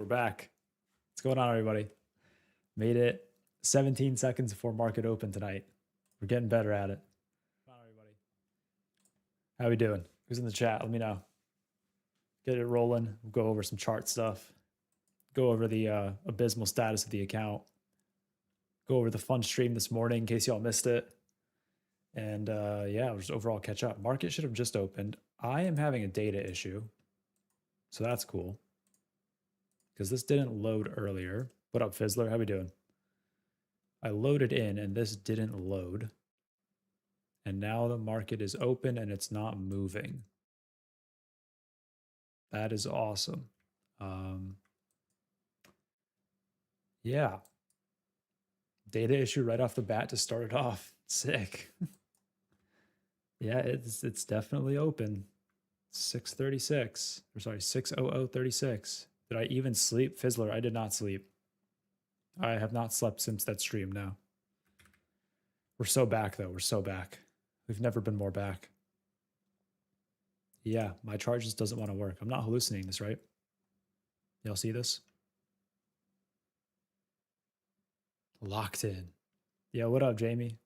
We're back. What's going on, everybody? Made it 17 seconds before market open tonight. We're getting better at it. Come on, everybody. How we doing? Who's in the chat? Let me know. Get it rolling. We'll go over some chart stuff. Go over the abysmal status of the account. Go over the fun stream this morning in case y'all missed it. And yeah, we'll just overall catch up. Market should have just opened. I am having a data issue. So that's cool. Because this didn't load earlier. What up, Fizzler? How we doing? I loaded in and this didn't load. And now the market is open and it's not moving. That is awesome. Yeah. Data issue right off the bat to start it off. Sick. Yeah, it's definitely open. 6:36. Or sorry, 6:00:36. Did I even sleep? Fizzler, I did not sleep. I have not slept since that stream now. We're so back though. We're so back. We've never been more back. Yeah, my chart just doesn't want to work. I'm not hallucinating this, right? Y'all see this? Locked in. Yeah, what up, Jamie?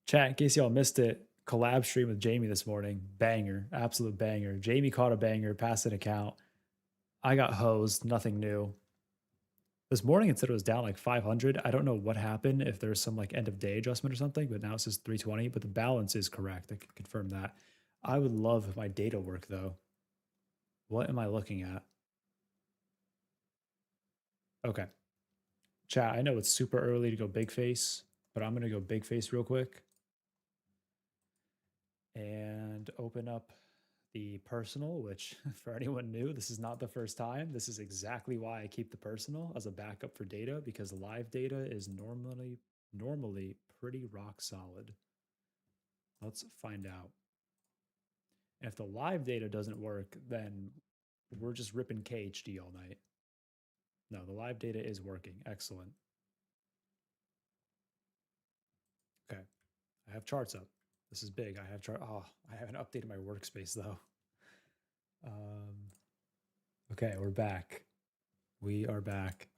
Chat, in case y'all missed it, collab stream with Jamie this morning. Banger, absolute banger. Jamie caught a banger, passed an account. I got hosed, nothing new. This morning it said it was down like 500. I don't know what happened, if there's some like end of day adjustment or something, but now it says 320, but the balance is correct. I can confirm that. I would love if my data work though. What am I looking at? Okay. Chat, I know it's super early to go big face, but I'm going to go big face real quick and open up the personal, which for anyone new, this is not the first time. This is exactly why I keep the personal as a backup for data, because live data is normally pretty rock solid. Let's find out. And if the live data doesn't work, then we're just ripping KHD all night. No, the live data is working. Excellent. Okay. I have charts up. This is big. I have chart. Oh, I haven't updated my workspace though. Okay, we're back. We are back.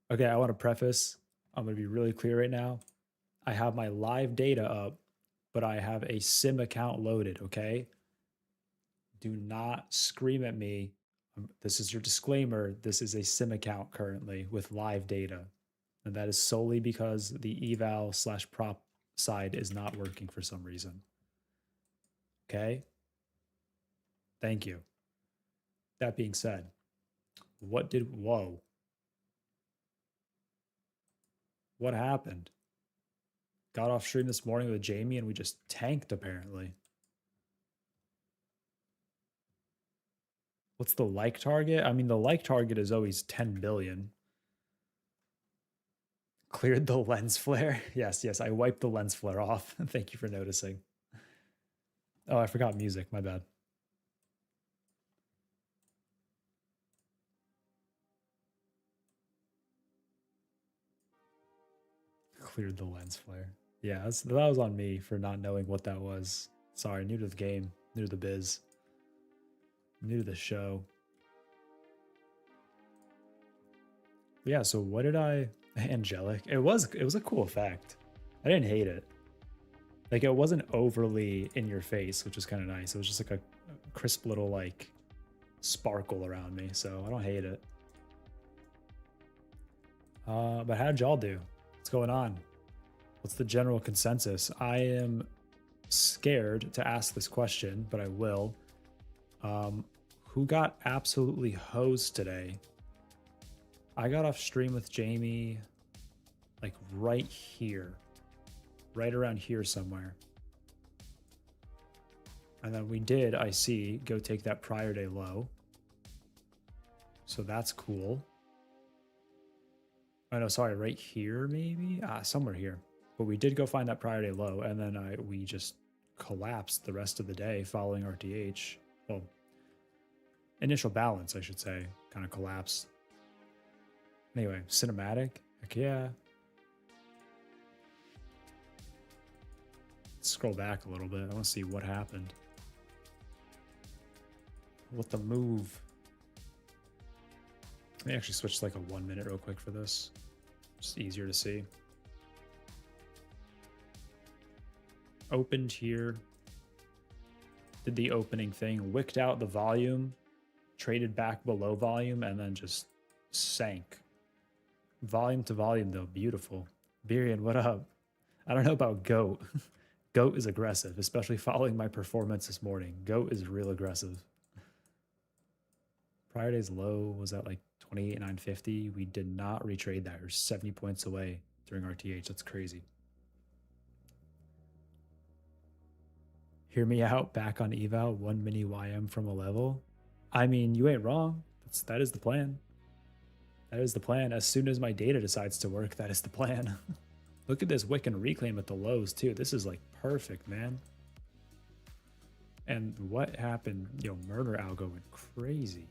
Okay, I want to preface. I'm going to be really clear right now. I have my live data up, but I have a sim account loaded, okay? Do not scream at me. This is your disclaimer. This is a sim account currently with live data. And that is solely because the eval/prop side is not working for some reason. Okay? Thank you. That being said, whoa. What happened? Got off stream this morning with Jamie and we just tanked apparently. What's the like target? I mean, the like target is always 10 billion. Cleared the lens flare. Yes, I wiped the lens flare off. Thank you for noticing. Oh, I forgot music. My bad. Cleared the lens flare. Yeah, that was on me for not knowing what that was. Sorry, new to the game, new to the biz, new to the show. Yeah, so what did I... Angelic. It was a cool effect. I didn't hate it. Like, it wasn't overly in your face, which was kind of nice. It was just like a crisp little like sparkle around me, so I don't hate it. But how'd y'all do? What's going on? What's the general consensus? I am scared to ask this question, but I will. Who got absolutely hosed today? I got off stream with Jamie like right here, right around here somewhere. And then we did, I see, go take that prior day low. So that's cool. Oh no, sorry, right here maybe? Somewhere here. But we did go find that prior day low, and then we just collapsed the rest of the day following RTH. Well, initial balance, I should say, kind of collapsed. Anyway, cinematic, heck yeah. Let's scroll back a little bit. I want to see what happened. What the move? Let me actually switch to like a 1 minute real quick for this. Just easier to see. Opened here. Did the opening thing, wicked out the volume, traded back below volume, and then just sank. Volume to volume though, beautiful. Birian, what up? I don't know about GOAT. GOAT is aggressive, especially following my performance this morning. GOAT is real aggressive. Prior day's low was at like 28,950. We did not retrade that. We're 70 points away during RTH. That's crazy. Hear me out, back on eval, 1 mini YM from a level. I mean, you ain't wrong. That is the plan. That is the plan. As soon as my data decides to work, that is the plan. Look at this wick and reclaim at the lows too. This is like perfect, man. And what happened? Yo, murder algo went crazy.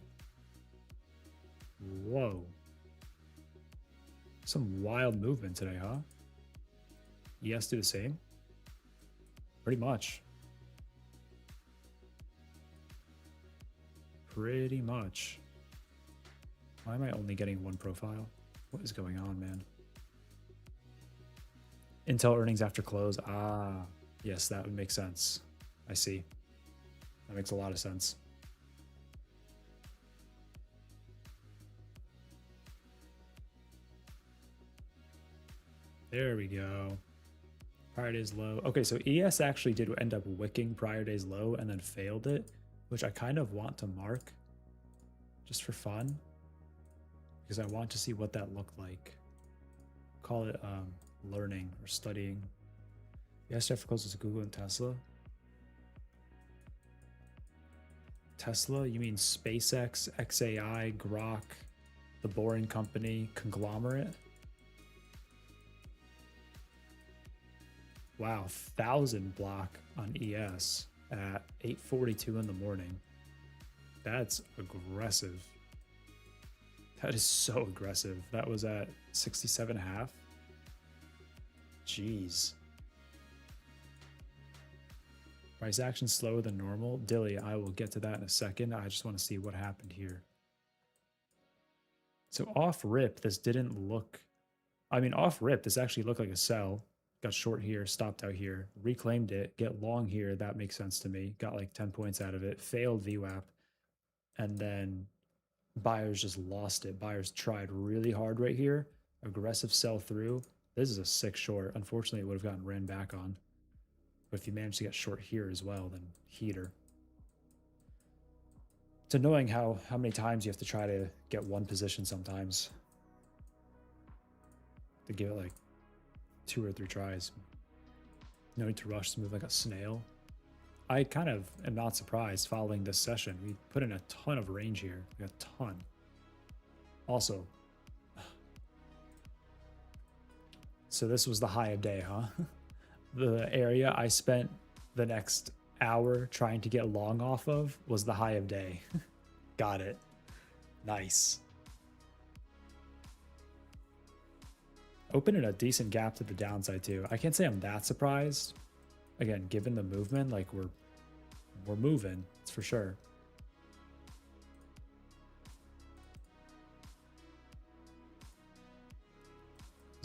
Whoa. Some wild movement today, huh? ES do the same? Pretty much. Pretty much. Why am I only getting one profile? What is going on, man? Intel earnings after close. Ah, yes, that would make sense. I see. That makes a lot of sense. There we go. Prior day's low. Okay, so ES actually did end up wicking prior day's low and then failed it, which I kind of want to mark just for fun because I want to see what that looked like. Call it learning or studying. Yes, after closes to Google and Tesla. Tesla, you mean SpaceX, XAI, Grok, the Boring Company, conglomerate? Wow, 1,000 block on ES at 8:42 in the morning. That's aggressive. That is so aggressive. That was at 67.5. Jeez. Price action slower than normal. Dilly, I will get to that in a second. I just want to see what happened here. So off rip, this didn't look, I mean, off rip, this actually looked like a sell. Got short here, stopped out here, reclaimed it, get long here. That makes sense to me. Got like 10 points out of it, failed VWAP. And then buyers just lost it. Buyers tried really hard right here. Aggressive sell through. This is a 6 short. Unfortunately, it would have gotten ran back on. But if you manage to get short here as well, then heater. It's annoying how many times you have to try to get one position sometimes. To give it like 2 or 3 tries. No need to rush to move like a snail. I kind of am not surprised following this session. We put in a ton of range here. A ton. Also, so this was the high of day, huh? The area I spent the next hour trying to get long off of was the high of day. Got it. Nice. Open in a decent gap to the downside too. I can't say I'm that surprised. Again, given the movement, like we're moving, it's for sure.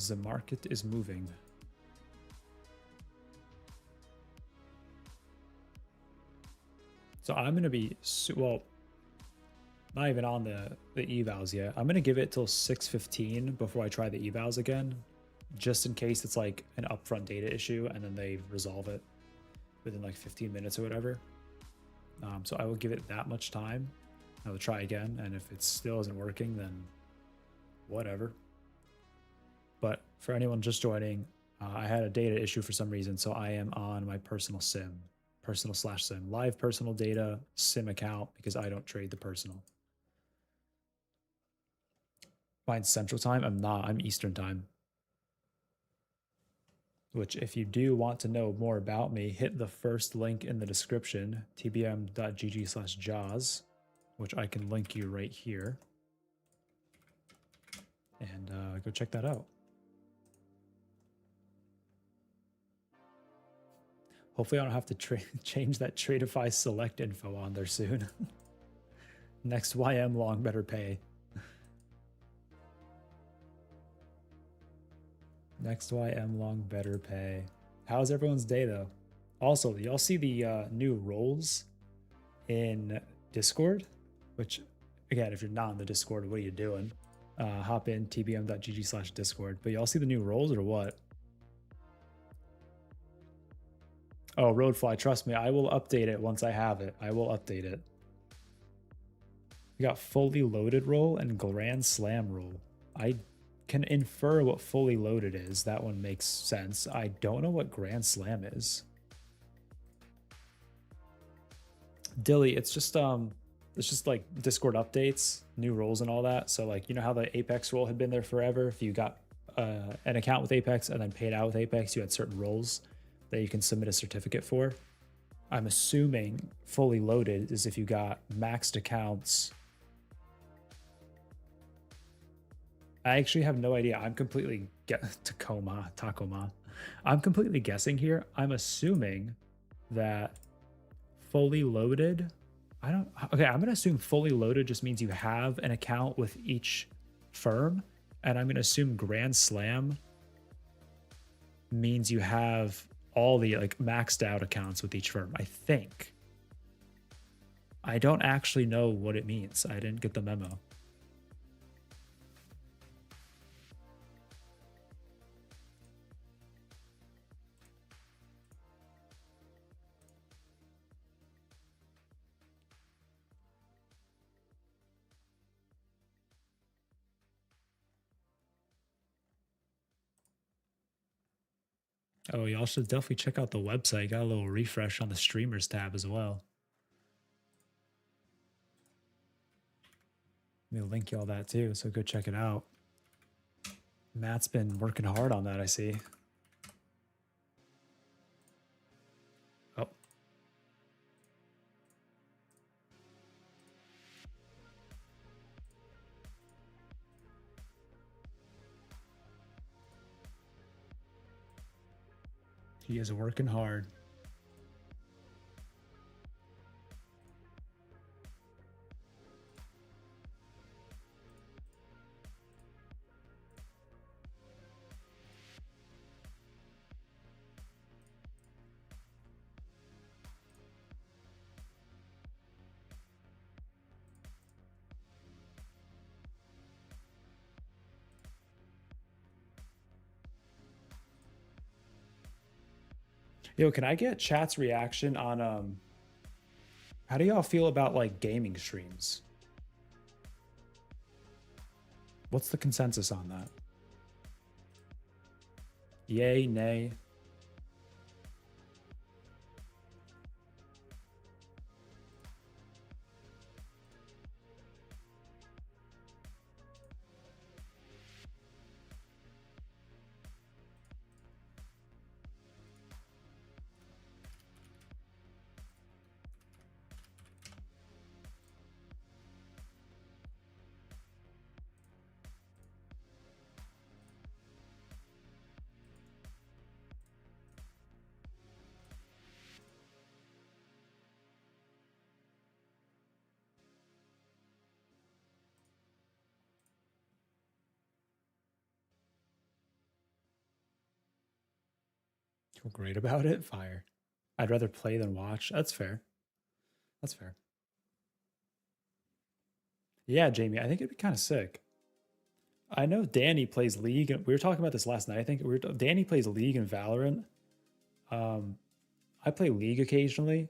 The market is moving. So I'm going to be, well, not even on the evals yet. I'm going to give it till 6:15 before I try the evals again, just in case it's like an upfront data issue and then they resolve it within like 15 minutes or whatever. So I will give it that much time. I will try again, and if it still isn't working, then whatever. But for anyone just joining, I had a data issue for some reason, so I am on my personal sim, personal/sim, live personal data sim account because I don't trade the personal. Mine's Central Time. I'm not. I'm Eastern Time. Which, if you do want to know more about me, hit the first link in the description, tbm.gg/jaws, which I can link you right here. And go check that out. Hopefully I don't have to change that Tradeify select info on there soon. Next YM long better pay. Next YM long, better pay. How's everyone's day though? Also, y'all see the new roles in Discord? Which, again, if you're not in the Discord, what are you doing? Hop in tbm.gg/discord. But y'all see the new roles or what? Oh, Roadfly, trust me, I will update it once I have it. I will update it. We got fully loaded role and Grand Slam role. I can infer what fully loaded is. That one makes sense. I don't know what Grand Slam is. Dilly, it's just like Discord updates, new roles and all that. So like, you know how the Apex role had been there forever? If you got an account with Apex and then paid out with Apex, you had certain roles that you can submit a certificate for. I'm assuming fully loaded is if you got maxed accounts. I actually have no idea. I'm completely Tacoma. I'm completely guessing here. I'm assuming that fully loaded. Okay, I'm gonna assume fully loaded just means you have an account with each firm, and I'm gonna assume Grand Slam means you have all the like maxed out accounts with each firm. I think. I don't actually know what it means. I didn't get the memo. Oh, y'all should definitely check out the website. Got a little refresh on the streamers tab as well. Let me link y'all that too, so go check it out. Matt's been working hard on that, I see. Oh. He is working hard. Yo, can I get chat's reaction on how do y'all feel about like gaming streams? What's the consensus on that? Yay, nay? Feel great about it? Fire. I'd rather play than watch. That's fair. That's fair. Yeah, Jamie, I think it'd be kind of sick. I know Danny plays League. We were talking about this last night. I think Danny plays League and Valorant. I play League occasionally.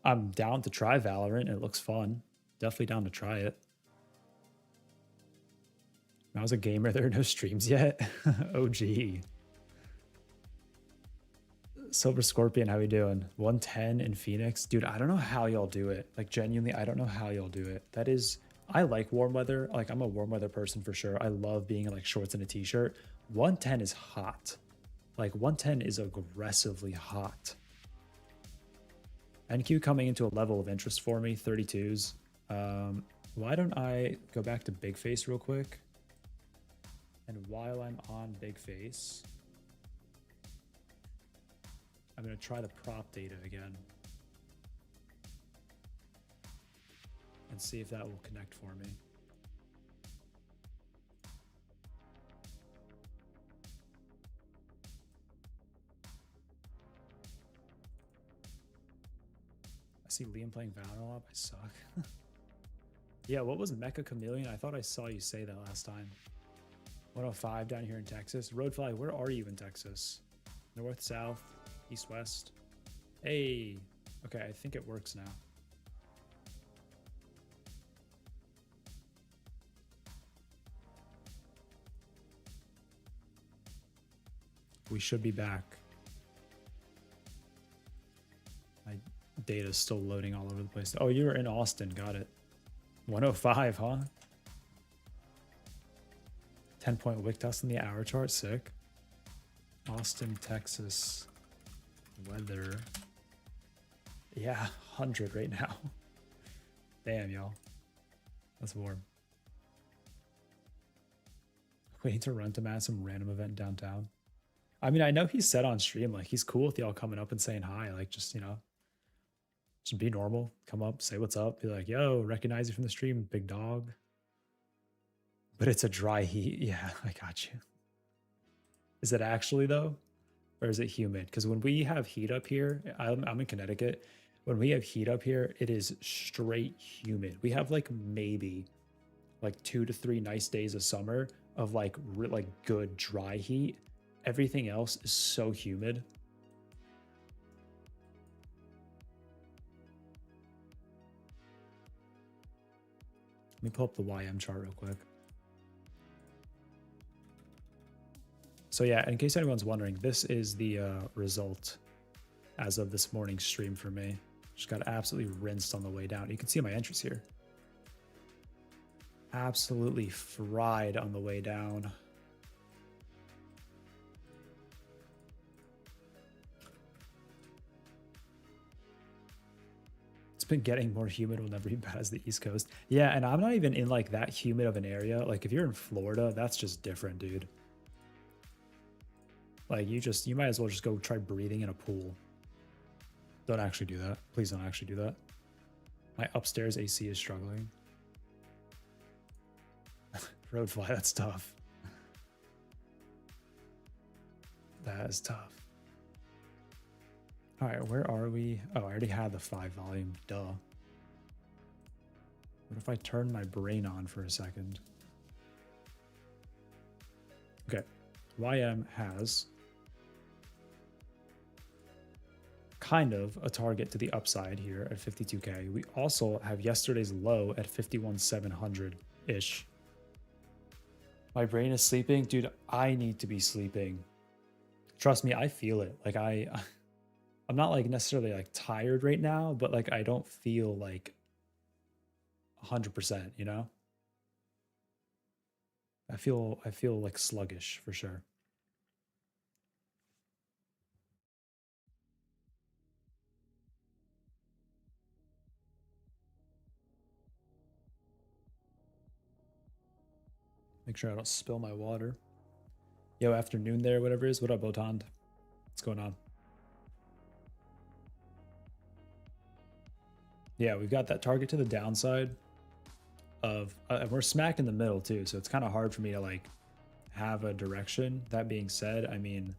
I'm down to try Valorant. It looks fun. Definitely down to try it. I was a gamer. There are no streams yet. OG. Silver Scorpion, how we doing? 110 in Phoenix. Dude, I don't know how y'all do it. Like, genuinely, I don't know how y'all do it. That is, I like warm weather. Like, I'm a warm weather person for sure. I love being in like shorts and a t-shirt. 110 is hot. Like, 110 is aggressively hot. NQ coming into a level of interest for me, 32s. Why don't I go back to Big Face real quick? And while I'm on Big Face, I'm going to try the prop data again and see if that will connect for me. 。 . 。 . . . . . . . . . . . . . . . . . . . . . . . . . . . . . . . . . . . . . . . . . . . . . . . . . . . . see Liam playing Valorant a lot. I suck. Yeah, what was Mecha Chameleon? I thought I saw you say that last time. 105 down here in Texas. Roadfly, where are you in Texas? North, south, east, west? Hey. Okay, I think it works now. We should be back. My data's still loading all over the place. Oh, you were in Austin. Got it. 105, huh? 10-point wick test in the hour chart. Sick. Austin, Texas. Weather. Yeah, 100 right now. Damn, y'all. That's warm. Waiting to run to mass some random event downtown. I mean, I know he said on stream, like, he's cool with y'all coming up and saying hi. Like, just, you know, just be normal. Come up, say what's up. Be like, yo, recognize you from the stream, big dog. But it's a dry heat. Yeah, I got you. Is it actually, though? Or is it humid? Because when we have heat up here, I'm in Connecticut. When we have heat up here, it is straight humid. We have, like, maybe, like, 2 to 3 nice days of summer of, like good dry heat. Everything else is so humid. Let me pull up the YM chart real quick. So yeah, in case anyone's wondering, this is the result as of this morning's stream for me. Just got absolutely rinsed on the way down. You can see my entries here. Absolutely fried on the way down. Been getting more humid whenever you pass the East Coast. Yeah, and I'm not even in like that humid of an area. Like if you're in Florida, that's just different, dude. Like you might as well just go try breathing in a pool. Don't actually do that. Please don't actually do that. My upstairs AC is struggling. Roadfly, that's tough. That is tough. All right, where are we? Oh, I already had the 5 volume, duh. What if I turn my brain on for a second? Okay, YM has kind of a target to the upside here at 52K. We also have yesterday's low at 51,700-ish. My brain is sleeping. Dude, I need to be sleeping. Trust me, I feel it. Like I'm not like necessarily like tired right now, but like I don't feel like 100%, you know? I feel like sluggish for sure. Make sure I don't spill my water. Yo, afternoon there, whatever it is. What up, Botand? What's going on? Yeah, we've got that target to the downside of, we're smack in the middle too, so it's kind of hard for me to like have a direction. That being said, I mean,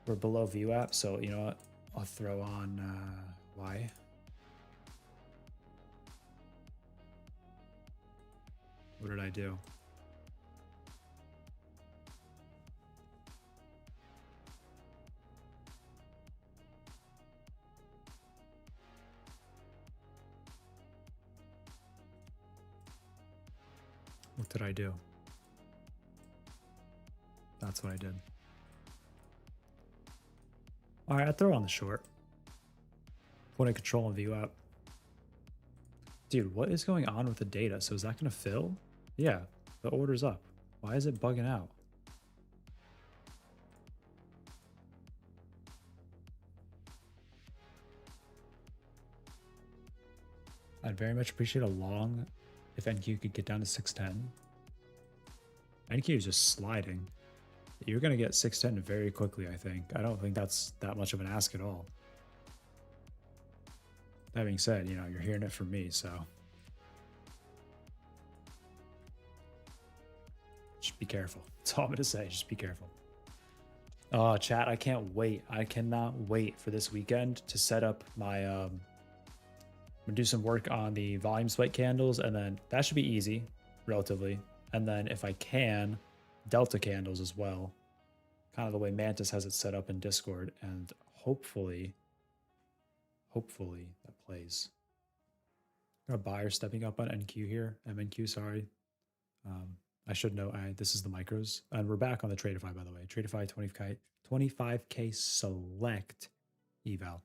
we're below VWAP, so you know what? I'll throw on Y. What did I do? What did I do? That's what I did. All right, I throw on the short. Point of control and VWAP. Dude, what is going on with the data? So is that going to fill? Yeah, the order's up. Why is it bugging out? I'd very much appreciate a long if NQ could get down to 610. NQ is just sliding. You're going to get 610 very quickly, I think. I don't think that's that much of an ask at all. That being said, you know, you're hearing it from me, so. Just be careful. That's all I'm going to say. Just be careful. Oh, chat, I can't wait. I cannot wait for this weekend to set up my We'll do some work on the volume spike candles, and then that should be easy, relatively. And then if I can, delta candles as well. Kind of the way Mantis has it set up in Discord, and hopefully that plays. Got a buyer stepping up on NQ here, MNQ, sorry. I should know, this is the micros. And we're back on the Tradeify, by the way. Tradeify 25K select eval.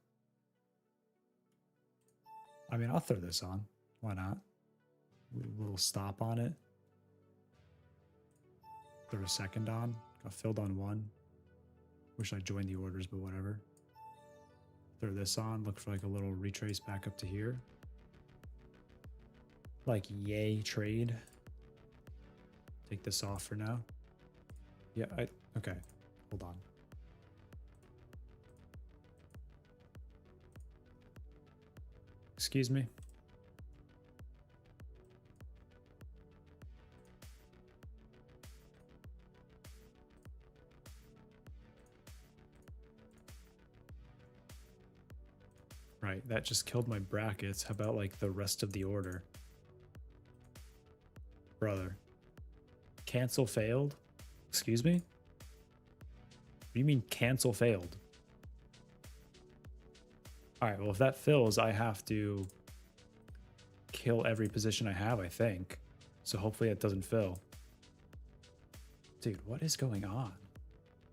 I mean, I'll throw this on. Why not? A little stop on it. Throw a second on. Got filled on one. Wish I joined the orders, but whatever. Throw this on. Look for like a little retrace back up to here. Like, yay, trade. Take this off for now. Yeah, okay. Hold on. Excuse me. Right, that just killed my brackets. How about like the rest of the order? Brother. Cancel failed? Excuse me? What do you mean cancel failed? All right, well, if that fills, I have to kill every position I have, I think. So hopefully it doesn't fill. Dude, what is going on?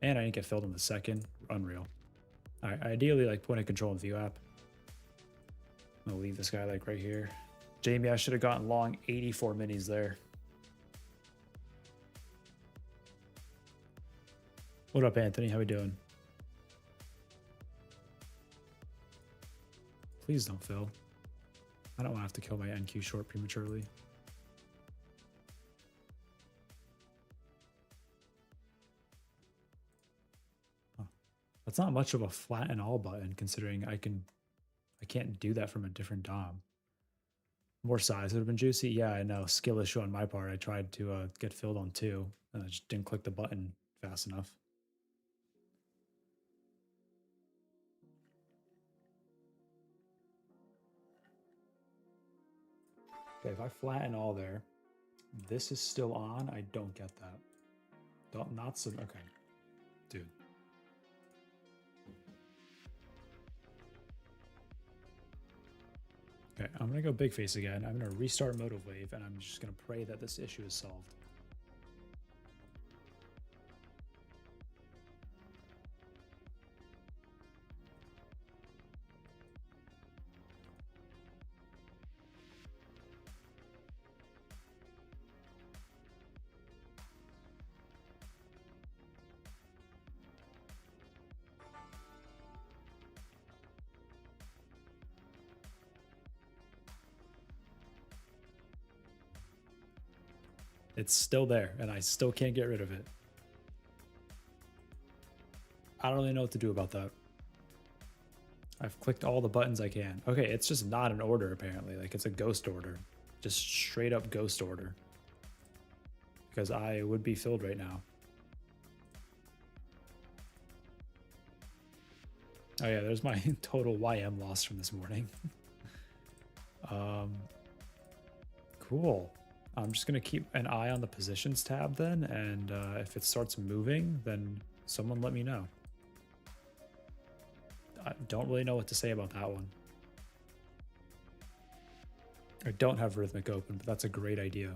And I didn't get filled in the second. Unreal. All right, ideally, like point of control and view app. I'm gonna leave this guy like right here. Jamie, I should have gotten long 84 minis there. What up, Anthony? How we doing? Please don't fill. I don't want to have to kill my NQ short prematurely. Huh. That's not much of a flatten all button, considering I can't do that from a different DOM. More size would have been juicy. Yeah, I know. Skill issue on my part. I tried to get filled on 2, and I just didn't click the button fast enough. Okay, if I flatten all there, this is still on. I don't get that. Not so. Okay, dude. Okay, I'm gonna go big face again. I'm gonna restart Motive Wave, and I'm just gonna pray that this issue is solved. It's still there, and I still can't get rid of it. I don't really know what to do about that. I've clicked all the buttons I can. Okay, it's just not an order, apparently. Like, it's a ghost order. Just straight up ghost order. Because I would be filled right now. Oh yeah, there's my total YM loss from this morning. Cool. I'm just going to keep an eye on the positions tab then, and if it starts moving, then someone let me know. I don't really know what to say about that one. I don't have Rhythmic open, but that's a great idea.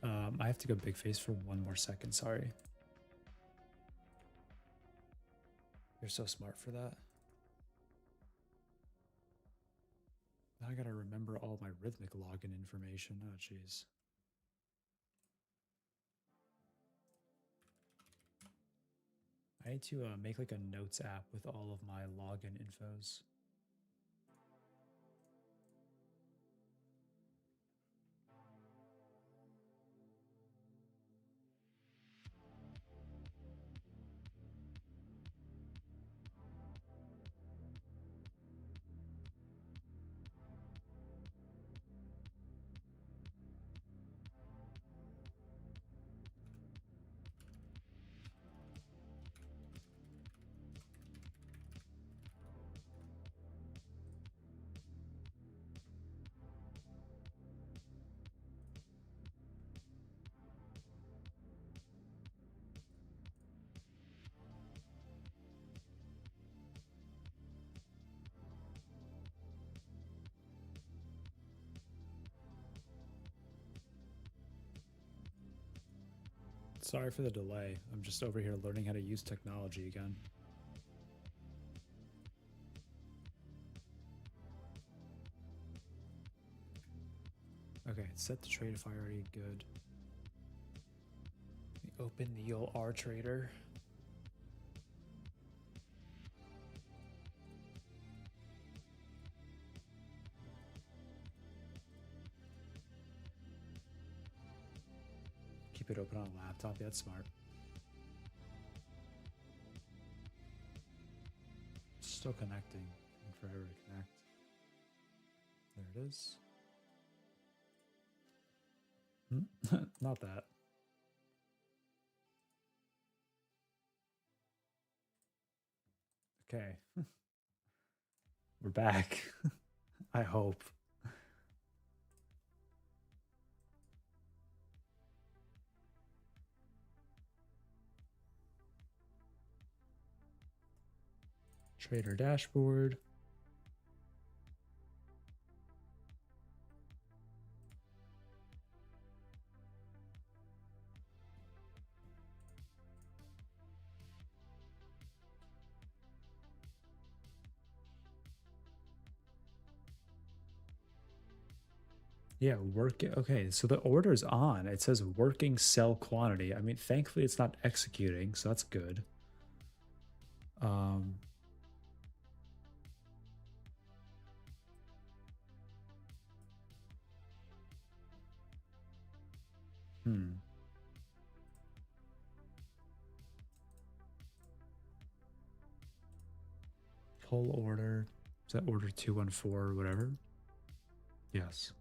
I have to go big face for 1 more second, sorry. You're so smart for that. Now I gotta remember all my Rhythmic login information. Oh, jeez. I need to make like a notes app with all of my login infos. Sorry for the delay. I'm just over here learning how to use technology again. Okay, set the Tradeify already. Good. Let me open the old R trader. Keep it open on a laptop. Yeah, that's smart. Still connecting. Forever to connect. There it is. Not that. Okay. We're back. I hope. Trader dashboard. Yeah, okay, so the order's on. It says working sell quantity. I mean, thankfully it's not executing, so that's good. Pull order. Is that order 214 or whatever? Yes.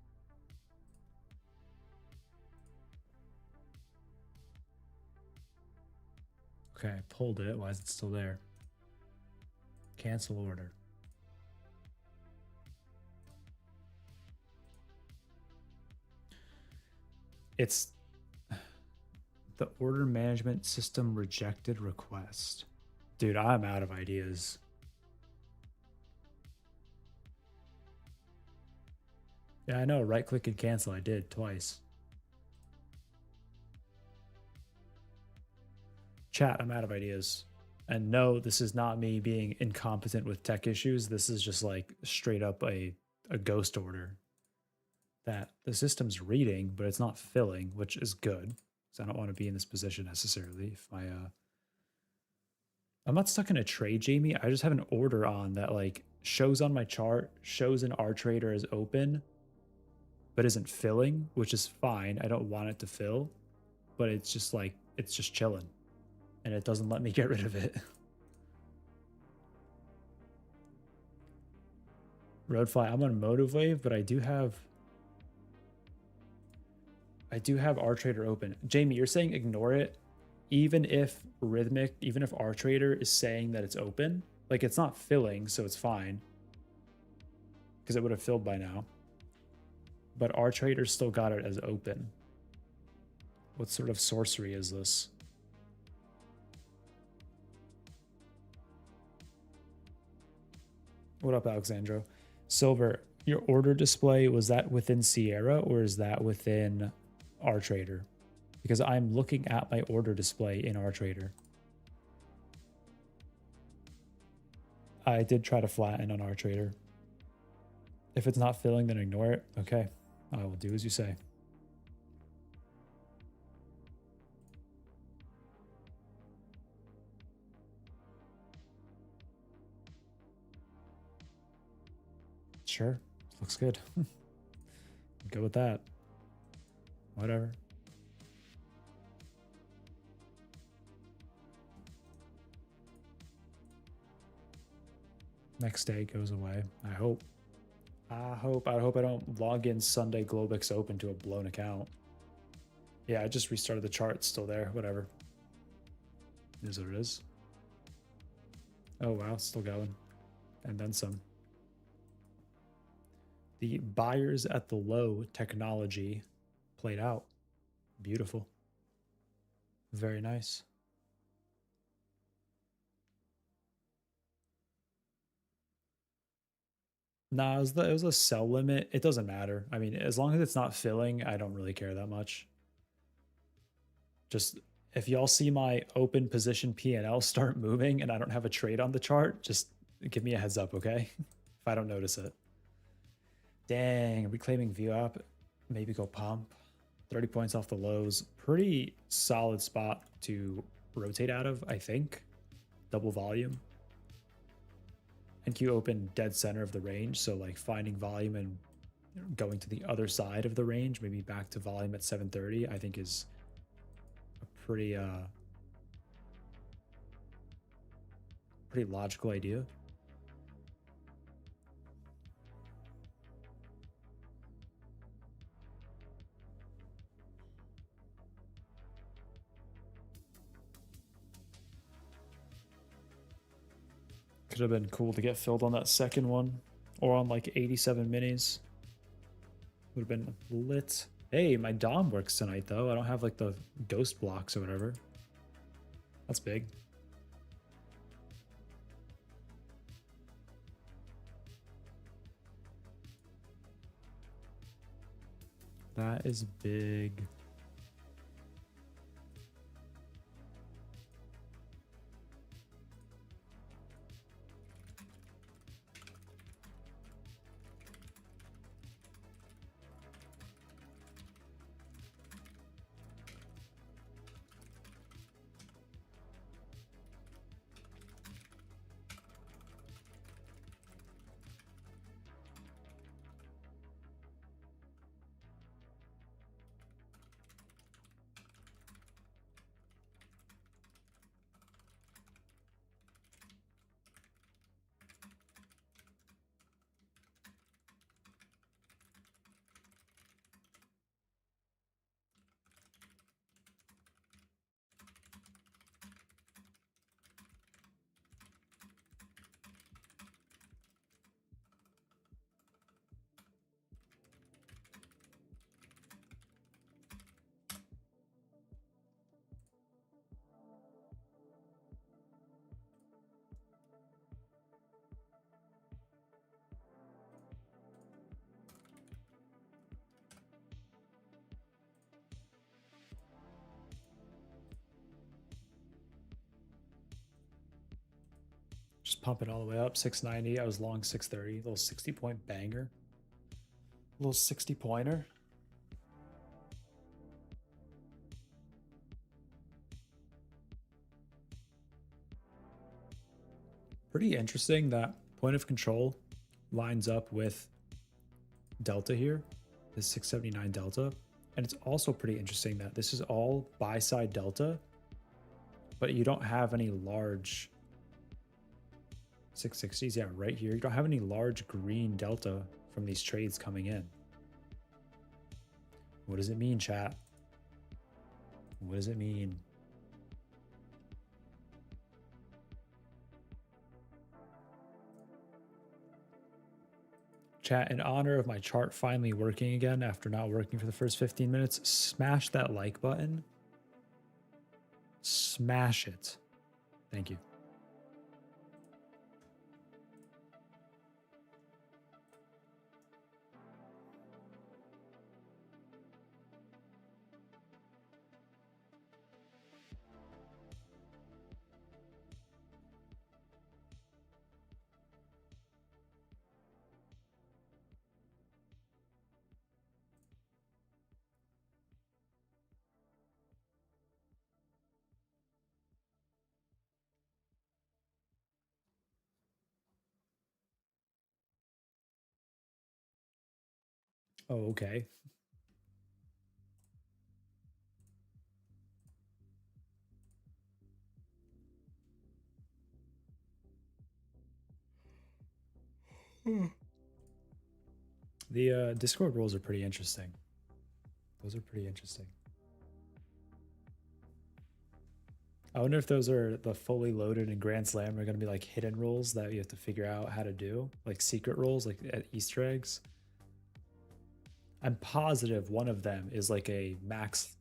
Okay, I pulled it. Why is it still there? Cancel order. It's the order management system rejected request. Dude, I'm out of ideas. Yeah, I know. Right click and cancel. I did twice. Chat, I'm out of ideas. And no, this is not me being incompetent with tech issues. This is just like straight up a ghost order that the system's reading, but it's not filling, which is good. Because I don't want to be in this position necessarily. If I'm not stuck in a trade, Jamie. I just have an order on that like shows on my chart, shows an R trader as open, but isn't filling, which is fine. I don't want it to fill, but it's just like it's just chilling. And it doesn't let me get rid of it. Roadfly, I'm on Motive Wave, but I do have R Trader open. Jamie, you're saying ignore it, even if Rhythmic, even if R Trader is saying that it's open, like it's not filling, so it's fine, because it would have filled by now. But R Trader still got it as open. What sort of sorcery is this? What up, Alexandro? Silver, your order display, was that within Sierra or is that within R Trader? Because I'm looking at my order display in R Trader. I did try to flatten on R Trader. If it's not filling, then ignore it. Okay, I will do as you say. Sure, looks good. Go with that. Whatever. Next day goes away. I hope. I hope I don't log in Sunday Globix Open to a blown account. Yeah, I just restarted the chart. It's still there. Whatever. It is what it is. Oh wow, it's still going. And then some. The buyers at the low technology played out. Beautiful. Very nice. Nah, it was a sell limit. It doesn't matter. I mean, as long as it's not filling, I don't really care that much. Just if y'all see my open position P&L start moving and I don't have a trade on the chart, just give me a heads up, okay? If I don't notice it. Dang, reclaiming view up. Maybe go pump. 30 points off the lows. Pretty solid spot to rotate out of, I think. Double volume. NQ open dead center of the range, so like finding volume and going to the other side of the range, maybe back to volume at 730, I think is a pretty logical idea. Could have been cool to get filled on that second one or on like 87 minis. Would have been lit. Hey, my Dom works tonight though. I don't have like the ghost blocks or whatever. That's big. That is big. Just pump it all the way up, 690. I was long 630. Little 60-point banger. Little 60-pointer. Pretty interesting that point of control lines up with delta here, this 679 delta. And it's also pretty interesting that this is all buy side delta, but you don't have any large 660s. Yeah, right here. You don't have any large green delta from these trades coming in. What does it mean, chat? What does it mean? Chat, in honor of my chart finally working again after not working for the first 15 minutes, smash that like button. Smash it. Thank you. Oh, okay. The Discord rules are pretty interesting. Those are pretty interesting. I wonder if those are the fully loaded and Grand Slam are going to be like hidden rules that you have to figure out how to do, like secret rules, like at Easter eggs. I'm positive one of them is like a max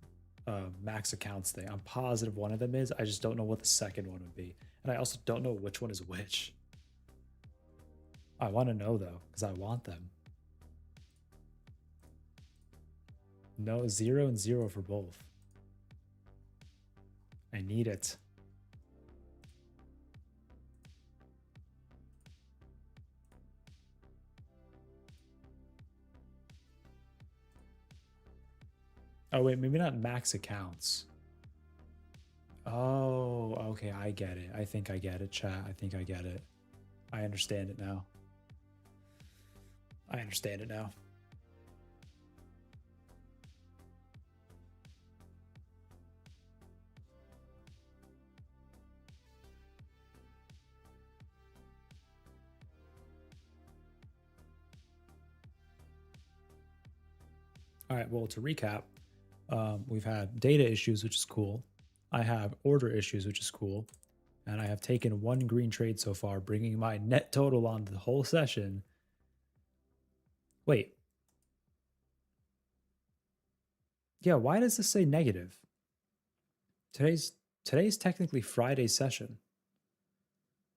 accounts thing. I'm positive one of them is. I just don't know what the second one would be, and I also don't know which one is which. I want to know though, because I want them. No, 0 and 0 for both. I need it. Oh, wait, maybe not max accounts. Oh, okay, I get it. I think I get it, chat. I think I get it. I understand it now. I understand it now. All right, well, to recap, we've had data issues, which is cool. I have order issues, which is cool. And I have taken one green trade so far, bringing my net total on the whole session. Wait. Yeah, why does this say negative? Today's technically Friday's session.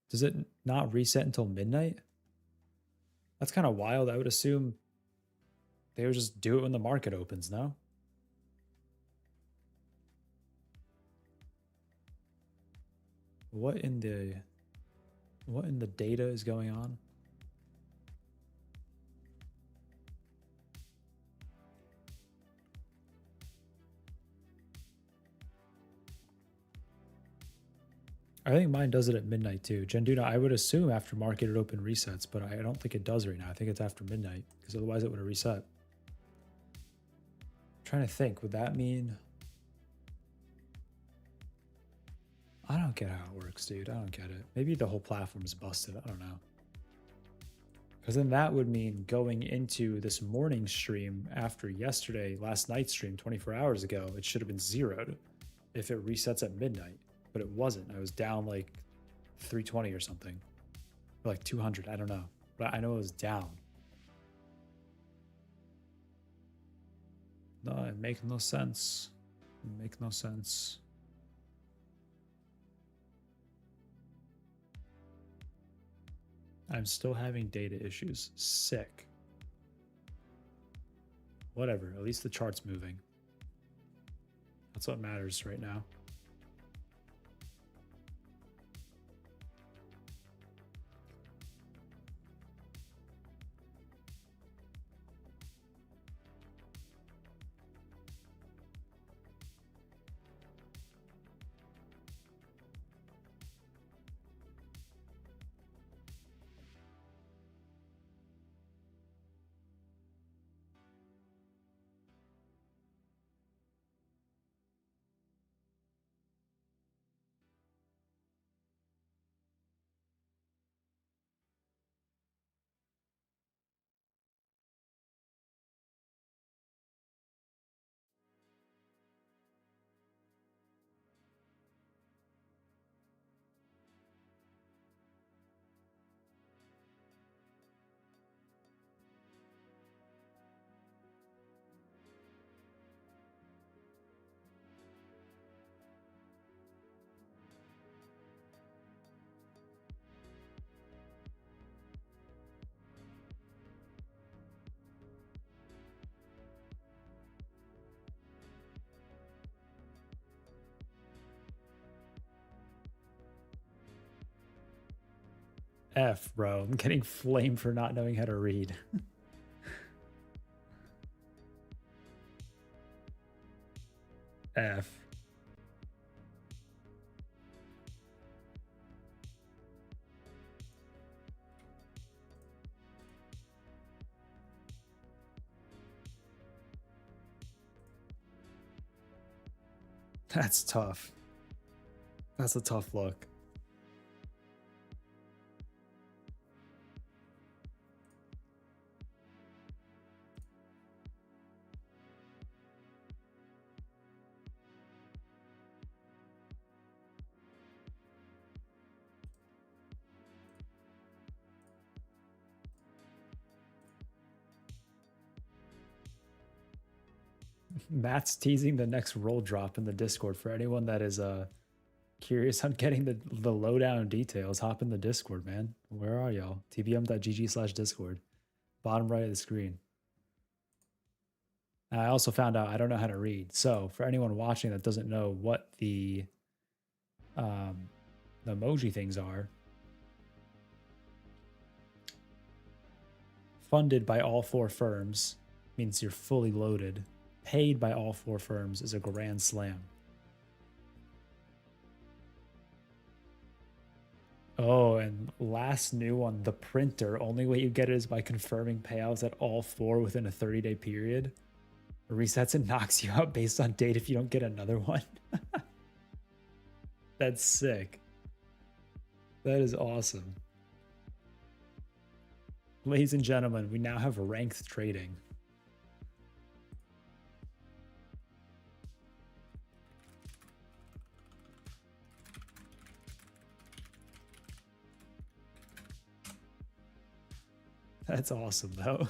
Does it not reset until midnight? That's kind of wild. I would assume they would just do it when the market opens, no? What in the data is going on? I think mine does it at midnight too. Genduna, I would assume after market it open resets, but I don't think it does right now. I think it's after midnight because otherwise it would have reset. I'm trying to think, would that mean? I don't get how it works, dude. I don't get it. Maybe the whole platform is busted. I don't know. Because then that would mean going into this morning stream after last night's stream 24 hours ago, it should have been zeroed if it resets at midnight. But it wasn't. I was down like 320 or something. Or like 200. I don't know. But I know it was down. No, it makes no sense. It makes no sense. I'm still having data issues. Sick. Whatever. At least the chart's moving. That's what matters right now. F, bro. I'm getting flamed for not knowing how to read. F. That's tough. That's a tough look. Matt's teasing the next roll drop in the Discord for anyone that is curious on getting the lowdown details. Hop in the Discord, man. Where are y'all? tbm.gg/discord. Bottom right of the screen. I also found out I don't know how to read. So for anyone watching that doesn't know what the the emoji things are. Funded by all 4 firms means you're fully loaded. Paid by all 4 firms is a grand slam. Oh, and last new one, the printer. Only way you get it is by confirming payouts at all 4 within a 30-day period. Resets and knocks you out based on date if you don't get another one. That's sick. That is awesome. Ladies and gentlemen, we now have ranked trading. That's awesome, though.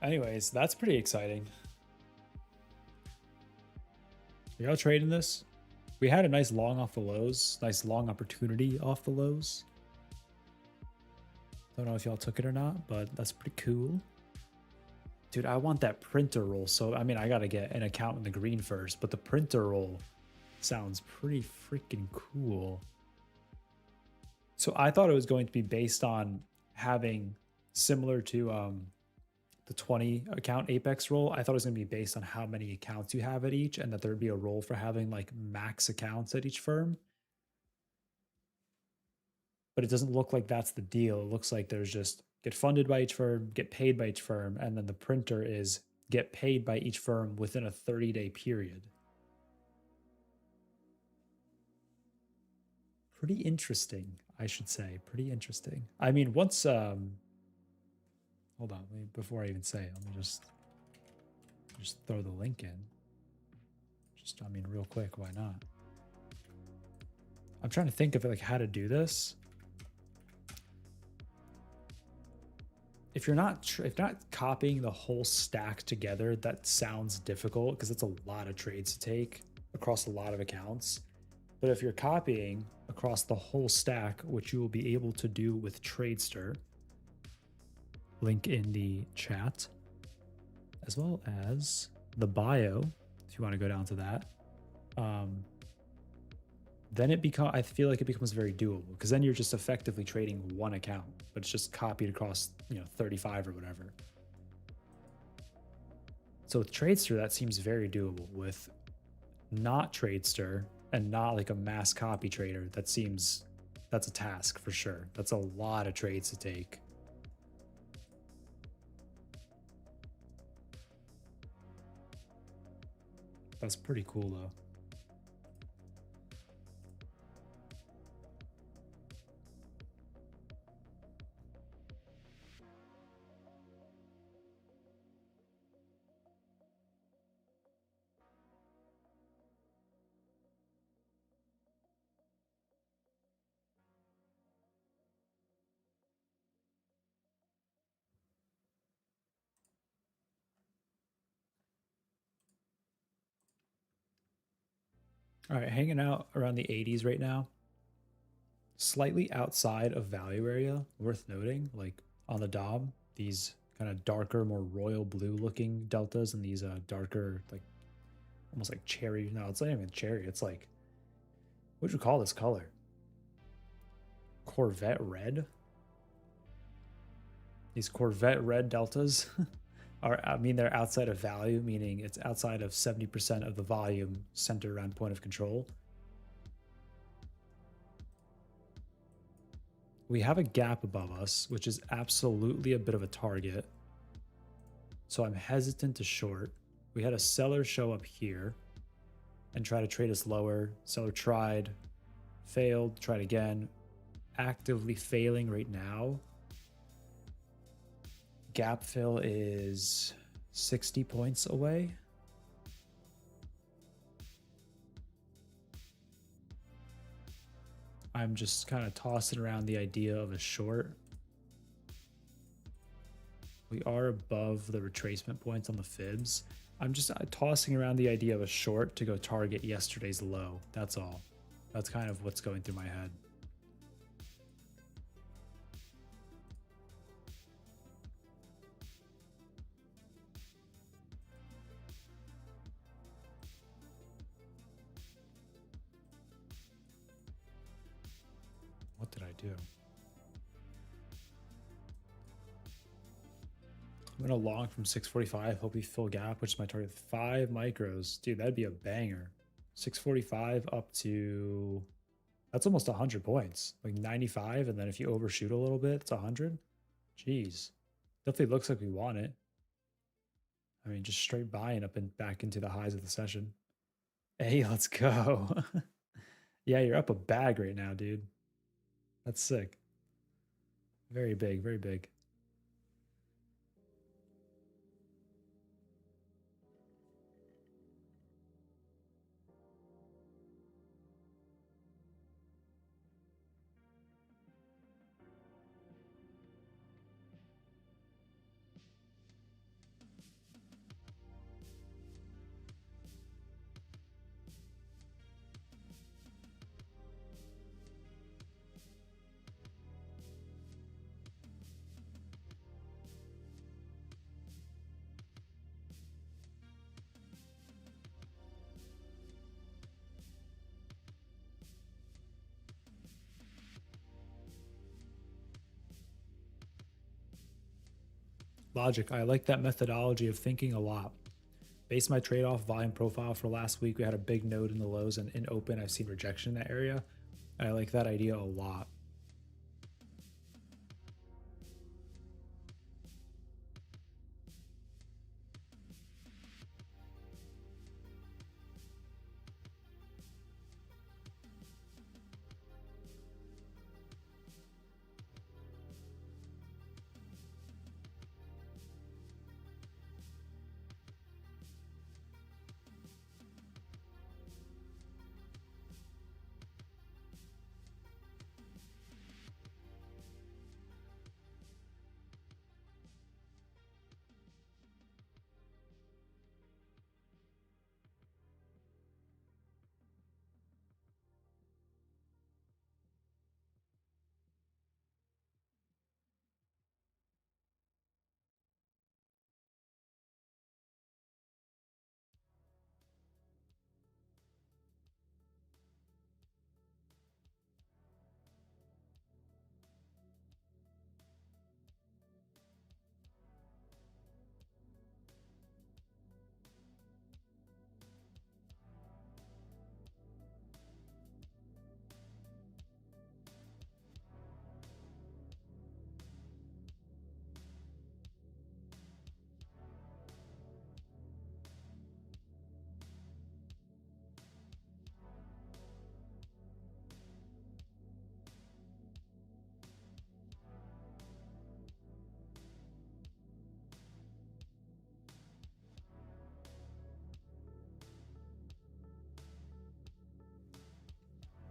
Anyways, that's pretty exciting. Y'all trading this? We had a nice long off the lows, nice long opportunity off the lows. Don't know if y'all took it or not, but that's pretty cool. Dude, I want that printer roll. So, I mean, I got to get an account in the green first, but the printer roll sounds pretty freaking cool. So I thought it was going to be based on having similar to the 20 account Apex roll. I thought it was going to be based on how many accounts you have at each, and that there'd be a roll for having like max accounts at each firm. But it doesn't look like that's the deal. It looks like there's just get funded by each firm, get paid by each firm, and then the printer is get paid by each firm within a 30-day period. Pretty interesting, I should say. Pretty interesting. I mean, once hold on, before I even say it, let me just throw the link in. Just, I mean, real quick, why not? I'm trying to think of like how to do this. If you're not copying the whole stack together, that sounds difficult because it's a lot of trades to take across a lot of accounts. But if you're copying across the whole stack, which you will be able to do with TRADESTER, link in the chat, as well as the bio, if you want to go down to that, then I feel like it becomes very doable, because then you're just effectively trading one account, but it's just copied across, 35 or whatever. So with TRADESTER, that seems very doable. With not TRADESTER and not like a mass copy trader, that's a task for sure. That's a lot of trades to take. That's pretty cool though. All right, hanging out around the 80s right now. Slightly outside of value area, worth noting, like on the DOM, these kind of darker, more royal blue looking deltas and these darker, like almost like cherry. No, it's not even cherry. It's like, what would you call this color? Corvette red? These Corvette red deltas they're outside of value, meaning it's outside of 70% of the volume centered around point of control. We have a gap above us, which is absolutely a bit of a target. So I'm hesitant to short. We had a seller show up here and try to trade us lower. Seller tried, failed, tried again, actively failing right now. Gap fill is 60 points away. I'm just kind of tossing around the idea of a short. We are above the retracement points on the fibs. I'm just tossing around the idea of a short to go target yesterday's low. That's all. That's kind of what's going through my head. What did I do? I'm gonna long from 645. Hope we fill gap, which is my target. 5 micros, dude. That'd be a banger. 645 up to, that's almost 100 points, like 95, and then if you overshoot a little bit, it's 100. Jeez, definitely looks like we want it. I mean, just straight buying up and back into the highs of the session. Hey, let's go. Yeah, you're up a bag right now, dude. That's sick. Very big, very big. Logic. I like that methodology of thinking a lot. Base my trade-off volume profile for last week. We had a big node in the lows, and in open, I've seen rejection in that area. I like that idea a lot.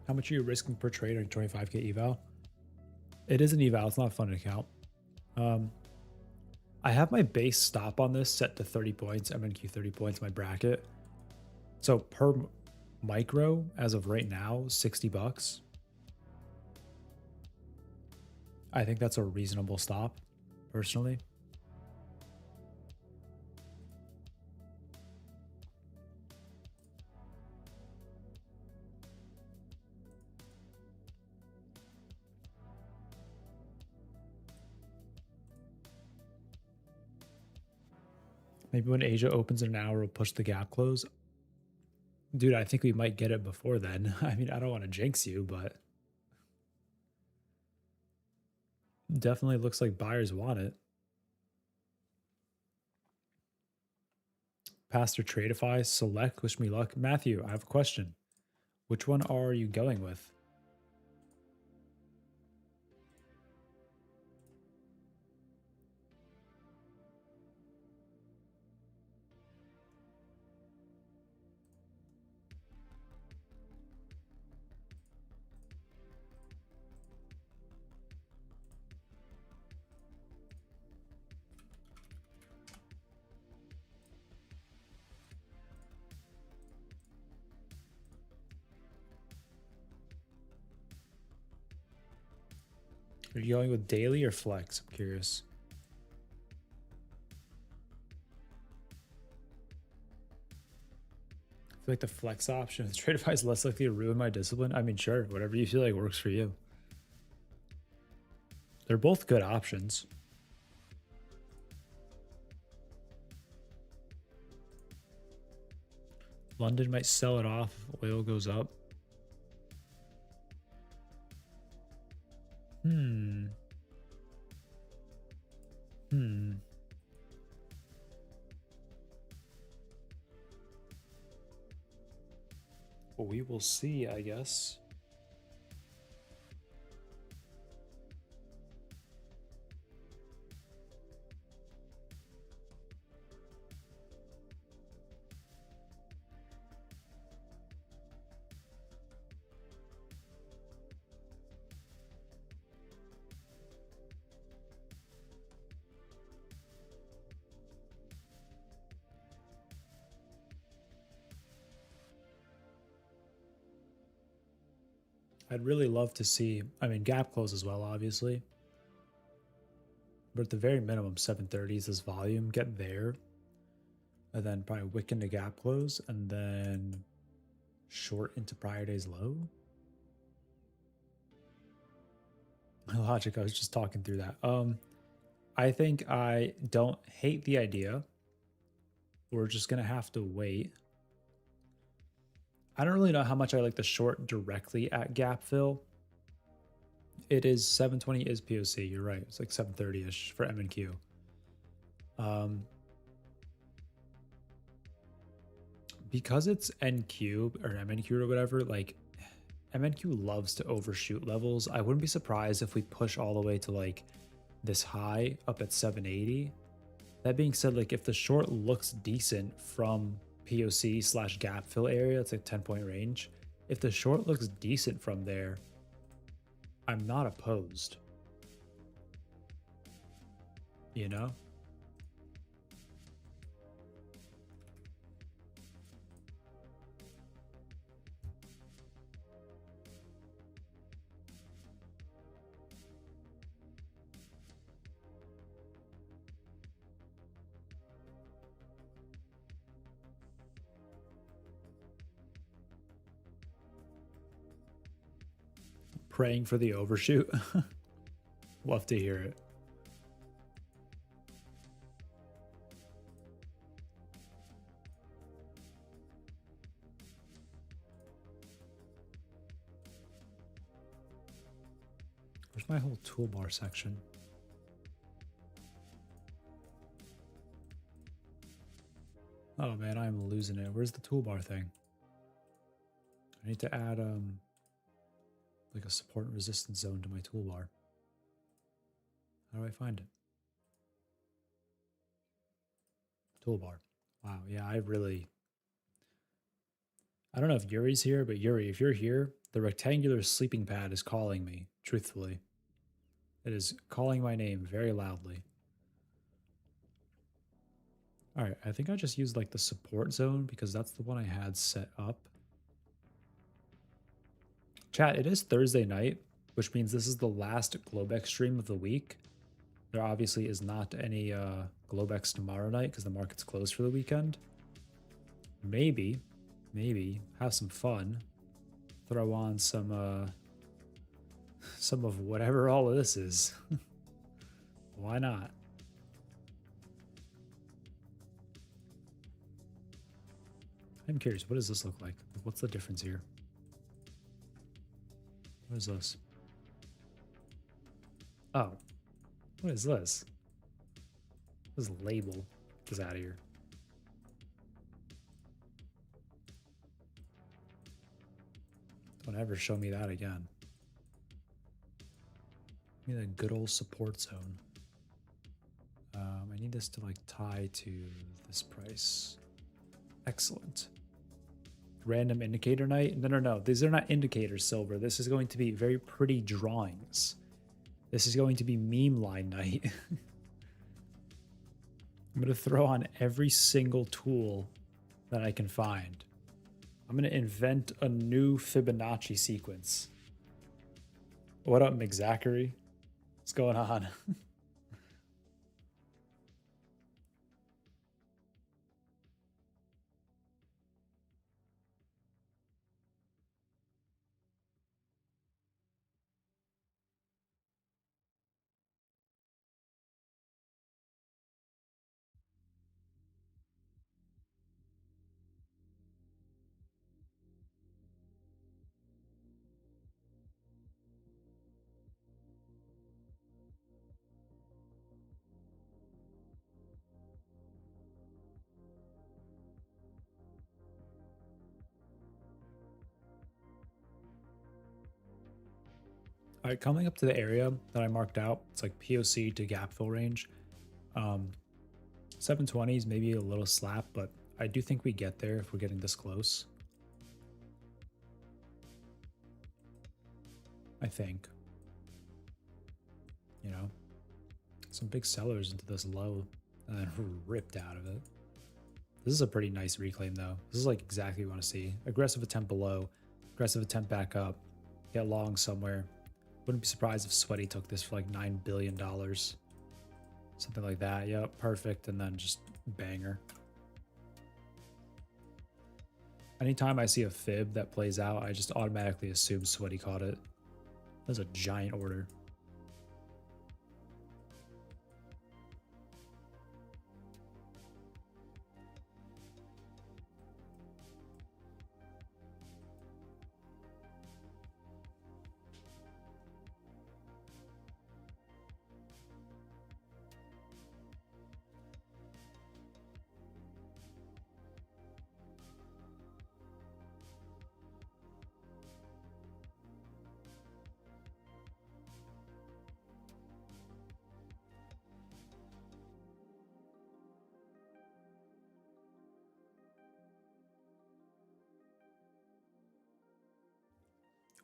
How much are you risking per trade on 25K eval? It is an eval. It's not a funded account. I have my base stop on this set to 30 points, MNQ 30 points, my bracket. So per micro, as of right now, 60 bucks. I think that's a reasonable stop, personally. Maybe when Asia opens in an hour, we'll push the gap close. Dude, I think we might get it before then. I mean, I don't want to jinx you, but definitely looks like buyers want it. Pastor Tradeify, select, wish me luck. Matthew, I have a question. Which one are you going with? Are you going with daily or flex? I'm curious. I feel like the flex option with Tradeify is less likely to ruin my discipline. I mean, sure, whatever you feel like works for you. They're both good options. London might sell it off if oil goes up. Well, we will see, I guess. I'd really love to see, I mean, gap close as well, obviously. But at the very minimum, 730 is this volume, get there. And then probably wick into gap close, and then short into prior day's low. Logic, I was just talking through that. I think I don't hate the idea. We're just going to have to wait. I don't really know how much I like the short directly at gap fill. It is 720 is POC. You're right. It's like 730-ish for MNQ. Because it's NQ or MNQ or whatever, like MNQ loves to overshoot levels. I wouldn't be surprised if we push all the way to like this high up at 780. That being said, like if the short looks decent from POC / gap fill area, it's like 10-point range. If the short looks decent from there, I'm not opposed. You know? Praying for the overshoot. Love to hear it. Where's my whole toolbar section? Oh man, I'm losing it. Where's the toolbar thing? I need to add like a support and resistance zone to my toolbar. How do I find it? Toolbar. Wow, yeah, I don't know if Yuri's here, but Yuri, if you're here, the rectangular sleeping pad is calling me, truthfully. It is calling my name very loudly. All right, I think I just used like the support zone because that's the one I had set up. Chat, it is Thursday night, which means this is the last Globex stream of the week. There obviously is not any Globex tomorrow night because the market's closed for the weekend. Maybe have some fun. Throw on some of whatever all of this is. Why not? I'm curious, what does this look like? What's the difference here? What is this? Oh, what is this? This label is out of here. Don't ever show me that again. Give me the good old support zone. I need this to like tie to this price. Excellent. Random indicator night? No. These are not indicators, Silver. This is going to be very pretty drawings. This is going to be meme line night. I'm going to throw on every single tool that I can find. I'm going to invent a new Fibonacci sequence. What up, McZachary? What's going on? All right, coming up to the area that I marked out, it's like POC to gap fill range. 720 is maybe a little slap, but I do think we get there if we're getting this close. I think. You know, some big sellers into this low and then ripped out of it. This is a pretty nice reclaim though. This is like exactly what we want to see. Aggressive attempt below, aggressive attempt back up, get long somewhere. Wouldn't be surprised if Sweaty took this for like $9 billion. Something like that. Yep, perfect. And then just banger. Anytime I see a fib that plays out, I just automatically assume Sweaty caught it. That's a giant order.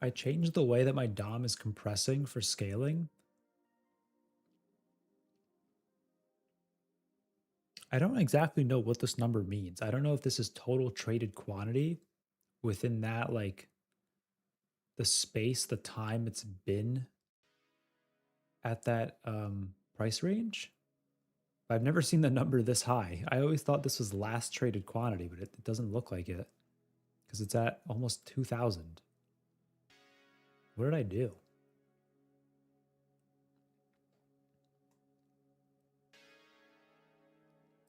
I changed the way that my DOM is compressing for scaling. I don't exactly know what this number means. I don't know if this is total traded quantity within that, like the space, the time it's been at that price range. I've never seen the number this high. I always thought this was last traded quantity, but it doesn't look like it because it's at almost 2,000. What did I do?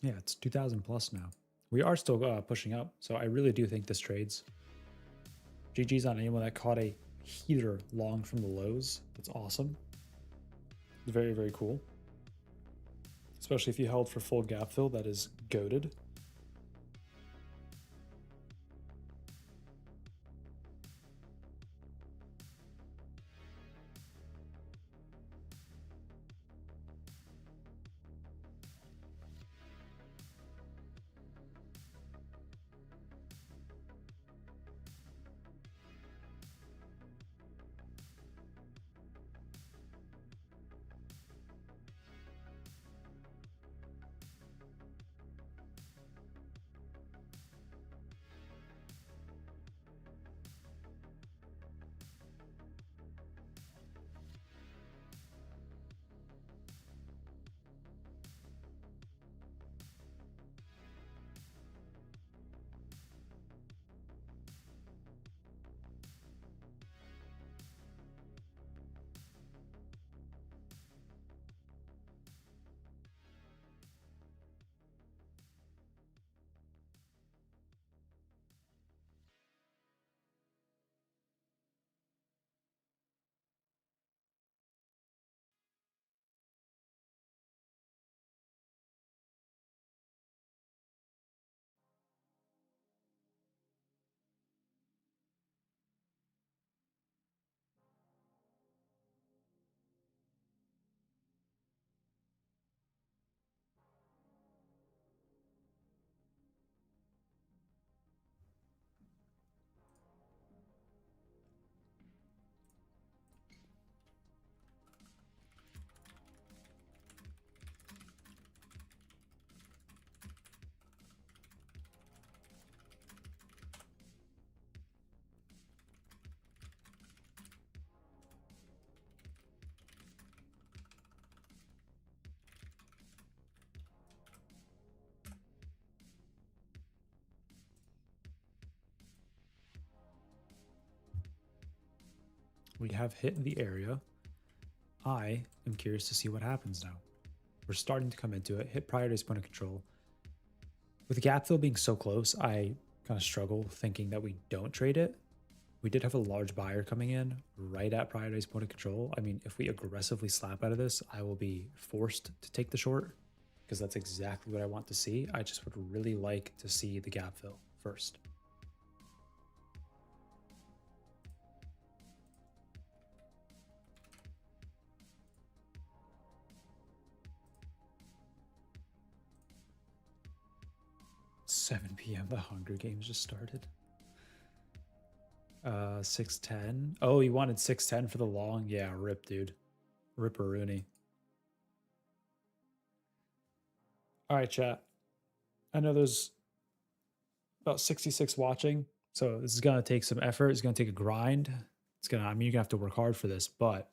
Yeah, it's 2,000 plus now. We are still pushing up, so I really do think this trades. GG's on anyone that caught a heater long from the lows. That's awesome. Very, very cool. Especially if you held for full gap fill, that is goated. We have hit the area. I am curious to see what happens now. We're starting to come into it, hit prior to point of control. With the gap fill being so close, I kind of struggle thinking that we don't trade it. We did have a large buyer coming in right at prior to point of control. I mean, if we aggressively slap out of this, I will be forced to take the short because that's exactly what I want to see. I just would really like to see the gap fill first. $7 p.m. The Hunger Games just started. 610. Oh, you wanted 610 for the long? Yeah, rip, dude. Ripperoonie. All right, chat. I know there's about 66 watching, so this is gonna take some effort. It's gonna take a grind. It's gonna, I mean, you're gonna have to work hard for this, but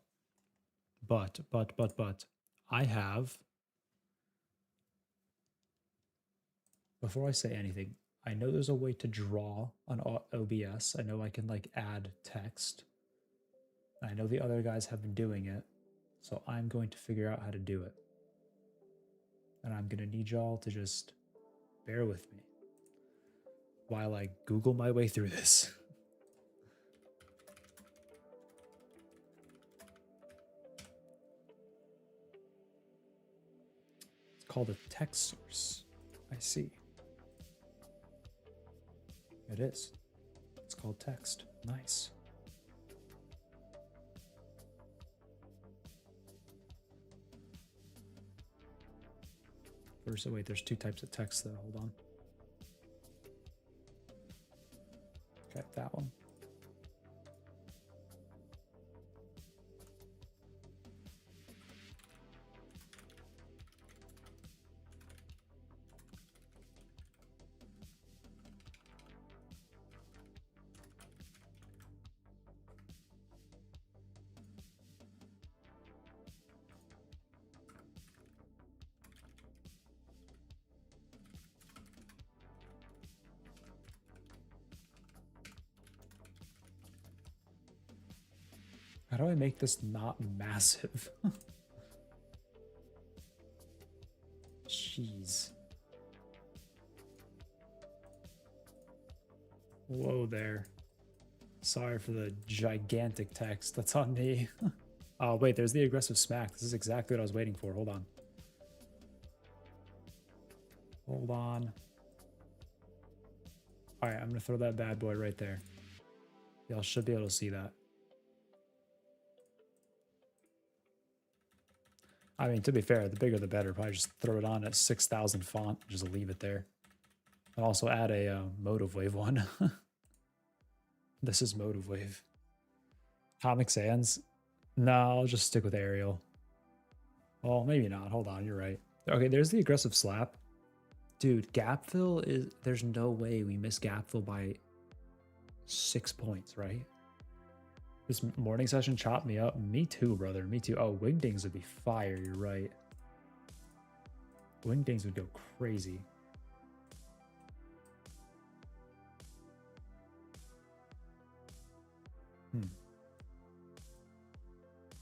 I have, before I say anything, I know there's a way to draw on OBS. I know I can like add text. I know the other guys have been doing it, so I'm going to figure out how to do it. And I'm gonna need y'all to just bear with me while I Google my way through this. It's called a text source. I see. It is. It's called text. Nice. First, oh wait, there's two types of text though. Hold on. Okay, that one. How do I make this not massive? Jeez. Whoa there. Sorry for the gigantic text. That's on me. Oh, wait, there's the aggressive smack. This is exactly what I was waiting for. Hold on. Hold on. All right, I'm going to throw that bad boy right there. Y'all should be able to see that. I mean, to be fair, the bigger the better. Probably just throw it on at 6,000 font. Just leave it there. And also add a motive wave one. This is motive wave. Comic Sans? No, I'll just stick with Arial. Well, maybe not. Hold on, you're right. Okay, there's the aggressive slap. Dude, gap fill is... There's no way we miss gap fill by 6 points, right? This morning session chopped me up. Me too, brother. Me too. Oh, Wingdings would be fire. You're right. Wingdings would go crazy.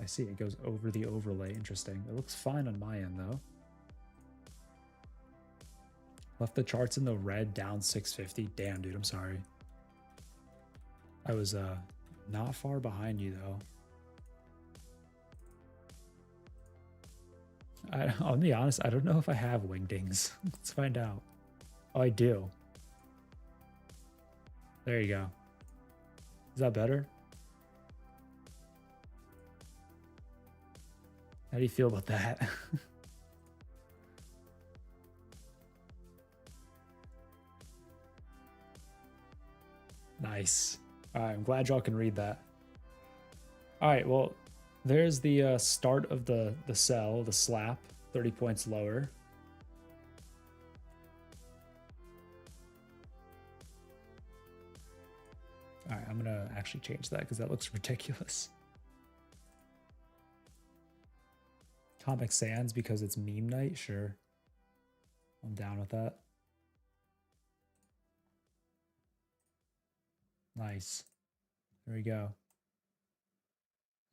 I see. It goes over the overlay. Interesting. It looks fine on my end, though. Left the charts in the red, down 650. Damn, dude. I'm sorry. I was not far behind you, though. I'll be honest, I don't know if I have Wingdings. Let's find out. Oh, I do. There you go. Is that better? How do you feel about that? Nice. All right, I'm glad y'all can read that. All right, well, there's the start of the sell, the slap, 30 points lower. All right, I'm gonna actually change that because that looks ridiculous. Comic Sans because it's meme night, sure. I'm down with that. Nice. There we go.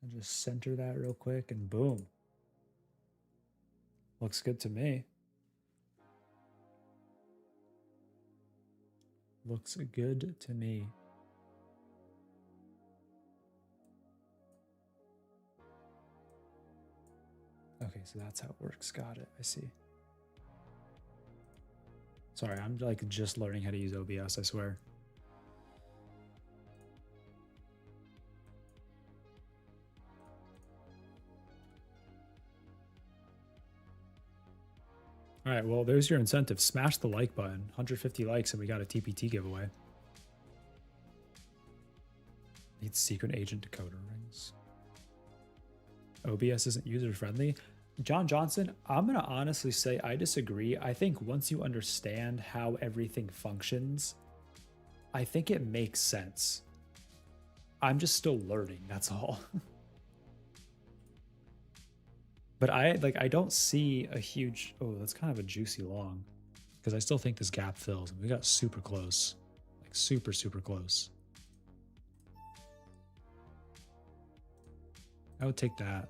And just center that real quick and boom. Looks good to me. Looks good to me. Okay, so that's how it works. Got it. I see. Sorry, I'm like just learning how to use OBS, I swear. All right, well, there's your incentive. Smash the like button. 150 likes and we got a TPT giveaway. Need secret agent decoder rings. OBS isn't user friendly. John Johnson, I'm going to honestly say I disagree. I think once you understand how everything functions, I think it makes sense. I'm just still learning, that's all. But I don't see a huge, oh, that's kind of a juicy long, because I still think this gap fills and we got super close, like super, super close. I would take that.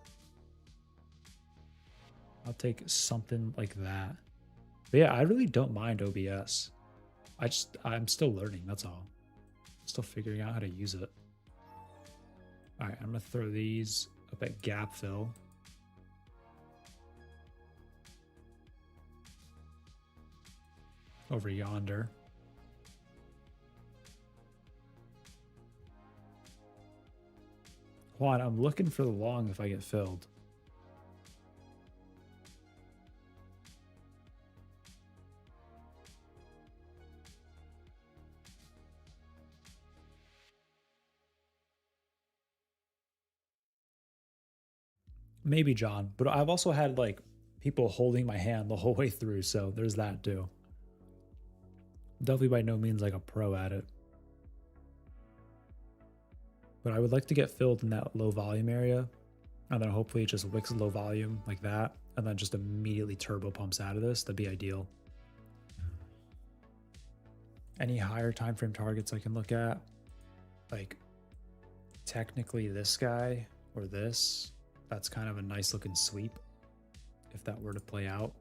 I'll take something like that. But yeah, I really don't mind OBS. I'm still learning, that's all. Still figuring out how to use it. All right, I'm gonna throw these up at gap fill. Over yonder. Juan, I'm looking for the long if I get filled. Maybe John, but I've also had like people holding my hand the whole way through, so there's that too. Definitely by no means like a pro at it. But I would like to get filled in that low volume area, and then hopefully it just wicks low volume like that, and then just immediately turbo pumps out of this. That'd be ideal. Any higher time frame targets I can look at? Like technically this guy or this. That's kind of a nice looking sweep if that were to play out.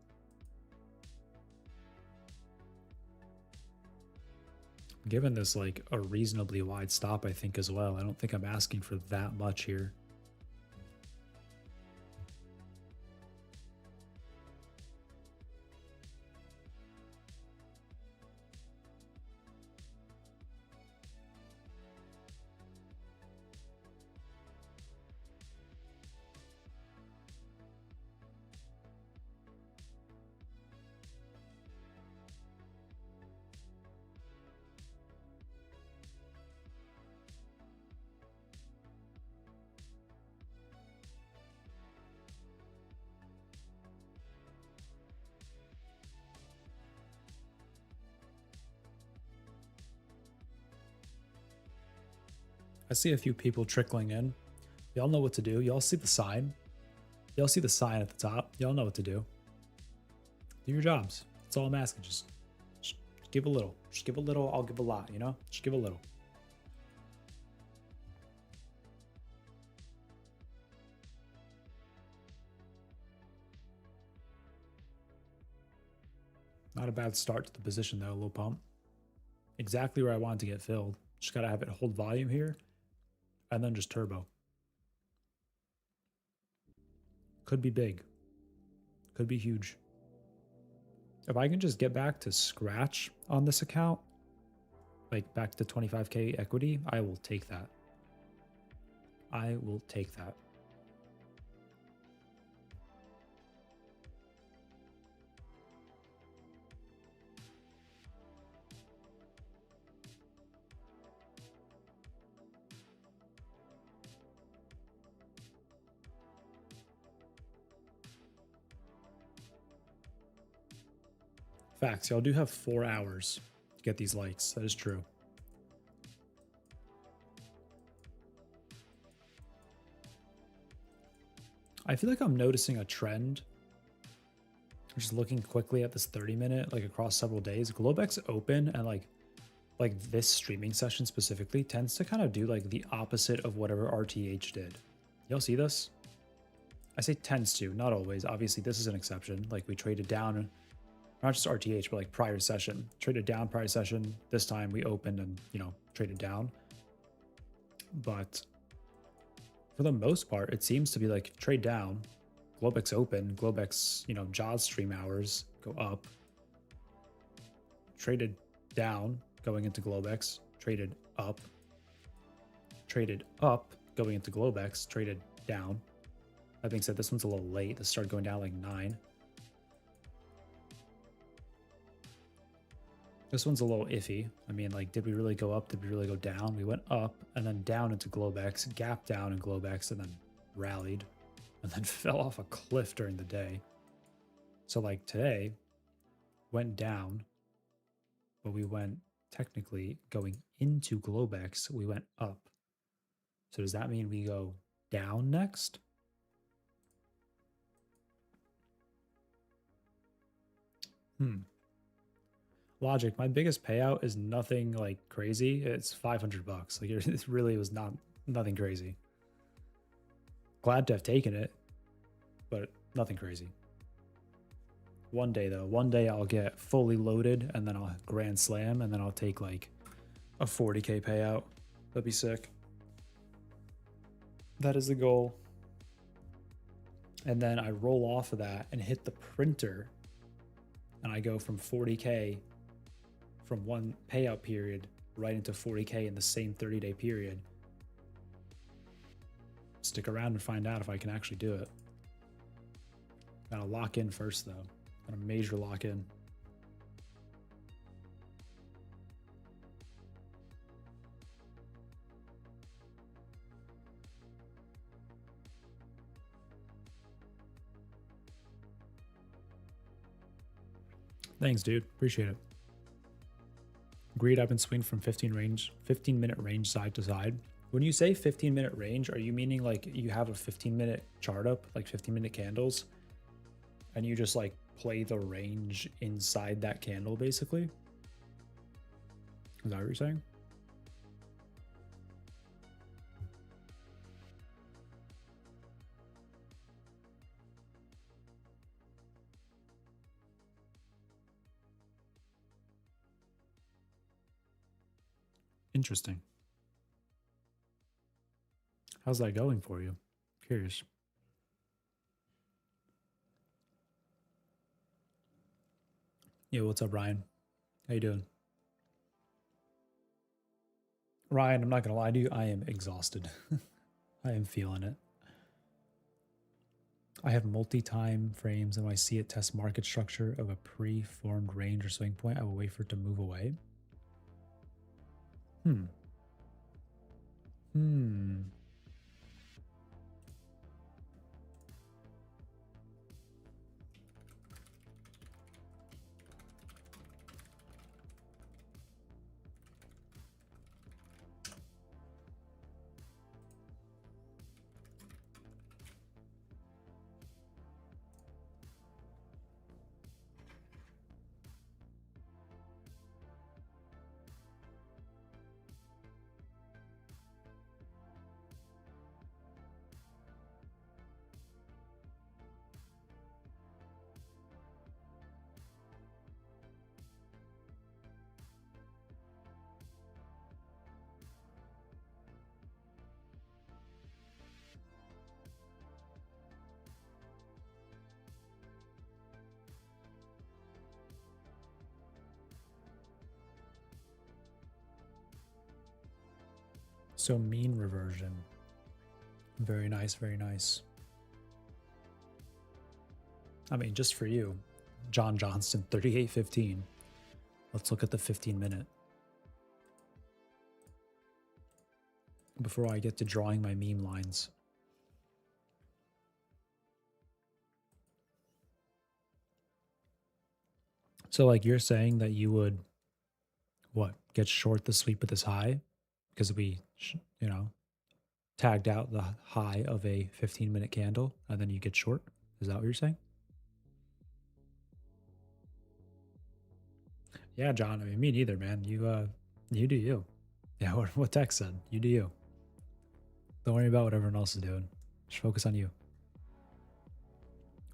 Given this like a reasonably wide stop, I think as well. I don't think I'm asking for that much here. I see a few people trickling in. Y'all know what to do. Y'all see the sign. Y'all see the sign at the top. Y'all know what to do. Do your jobs. That's all I'm asking. Just give a little. Just give a little. I'll give a lot, you know? Just give a little. Not a bad start to the position though, low pump. Exactly where I wanted to get filled. Just gotta have it hold volume here and then just turbo. Could be big. Could be huge. If I can just get back to scratch on this account, like back to 25K equity, I will take that. I will take that. Facts, y'all do have 4 hours to get these likes. That is true. I feel like I'm noticing a trend. Just looking quickly at this 30-minute, like across several days. Globex open and like this streaming session specifically tends to kind of do like the opposite of whatever RTH did. Y'all see this? I say tends to, not always. Obviously, this is an exception. Like we traded down, not just RTH, but like prior session. Traded down prior session. This time we opened and, you know, traded down. But for the most part, it seems to be like trade down, Globex open, Globex, you know, Jaws stream hours go up. Traded down going into Globex, traded up going into Globex, traded down. That being said, this one's a little late. This started going down like 9. This one's a little iffy. I mean, like, did we really go up? Did we really go down? We went up and then down into Globex, gap down in Globex, and then rallied and then fell off a cliff during the day. So like today went down, but we went technically going into Globex, we went up. So does that mean we go down next? Logic, my biggest payout is nothing like crazy. It's 500 bucks. Like it really was nothing crazy. Glad to have taken it, but nothing crazy. One day though, one day I'll get fully loaded and then I'll grand slam and then I'll take like a 40K payout. That'd be sick. That is the goal. And then I roll off of that and hit the printer and I go from 40K from one payout period right into 40K in the same 30-day period. Stick around and find out if I can actually do it. Gotta lock in first though. Gotta major lock in. Thanks, dude. Appreciate it. Agreed, I've been swinging from 15-minute range side to side. When you say 15-minute range, are you meaning like you have a 15-minute chart up, like 15-minute candles, and you just like play the range inside that candle, basically? Is that what you're saying? Interesting. How's that going for you? Curious. Yo, what's up, Ryan? How you doing? Ryan, I'm not gonna lie to you, I am exhausted. I am feeling it. I have multi-time frames, and when I see it test market structure of a pre-formed range or swing point, I will wait for it to move away. So mean reversion. Very nice, very nice. I mean, just for you, John Johnston, 38.15. Let's look at the 15-minute. Before I get to drawing my meme lines. So like you're saying that you would, what, get short the sweep with this high? Because we, you know, tagged out the high of a 15-minute candle and then you get short? Is that what you're saying? Yeah, John. I mean, me neither, man. You do you. Yeah, what Tech said. You do you. Don't worry about what everyone else is doing. Just focus on you.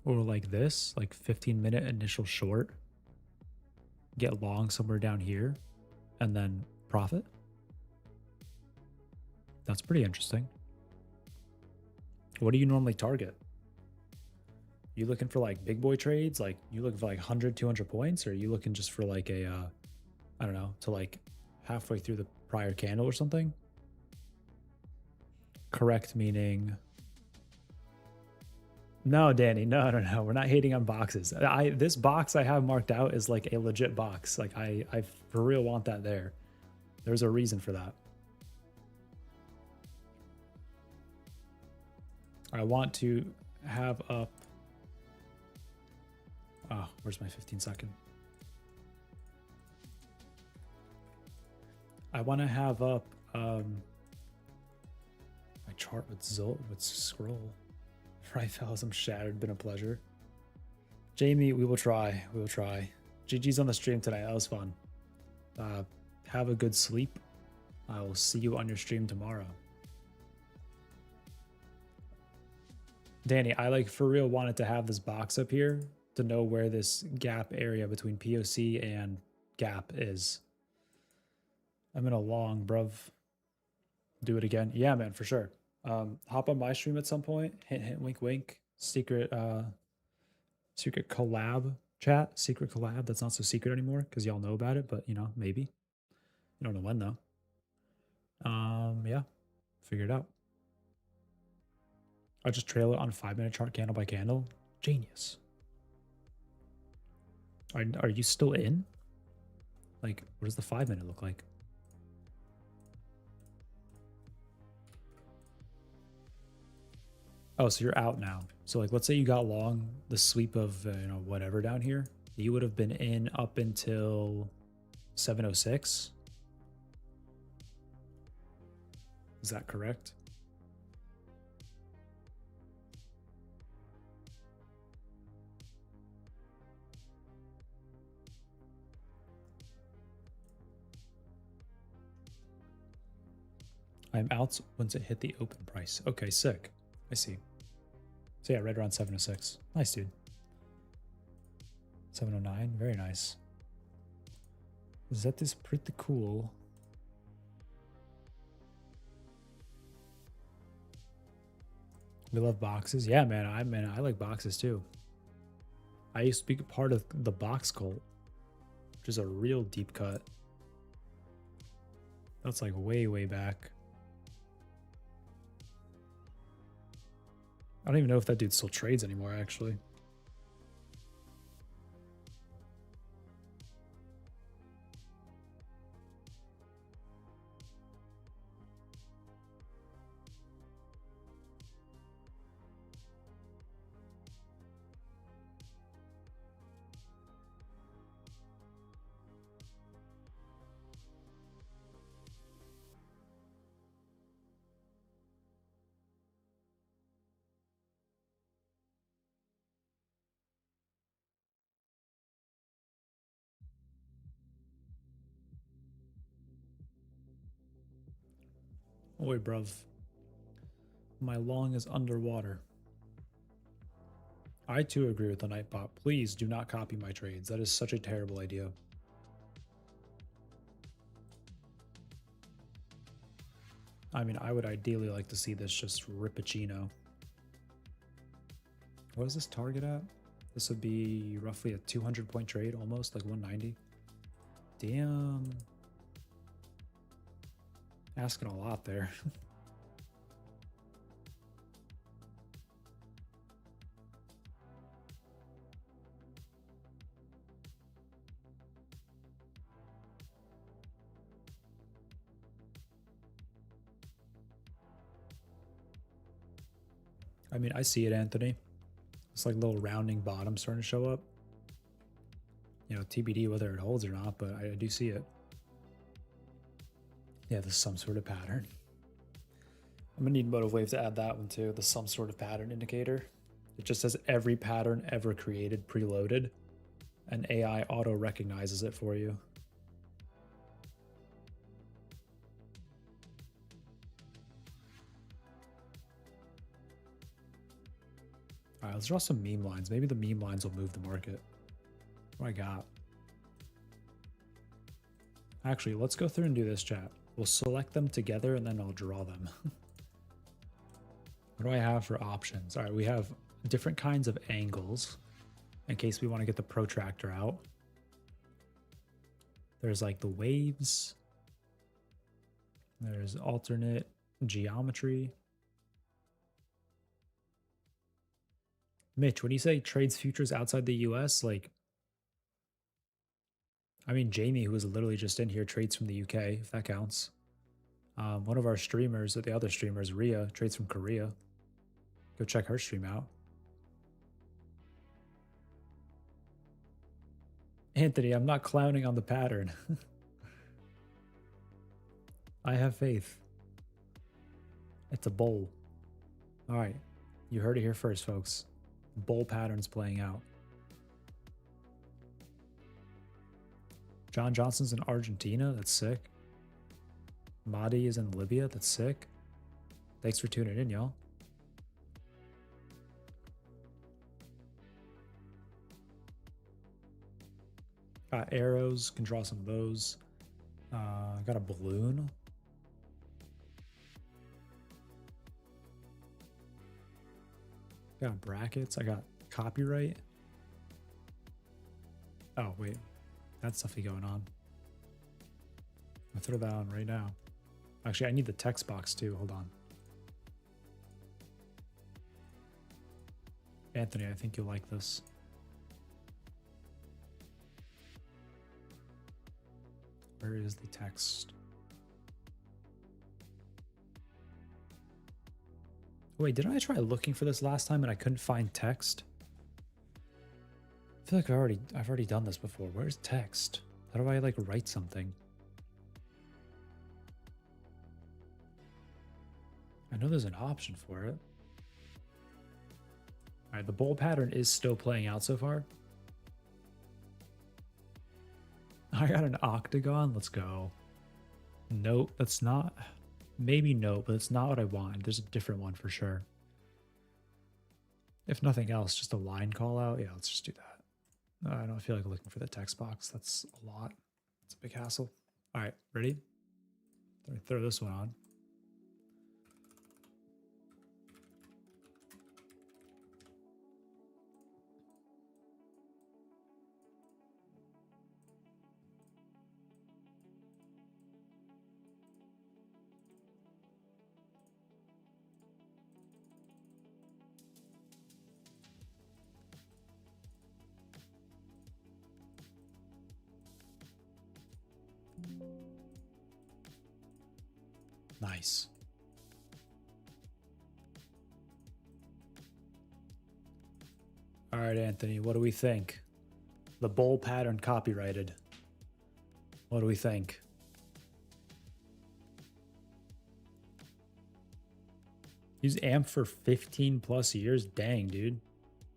Or like this, like 15-minute initial short, get long somewhere down here, and then profit. That's pretty interesting. What do you normally target? You looking for like big boy trades? Like you looking for like 100, 200 points? Or are you looking just for like a, I don't know, to like halfway through the prior candle or something? Correct meaning... No, Danny, no. We're not hating on boxes. This box I have marked out is like a legit box. Like I for real want that there. There's a reason for that. I want to have up... Oh, where's my 15-second? I want to have up my chart with scroll. Right, fellas, I'm shattered. Been a pleasure. Jamie, we will try. We will try. GG's on the stream tonight. That was fun. Have a good sleep. I will see you on your stream tomorrow. Danny, I like for real wanted to have this box up here to know where this gap area between POC and gap is. I'm in a long, bruv. Do it again. Yeah, man, for sure. Hop on my stream at some point. Hint, hint, wink, wink. Secret collab chat. Secret collab. That's not so secret anymore because y'all know about it, but you know, maybe. You don't know when though. Yeah. Figure it out. I'll just trail it on 5-minute chart candle by candle. Genius. Are you still in? Like, what does the 5-minute look like? Oh, so you're out now. So like, let's say you got long the sweep of, you know, whatever down here. You would have been in up until 706. Is that correct? I'm out once it hit the open price. Okay, sick. I see. So yeah, right around 706. Nice, dude. 709, very nice. That is pretty cool. We love boxes. Yeah, man. I like boxes too. I used to be part of the box cult, which is a real deep cut. That's like way, way back. I don't even know if that dude still trades anymore, actually. Oi, bruv. My long is underwater. I too agree with the Nightbot. Please do not copy my trades. That is such a terrible idea. I mean, I would ideally like to see this just Rippuccino. What is this target at? This would be roughly a 200-point trade, almost like 190. Damn. Asking a lot there. I mean, I see it, Anthony. It's like a little rounding bottom starting to show up. You know, TBD whether it holds or not, but I do see it. Yeah, there's some sort of pattern. I'm gonna need Motive Wave to add that one too, the some sort of pattern indicator. It just says every pattern ever created preloaded, and AI auto recognizes it for you. All right, let's draw some meme lines. Maybe the meme lines will move the market. What do I got? Actually, let's go through and do this, chat. We'll select them together and then I'll draw them. What do I have for options? All right, we have different kinds of angles in case we want to get the protractor out. There's like the waves. There's alternate geometry. Mitch, when you say trades futures outside the US, like, I mean, Jamie, who was literally just in here, trades from the UK, if that counts. One of our streamers, or the other streamers, Ria, trades from Korea. Go check her stream out. Anthony, I'm not clowning on the pattern. I have faith. It's a bowl. All right. You heard it here first, folks. Bowl pattern's playing out. John Johnson's in Argentina. That's sick. Mahdi is in Libya. That's sick. Thanks for tuning in, y'all. Got arrows. Can draw some of those. Got a balloon. Got brackets. I got copyright. Oh, wait. That's stuffy going on. I'll throw that on right now. Actually, I need the text box too. Hold on. Anthony, I think you'll like this. Where is the text? Wait, didn't I try looking for this last time and I couldn't find text? I feel like I've already done this before. Where's text? How do I like write something? I know there's an option for it. All right, the bowl pattern is still playing out so far. I got an octagon. Let's go. Nope, that's not. Maybe no, but it's not what I want. There's a different one for sure. If nothing else, just a line call out. Yeah, let's just do that. I don't feel like looking for the text box. That's a lot. It's a big hassle. All right, ready? Let me throw this one on. Nice. All right, Anthony, what do we think? The bowl pattern copyrighted. What do we think? Use AMP for 15 plus years? Dang, dude.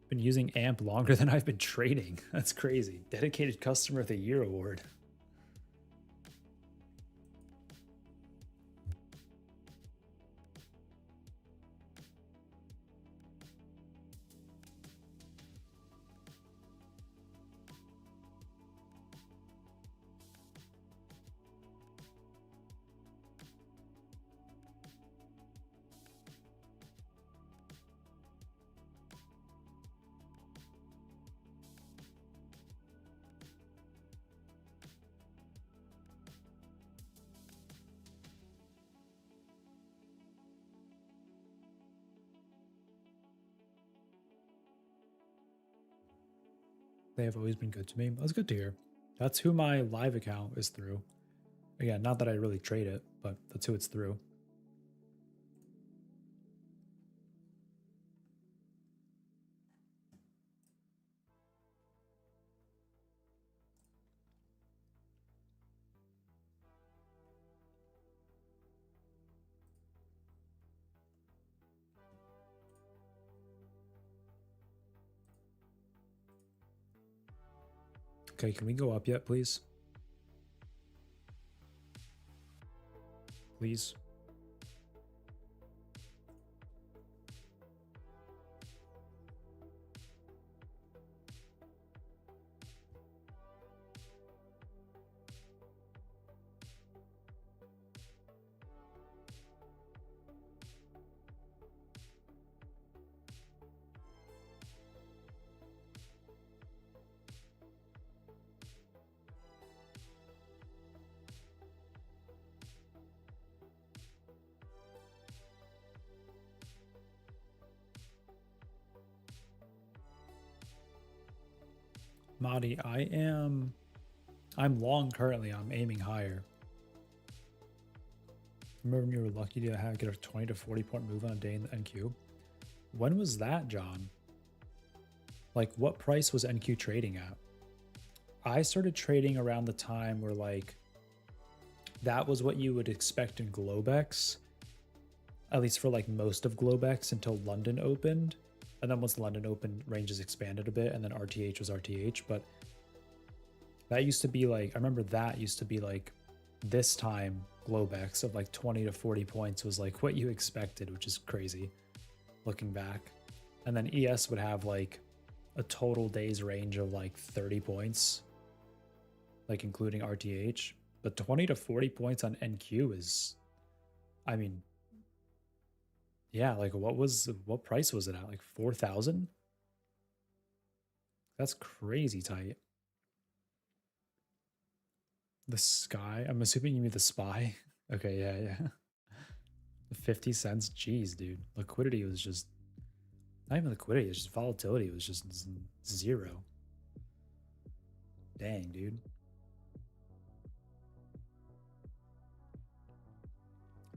Been using AMP longer than I've been trading. That's crazy. Dedicated Customer of the Year award. They have always been good to me. That's good to hear. That's who my live account is through. Again, not that I really trade it, but that's who it's through. Okay, can we go up yet, please? Please. Madi, I'm long currently. I'm aiming higher. Remember when you were lucky to get a 20 to 40 point move on a day in the NQ? When was that, John? Like, what price was NQ trading at? I started trading around the time where, like, that was what you would expect in Globex, at least for like most of Globex until London opened. And then once London opened, ranges expanded a bit, and then RTH was RTH. But that used to be like, I remember that used to be like this time Globex of like 20 to 40 points was like what you expected, which is crazy looking back. And then ES would have like a total days range of like 30 points, like including RTH. But 20 to 40 points on NQ is, I mean, yeah, like what price was it at? Like 4,000? That's crazy tight. The Sky, I'm assuming you mean the SPY. Okay, yeah. 50 cents. Jeez, dude. Liquidity was just, not even liquidity, it's just volatility. It was just zero. Dang, dude.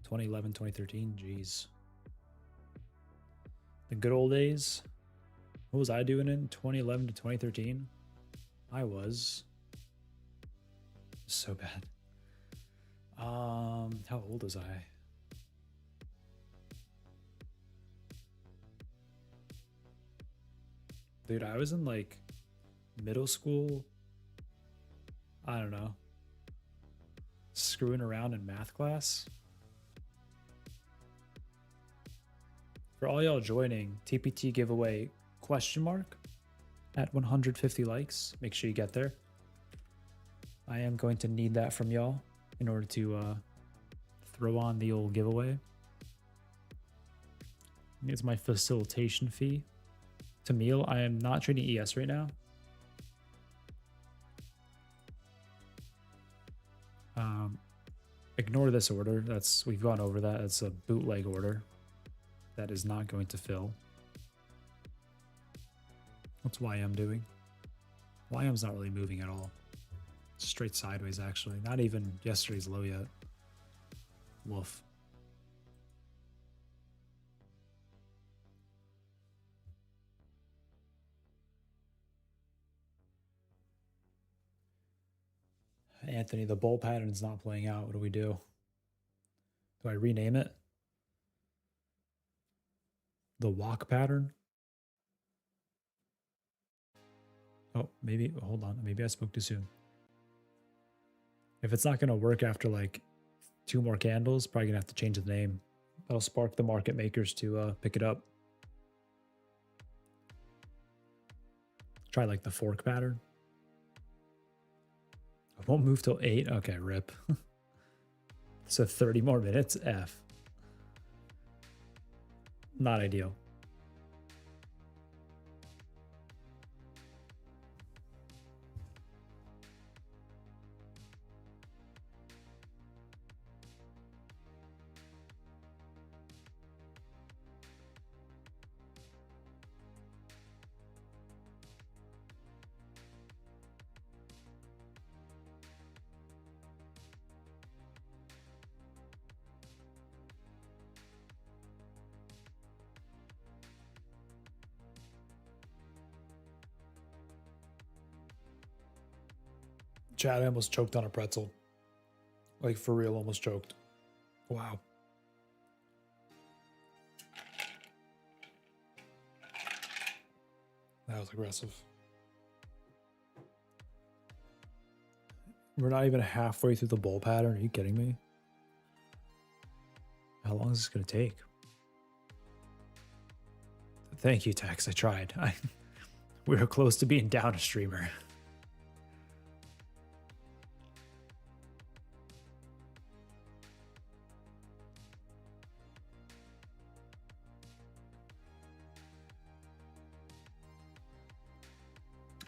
2011, 2013, jeez. The good old days. What was I doing in 2011 to 2013? I was so bad. How old was I? Dude, I was in like middle school. I don't know. Screwing around in math class. For all y'all joining, TPT giveaway question mark at 150 likes. Make sure you get there. I am going to need that from y'all in order to throw on the old giveaway. It's my facilitation fee. Tamil, I am not trading ES right now. Ignore this order. We've gone over that. It's a bootleg order that is not going to fill. What's YM doing? YM's not really moving at all. It's straight sideways, actually. Not even yesterday's low yet. Woof. Anthony, the bull pattern is not playing out. What do we do? Do I rename it? The walk pattern? Oh, maybe, hold on. Maybe I spoke too soon. If it's not going to work after like 2 more candles, probably going to have to change the name. That'll spark the market makers to pick it up. Try like the fork pattern. It won't move till 8. Okay, rip. So 30 more minutes. F. Not ideal. Chad, I almost choked on a pretzel. Like, for real, almost choked. Wow. That was aggressive. We're not even halfway through the bull pattern. Are you kidding me? How long is this going to take? Thank you, Tex. I tried. We were close to being down a streamer.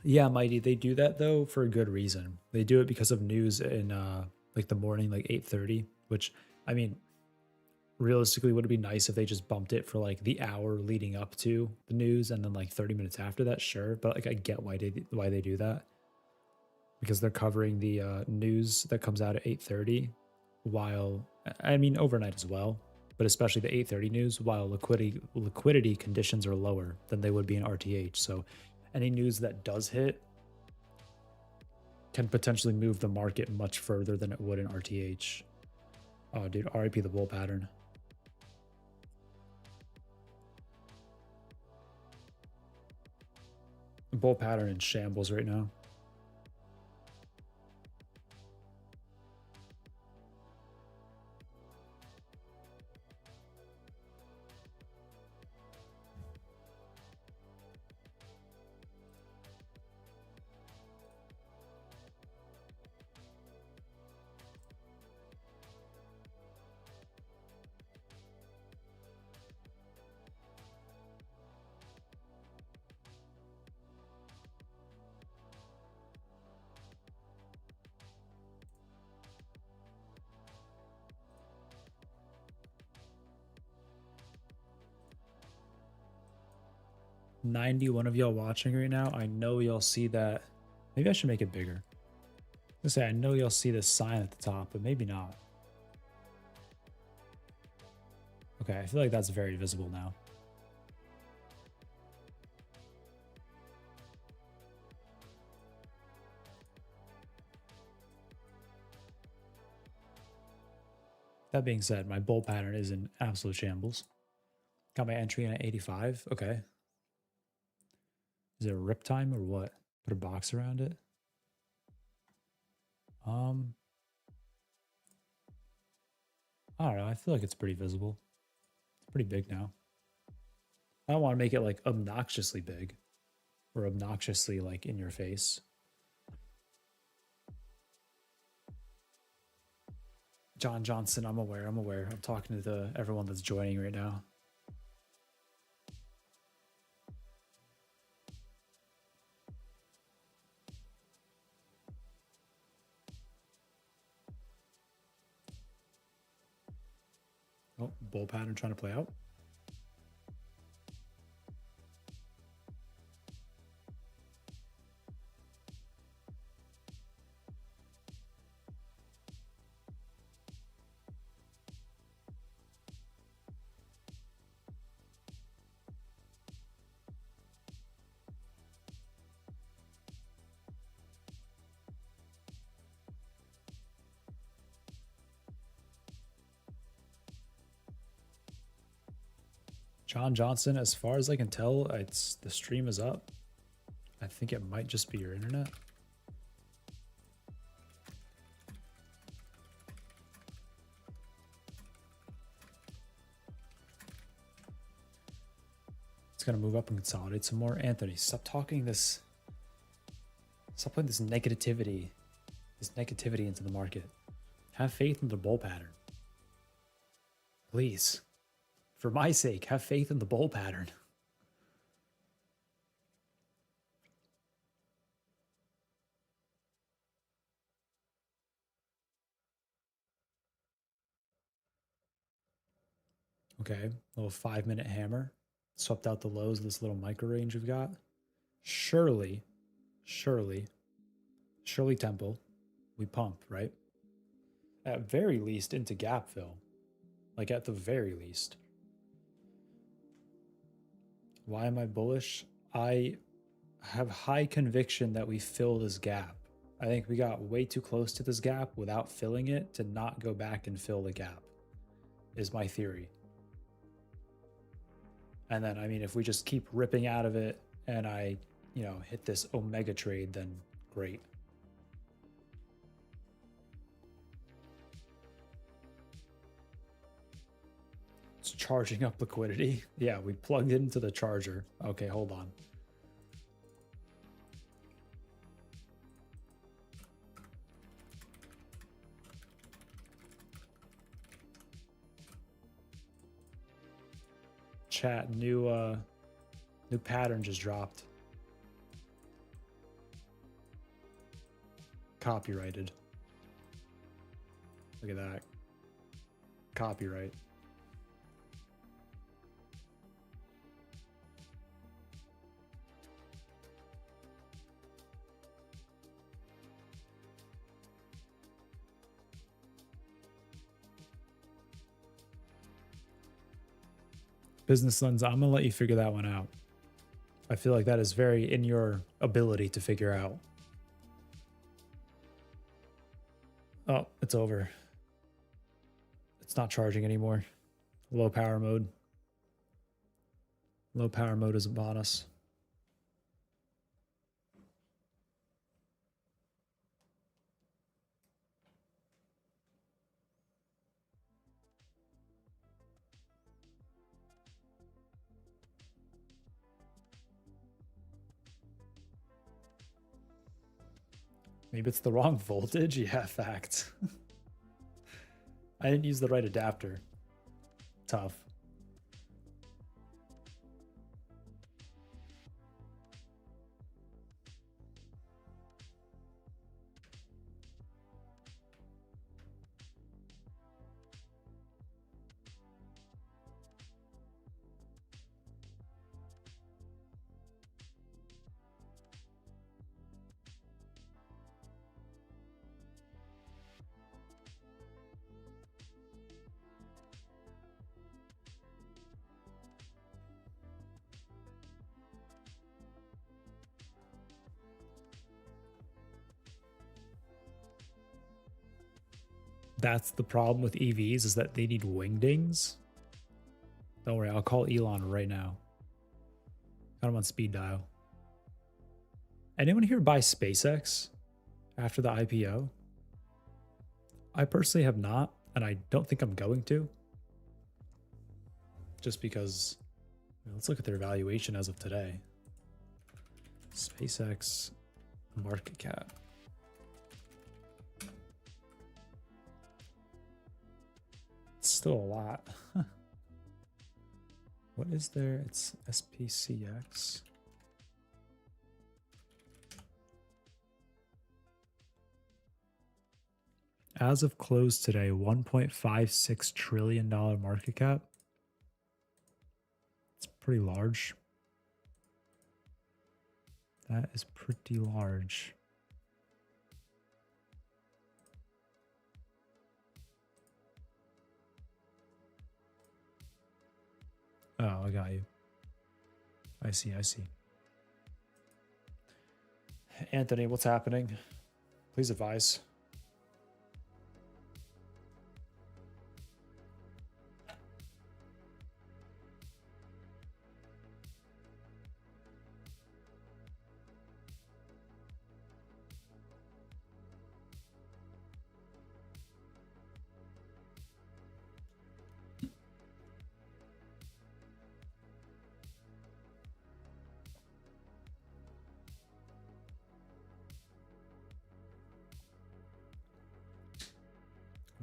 Yeah, Mighty, they do that though for a good reason. They do it because of news in like the morning, like 8:30, which, I mean, realistically, would it be nice if they just bumped it for like the hour leading up to the news and then like 30 minutes after that? Sure, but like I get why they do that, because they're covering the news that comes out at 8:30, while I mean overnight as well, but especially the 8:30 news, while liquidity conditions are lower than they would be in RTH. So any news that does hit can potentially move the market much further than it would in RTH. Oh, dude, RIP the bull pattern. The bull pattern in shambles right now. $91 of y'all watching right now. I know y'all see that. Maybe I should make it bigger. Let's say I know y'all see this sign at the top, but maybe not. Okay, I feel like that's very visible now. That being said, my bull pattern is in absolute shambles. Got my entry in at 85. Okay. Is it a rip time or what? Put a box around it. I don't know. I feel like it's pretty visible. It's pretty big now. I don't want to make it like obnoxiously big or obnoxiously like in your face. John Johnson, I'm aware. I'm talking to everyone that's joining right now. Oh, bull pattern trying to play out. John Johnson, as far as I can tell, the stream is up. I think it might just be your internet. It's gonna move up and consolidate some more. Anthony, stop talking this. Stop putting this negativity into the market. Have faith in the bull pattern. Please. For my sake, have faith in the bull pattern. Okay, little 5-minute hammer. Swept out the lows of this little micro range we've got. Surely Temple, we pump, right? At very least into gap fill. Like at the very least. Why am I bullish? I have high conviction that we fill this gap. I think we got way too close to this gap without filling it to not go back and fill the gap, is my theory. And then, I mean, if we just keep ripping out of it and I, hit this Omega trade, then great. It's charging up liquidity. Yeah, we plugged it into the charger. Okay, hold on. Chat, new pattern just dropped. Copyrighted. Look at that. Copyright. Business lens, I'm gonna let you figure that one out. I feel like that is very in your ability to figure out. Oh, it's over. It's not charging anymore. Low power mode. Low power mode is upon us. Maybe it's the wrong voltage? Yeah, fact. I didn't use the right adapter. Tough. That's the problem with EVs, is that they need wingdings. Don't worry, I'll call Elon right now. Got him on speed dial. Anyone here buy SpaceX after the IPO? I personally have not, and I don't think I'm going to. Just because, let's look at their valuation as of today. SpaceX market cap. It's still a lot. What is there? It's SPCX. As of close today, $1.56 trillion market cap. It's pretty large. That is pretty large. Oh, I got you. I see, I see. Anthony, what's happening? Please advise.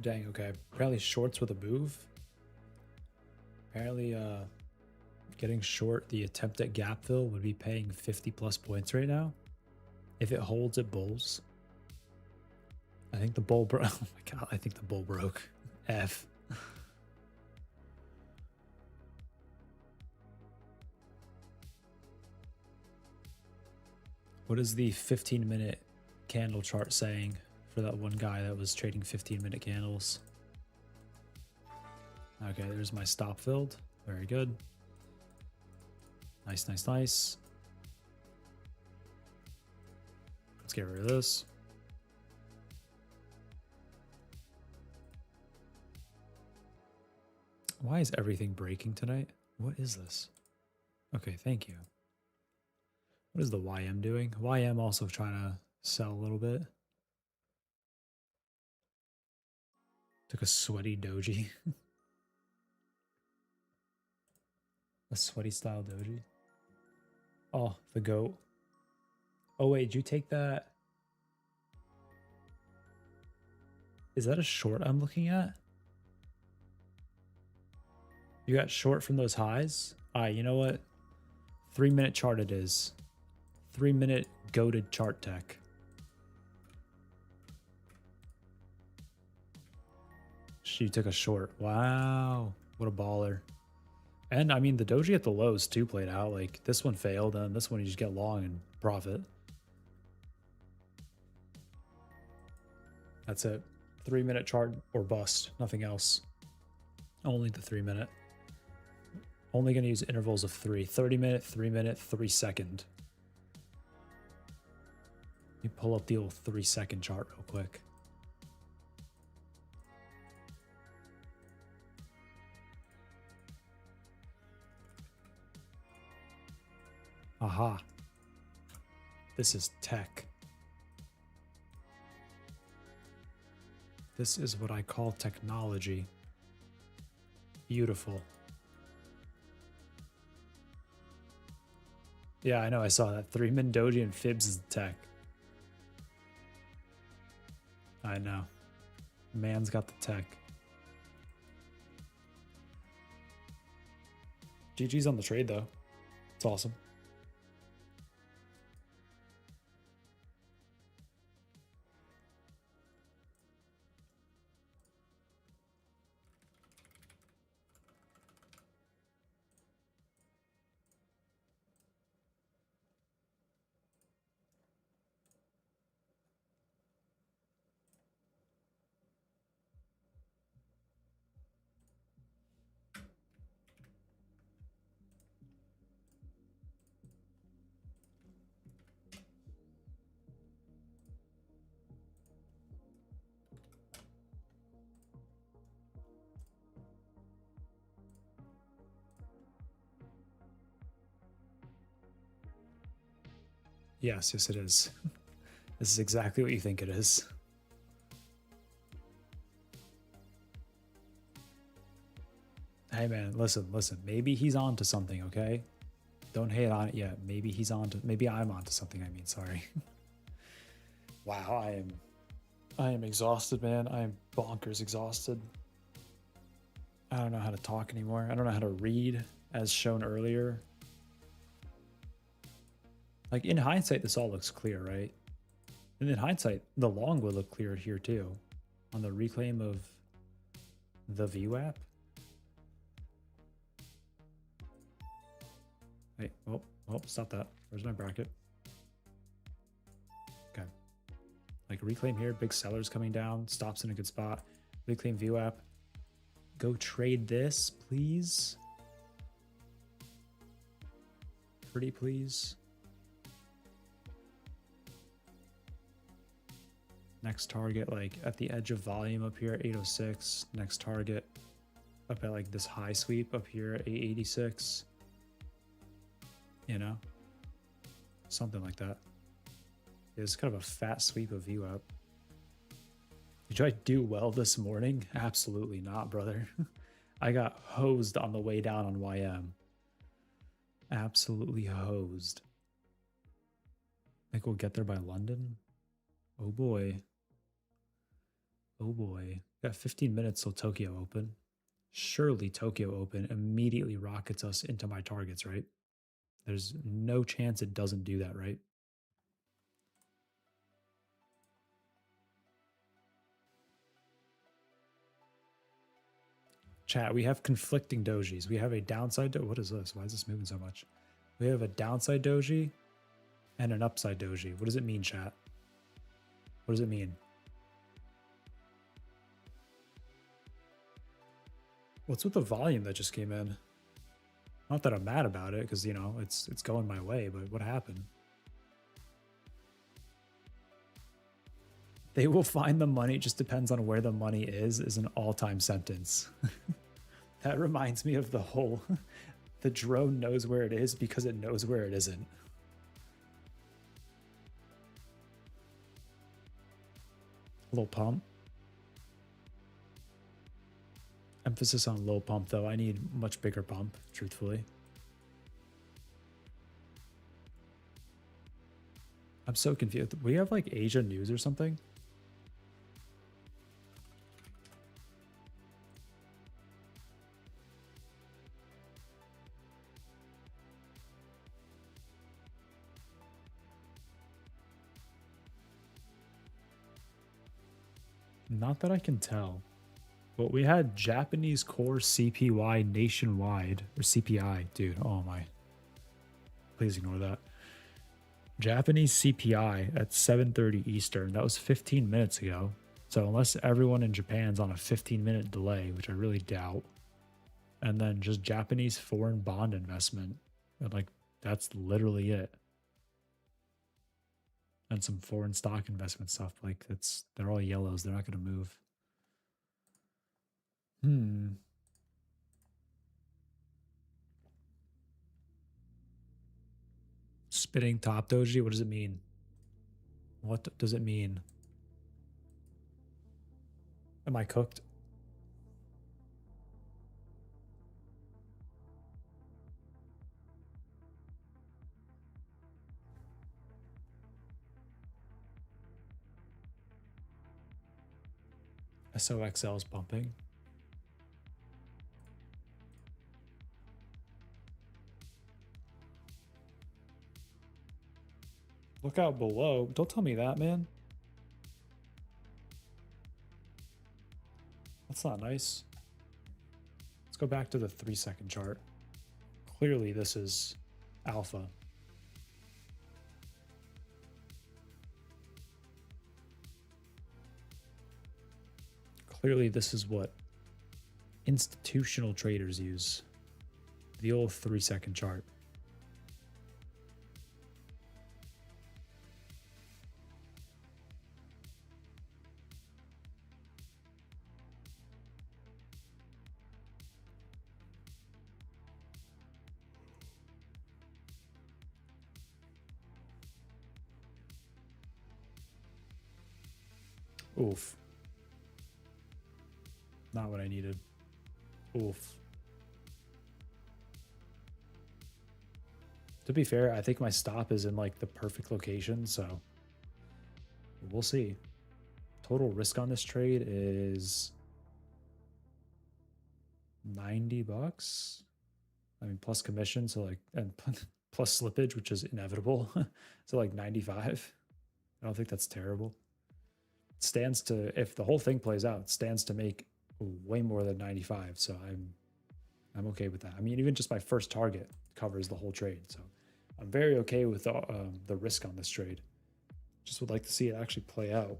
Dang, okay. Apparently shorts with a move. Apparently getting short the attempt at gap fill would be paying 50 plus points right now. If it holds, it bulls. I think the bull broke. Oh my god, I think the bull broke. F. What is the 15-minute candle chart saying for that one guy that was trading 15-minute candles? Okay, there's my stop filled. Very good. Nice, nice, nice. Let's get rid of this. Why is everything breaking tonight? What is this? Okay, thank you. What is the YM doing? YM also trying to sell a little bit. Took a sweaty doji. A sweaty style doji. Oh, the goat. Oh wait, did you take that? Is that a short I'm looking at? You got short from those highs? Alright, you know what? 3-minute chart it is. 3-minute goated chart tech. She took a short. Wow. What a baller. And I mean, the doji at the lows too played out. Like this one failed, and this one you just get long and profit. That's it. 3-minute chart or bust. Nothing else. Only the 3-minute. Only going to use intervals of 3. 30 minute, 3 minute, 3 second. Let me pull up the old 3 second chart real quick. Aha. This is tech. This is what I call technology. Beautiful. Yeah, I know, I saw that. 3-min doji and fibs is tech. I know. Man's got the tech. GG's on the trade, though. It's awesome. Yes, yes, it is. This is exactly what you think it is. Hey man, listen. Maybe he's on to something, okay? Don't hate on it yet. Maybe he's on to, maybe I'm on to something, I mean, sorry. Wow, I am exhausted, man. I am bonkers exhausted. I don't know how to talk anymore. I don't know how to read, as shown earlier. Like, in hindsight, this all looks clear, right? And in hindsight, the long would look clear here too. On the reclaim of the VWAP. Wait, oh, stop that. Where's my bracket? Okay. Like, reclaim here, big sellers coming down, stops in a good spot. Reclaim VWAP. Go trade this, please. Pretty please. Next target, like at the edge of volume up here, 806. Next target up at like this high sweep up here at 886. You know, something like that. It's kind of a fat sweep of VWAP. Did I do well this morning? Absolutely not, brother. I got hosed on the way down on YM. Absolutely hosed. Think we'll get there by London? Oh boy. Oh boy. Got 15 minutes till Tokyo Open. Surely Tokyo Open immediately rockets us into my targets, right? There's no chance it doesn't do that, right? Chat, we have conflicting dojis. We have a downside doji. What is this? Why is this moving so much? We have a downside doji and an upside doji. What does it mean, chat? What does it mean? What's with the volume that just came in? Not that I'm mad about it, because, you know, it's going my way, but what happened? They will find the money, it just depends on where the money is an all-time sentence. That reminds me of the whole, the drone knows where it is because it knows where it isn't. Low pump. Emphasis on low pump, though. I need much bigger pump, truthfully. I'm so confused. We have like Asia news or something? Not that I can tell. But we had Japanese core CPY nationwide, or CPI, dude. Oh my. Please ignore that. Japanese CPI at 7:30 Eastern. That was 15 minutes ago. So unless everyone in Japan's on a 15-minute delay, which I really doubt, and then just Japanese foreign bond investment. And like, that's literally it. And some foreign stock investment stuff. Like, they're all yellows. They're not going to move. Spitting top doji. What does it mean? What does it mean? Am I cooked? SOXL is pumping. Look out below. Don't tell me that, man. That's not nice. Let's go back to the 3-second chart. Clearly, this is alpha. Clearly, this is what institutional traders use. The old 3-second chart. Oof. Not what I needed. Oof. To be fair, I think my stop is in like the perfect location, so we'll see. Total risk on this trade is 90 bucks. I mean, plus commission, so like, and plus slippage, which is inevitable. So like 95. I don't think that's terrible. It stands to, if the whole thing plays out, it stands to make way more than 95. So I'm okay with that. I mean, even just my first target covers the whole trade. So I'm very okay with the risk on this trade. Just would like to see it actually play out.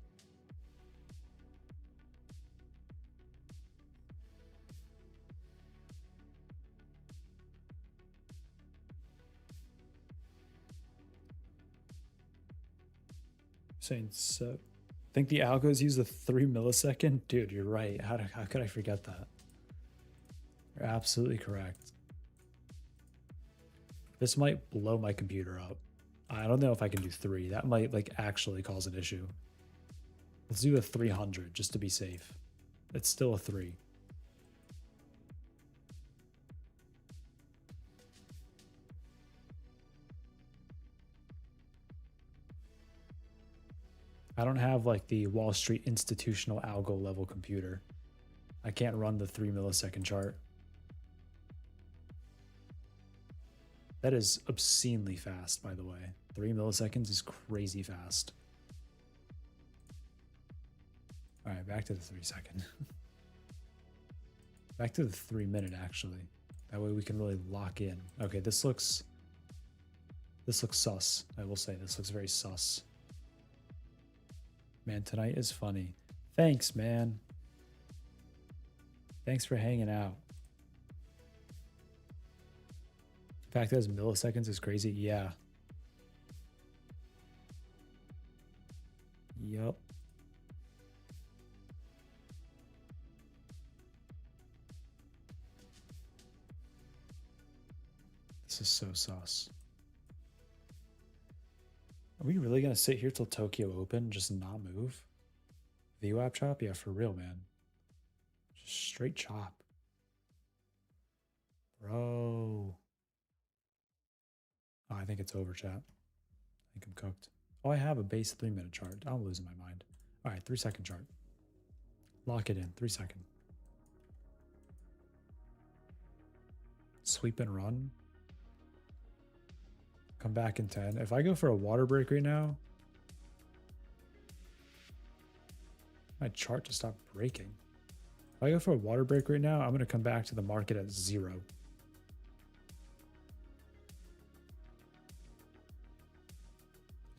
Saying so. I think the algos use the 3 millisecond. Dude, you're right. How could I forget that? You're absolutely correct. This might blow my computer up. I don't know if I can do 3. That might like actually cause an issue. Let's do a 300 just to be safe. It's still a 3. I don't have like the Wall Street institutional algo level computer. I can't run the 3 millisecond chart. That is obscenely fast, by the way. 3 milliseconds is crazy fast. All right, back to the 3-second. Back to the 3-minute, actually. That way we can really lock in. Okay, this looks sus. I will say this looks very sus. Man, tonight is funny. Thanks, man. Thanks for hanging out. The fact that it's milliseconds is crazy. Yeah. Yup. This is so sus. Are we really gonna sit here till Tokyo Open, just not move? VWAP chop? Yeah, for real, man. Just straight chop. Bro. Oh, I think it's over, chat. I think I'm cooked. Oh, I have a base 3-minute chart. I'm losing my mind. All right, 3-second chart. Lock it in, 3-second. Sweep and run. Come back in 10. If I go for a water break right now, my chart to stop breaking. If I go for a water break right now, I'm going to come back to the market at 0.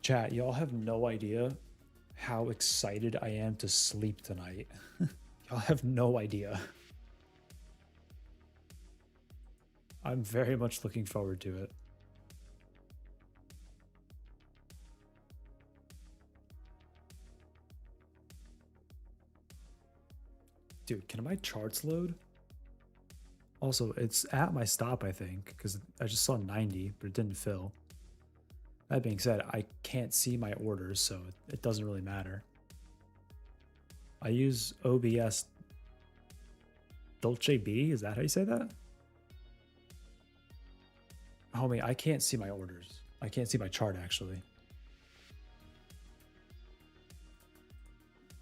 Chat, y'all have no idea how excited I am to sleep tonight. Y'all have no idea. I'm very much looking forward to it. Dude, can my charts load? Also, it's at my stop, I think, because I just saw 90, but it didn't fill. That being said, I can't see my orders, so it doesn't really matter. I use OBS Dolce B, is that how you say that? Homie, I can't see my orders. I can't see my chart, actually.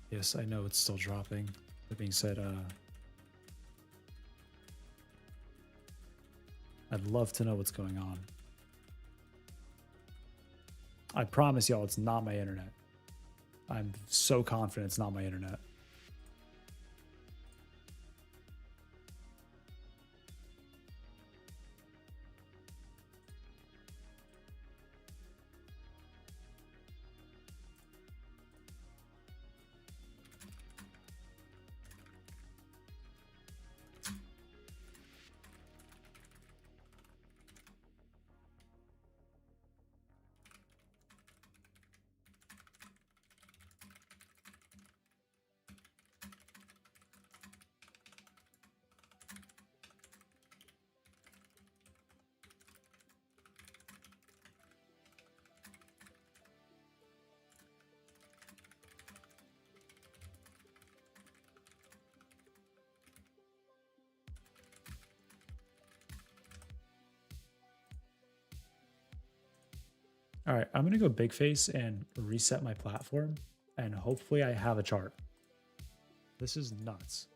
Yes, I know it's still dropping. That being said, I'd love to know what's going on. I promise y'all it's not my internet. I'm so confident it's not my internet. All right, I'm going to go big face and reset my platform, and hopefully I have a chart. This is nuts.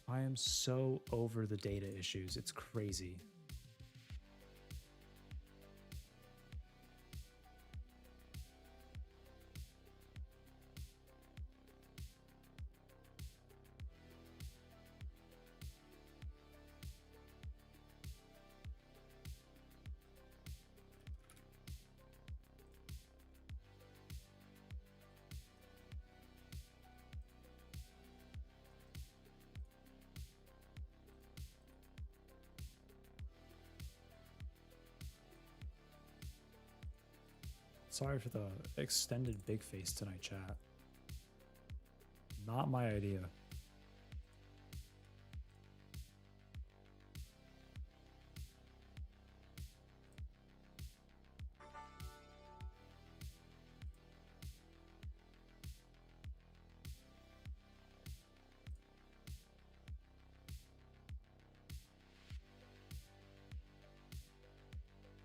I am so over the data issues. It's crazy. Sorry for the extended big face tonight, chat. Not my idea.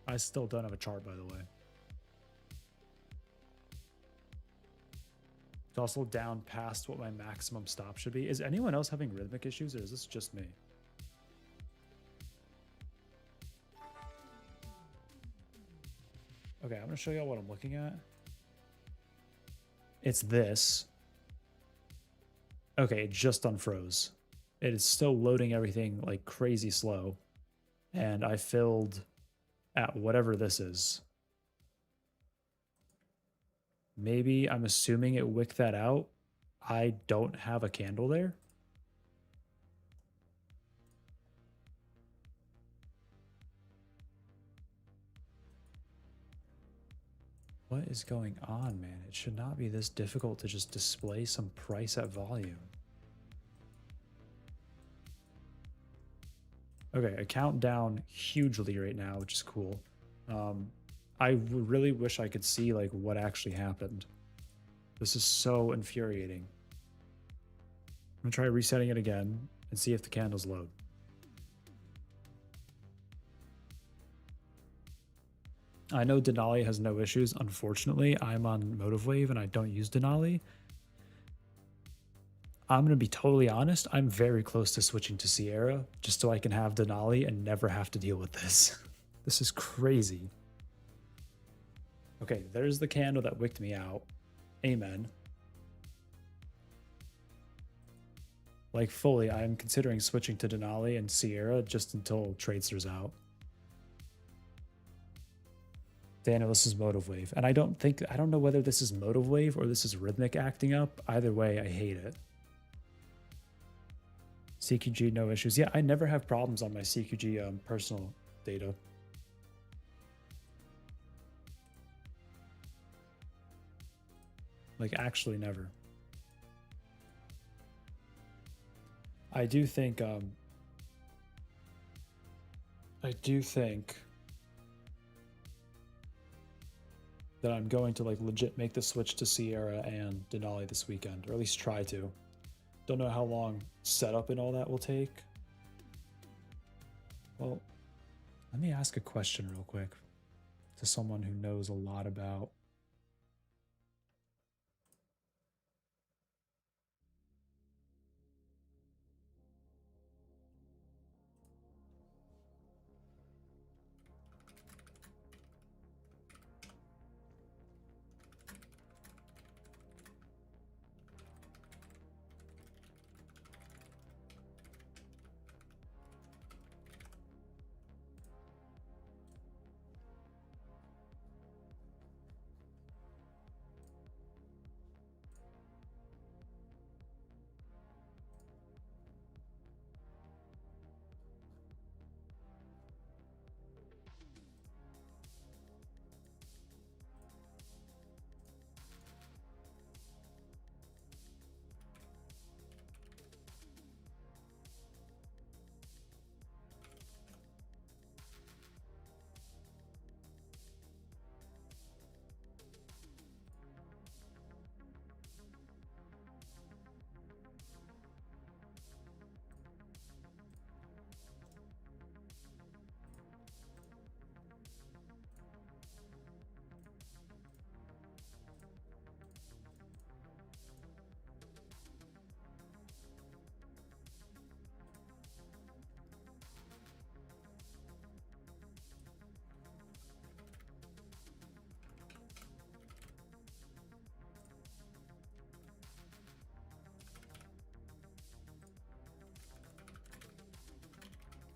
I still don't have a chart, by the way. It's also down past what my maximum stop should be. Is anyone else having rhythmic issues, or is this just me? Okay, I'm gonna show y'all what I'm looking at. It's this. Okay, it just unfroze. It is still loading everything like crazy slow. And I filled at whatever this is. Maybe I'm assuming it wicked that out. I don't have a candle there. What is going on, man? It should not be this difficult to just display some price at volume. Okay, account down hugely right now, which is cool. I really wish I could see like what actually happened. This is so infuriating. I'm gonna try resetting it again and see if the candles load. I know Denali has no issues. Unfortunately, I'm on Motive Wave and I don't use Denali. I'm going to be totally honest. I'm very close to switching to Sierra just so I can have Denali and never have to deal with this. This is crazy. Okay, there's the candle that wicked me out. Amen. Like fully, I'm considering switching to Denali and Sierra just until Tradester's out. Daniel, this is Motive Wave. And I don't know whether this is Motive Wave or this is Rhythmic acting up. Either way, I hate it. CQG, no issues. Yeah, I never have problems on my CQG personal data. Like, actually never. I do think that I'm going to like legit make the switch to Sierra and Denali this weekend, or at least try to. Don't know how long setup and all that will take. Well, let me ask a question real quick to someone who knows a lot about.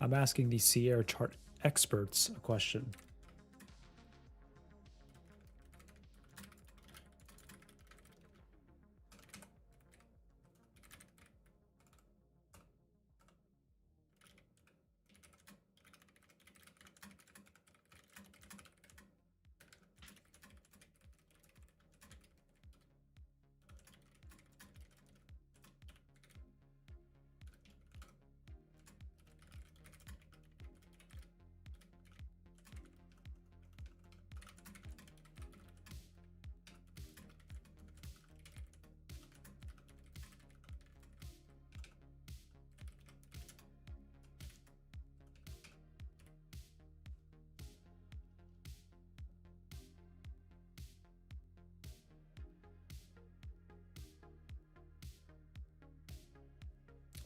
I'm asking the Sierra chart experts a question.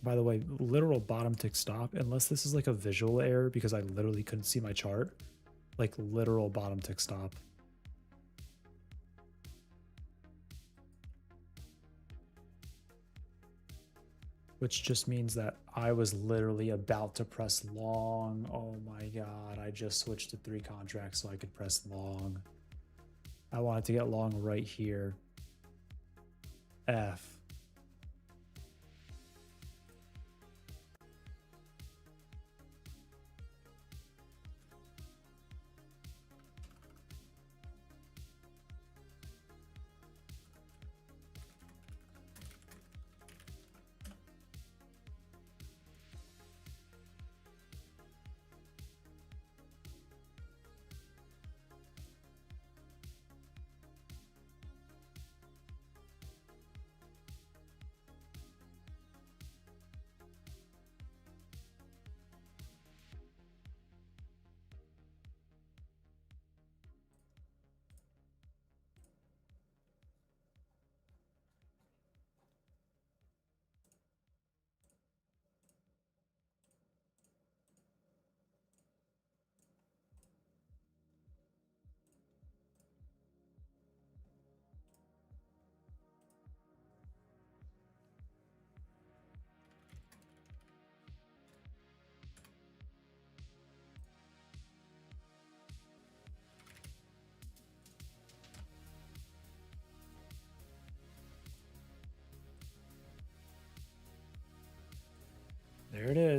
By the way, literal bottom tick stop, unless this is like a visual error because I literally couldn't see my chart, like literal bottom tick stop. Which just means that I was literally about to press long. Oh my God, I just switched to 3 contracts so I could press long. I wanted to get long right here. F.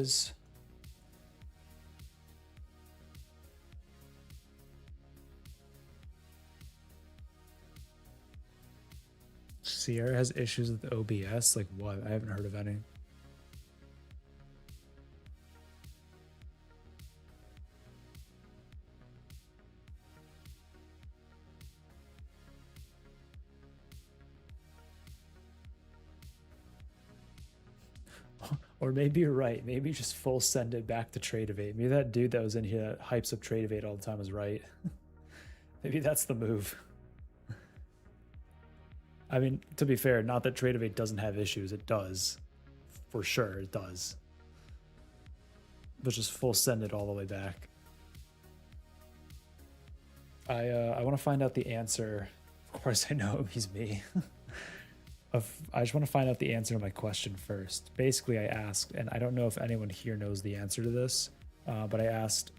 is. Sierra has issues with OBS. Like what? I haven't heard of any. Or maybe you're right. Maybe just full send it back to Tradeify. Maybe that dude that was in here that hypes up Tradeify all the time was right. Maybe that's the move. I mean, to be fair, not that Tradeify doesn't have issues. It does. For sure, it does. But just full send it all the way back. I want to find out the answer. Of course, I know he's me. I just want to find out the answer to my question first. Basically, I asked, and I don't know if anyone here knows the answer to this, but I asked,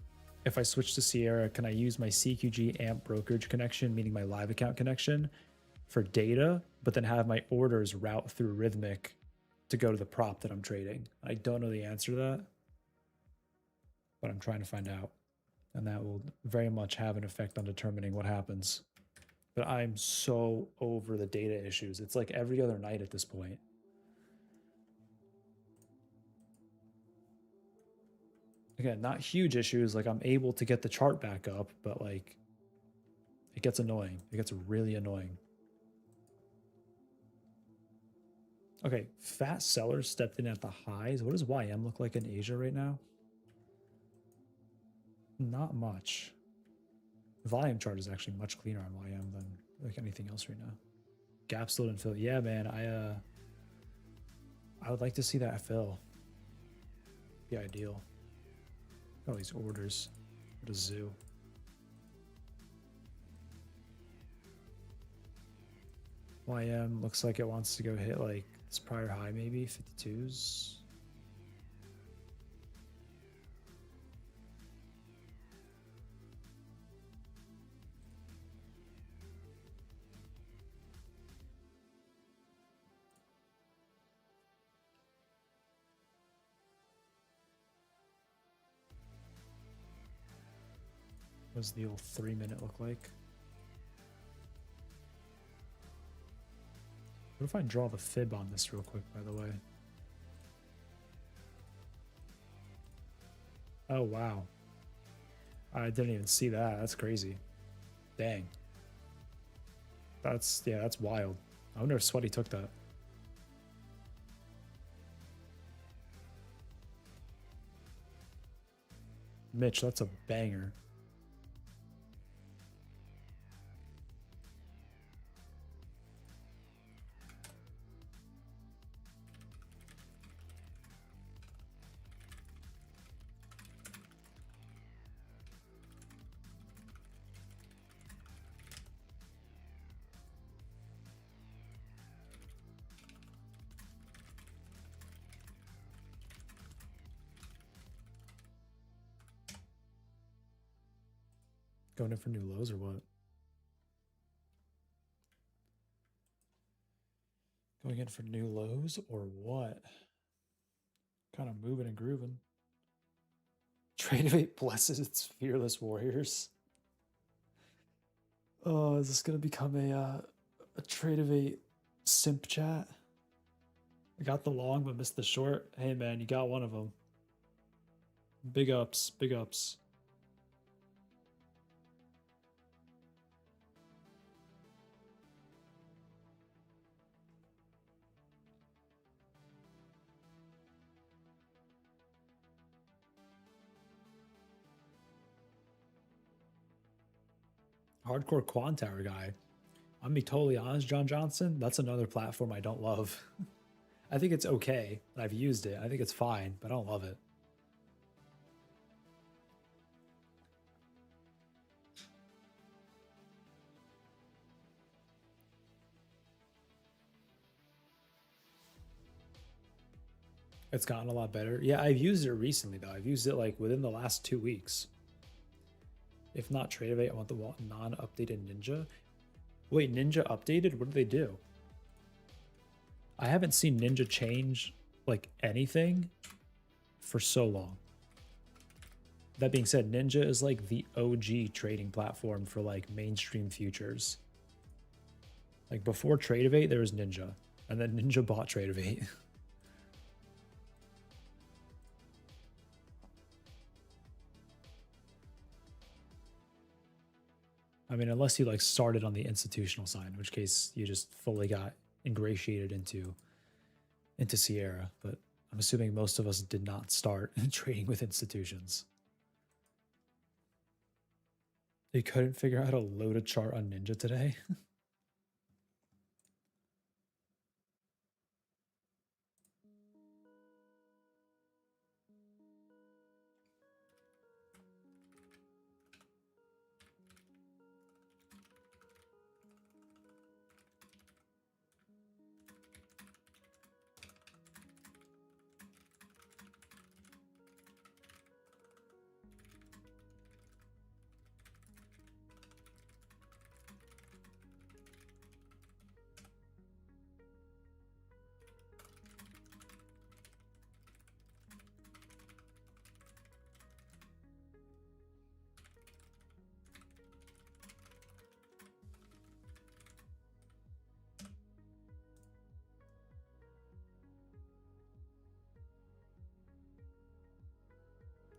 if I switch to Sierra, can I use my CQG AMP brokerage connection, meaning my live account connection, for data, but then have my orders route through Rhythmic to go to the prop that I'm trading? I don't know the answer to that, but I'm trying to find out. And that will very much have an effect on determining what happens. But I'm so over the data issues. It's like every other night at this point. Again, not huge issues. Like I'm able to get the chart back up, but like it gets annoying. It gets really annoying. Okay, fat sellers stepped in at the highs. What does YM look like in Asia right now? Not much. The volume chart is actually much cleaner on YM than like anything else right now. Gap still didn't fill. Yeah, man. I would like to see that fill. Be ideal. All these orders. What a zoo. YM looks like it wants to go hit like its prior high, maybe 52s. What does the old 3-minute look like? What if I draw the fib on this real quick, by the way? Oh, wow. I didn't even see that. That's crazy. Dang. That's wild. I wonder if Sweaty took that. Mitch, that's a banger. Going in for new lows or what? Going in for new lows or what? Kind of moving and grooving. Tradeify blesses its fearless warriors. Oh, is this gonna become a Tradeify simp chat? I got the long but missed the short. Hey man, you got one of them. Big ups, big ups. Hardcore Quant Tower guy. I'm gonna be totally honest, John Johnson. That's another platform I don't love. I think it's okay. I've used it. I think it's fine, but I don't love it. It's gotten a lot better. Yeah, I've used it recently though. I've used it like within the last 2 weeks. If not Tradeify, I want the non-updated Ninja. Wait, Ninja updated? What did they do? I haven't seen Ninja change like anything for so long. That being said, Ninja is like the OG trading platform for like mainstream futures. Like before Tradeify, there was Ninja, and then Ninja bought Tradeify. I mean, unless you like started on the institutional side, in which case you just fully got ingratiated into Sierra. But I'm assuming most of us did not start trading with institutions. You couldn't figure out how to load a chart on Ninja today?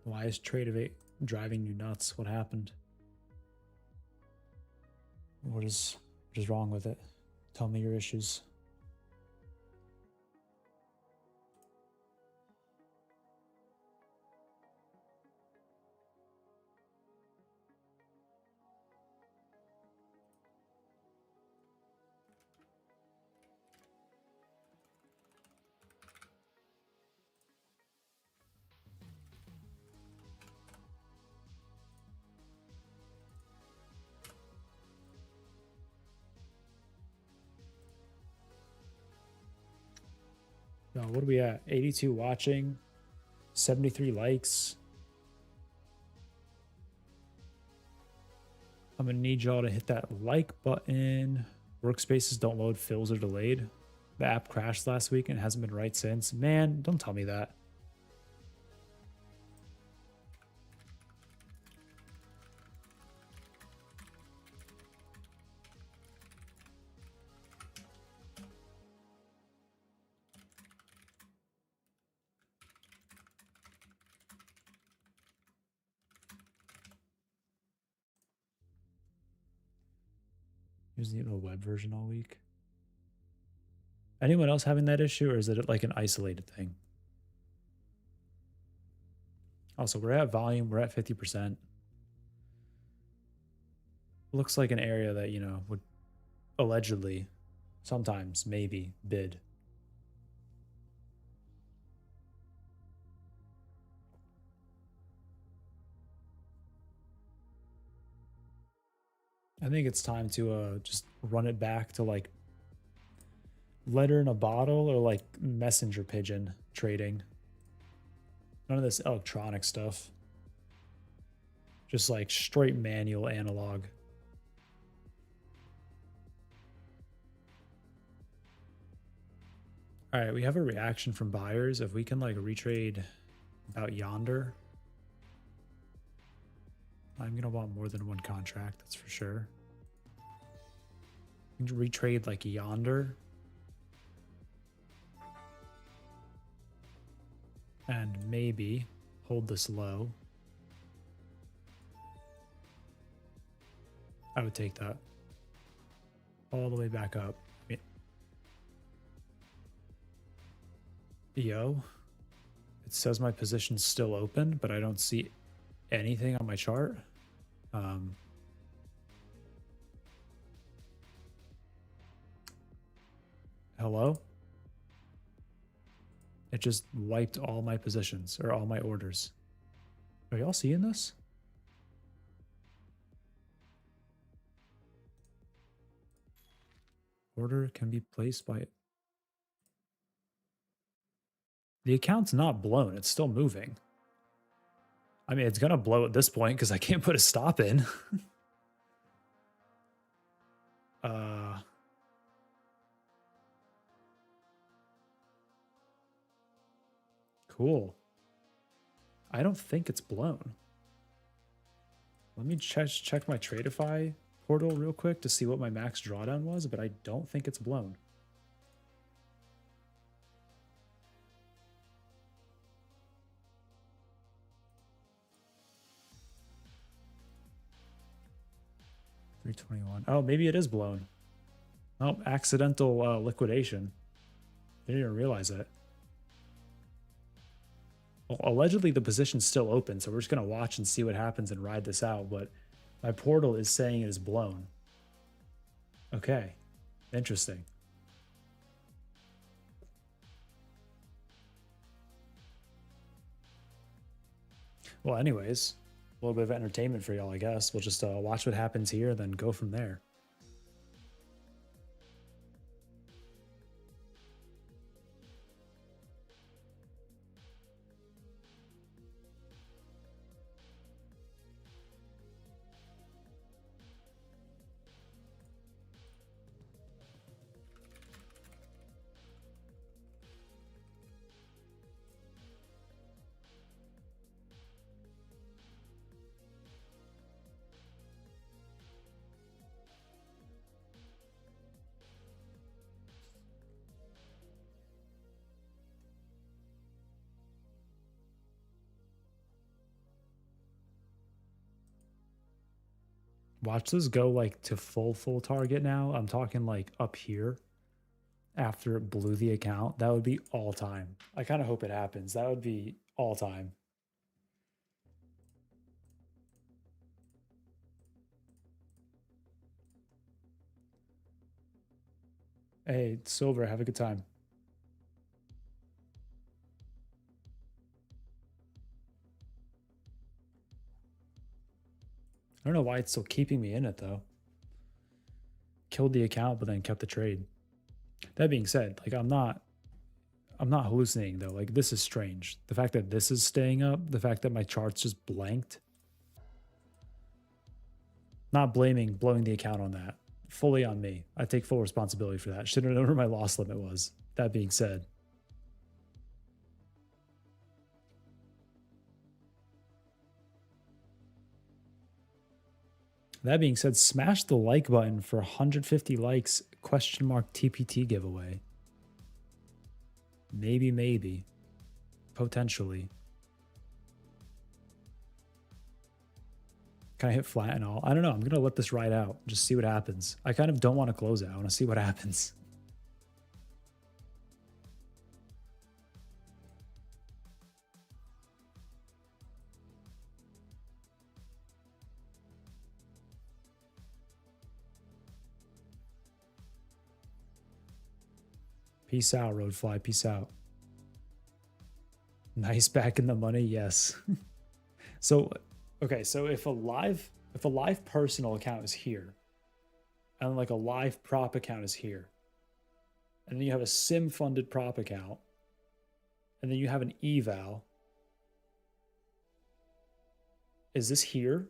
Why is Tradeify driving you nuts? What happened? What is wrong with it? Tell me your issues. No, what are we at? 82 watching, 73 likes. I'm gonna need y'all to hit that like button. Workspaces don't load, fills are delayed. The app crashed last week and hasn't been right since. Man, don't tell me that. Using the web version all week. Anyone else having that issue, or is it like an isolated thing? Also, we're at volume, we're at 50%. Looks like an area that, you know, would allegedly, sometimes, maybe, bid. I think it's time to just run it back to like letter in a bottle or like messenger pigeon trading. None of this electronic stuff. Just like straight manual analog. All right, we have a reaction from buyers. If we can like retrade about yonder, I'm going to want more than one contract, that's for sure. Retrade like yonder. And maybe hold this low. I would take that all the way back up. Yo, it says my position's still open, but I don't see anything on my chart. Hello? It just wiped all my positions or all my orders. Are y'all seeing this? Order can be placed by... The account's not blown. It's still moving. I mean, it's going to blow at this point because I can't put a stop in. Cool. I don't think it's blown. Let me check my Tradeify portal real quick to see what my max drawdown was, but I don't think it's blown. $321. Oh, maybe it is blown. Oh, accidental liquidation. Didn't even realize it. Well, allegedly, the position's still open, so we're just going to watch and see what happens and ride this out, but my portal is saying it is blown. Okay. Interesting. Well, anyways, a little bit of entertainment for y'all, I guess. We'll just watch what happens here and then go from there. Watch this go like to full target now. I'm talking like up here after it blew the account. That would be all time. I kind of hope it happens. That would be all time. Hey, Silver, have a good time. I don't know why it's still keeping me in it though. Killed the account, but then kept the trade. That being said, like I'm not hallucinating though. Like this is strange. The fact that this is staying up, the fact that my chart's just blanked. Not blaming blowing the account on that. Fully on me. I take full responsibility for that. Should have known where my loss limit was. That being said. That being said, smash the like button for 150 likes, question mark TPT giveaway. Maybe. Potentially. Can I hit flat and all? I don't know. I'm going to let this ride out. Just see what happens. I kind of don't want to close it. I want to see what happens. Peace out, Roadfly. Peace out. Nice, back in the money. Yes. So, okay. So if a live personal account is here, and like a live prop account is here, and then you have a sim funded prop account, and then you have an eval. Is this here?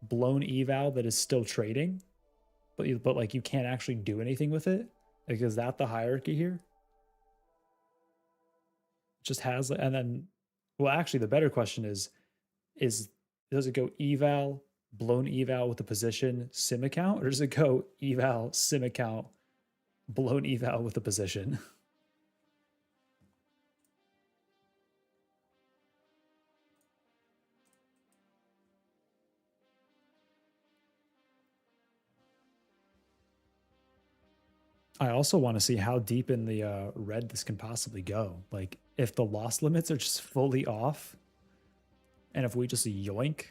Blown eval that is still trading, but like you can't actually do anything with it? Like, is that the hierarchy here? It just has, and then, well, actually, the better question is does it go eval, blown eval with a position, sim account, or does it go eval, sim account, blown eval with a position? I also want to see how deep in the red this can possibly go. Like, if the loss limits are just fully off, and if we just yoink,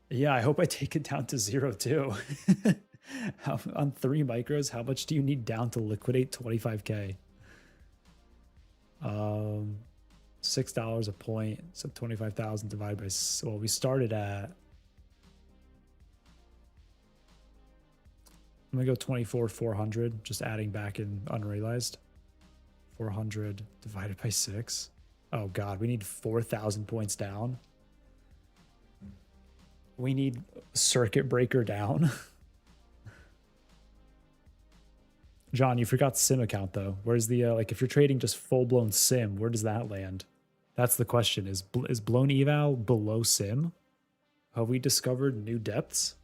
yeah, I hope I take it down to 0 too. On 3 micros, how much do you need down to liquidate 25K? $6 a point, so 25,000 divided by, well, we started at, I'm gonna go 24,400, just adding back in unrealized. 400 divided by 6. Oh God, we need 4,000 points down. We need circuit breaker down. John, you forgot sim account though. Where's the, like if you're trading just full blown sim, where does that land? That's the question. Is blown eval below sim? Have we discovered new depths?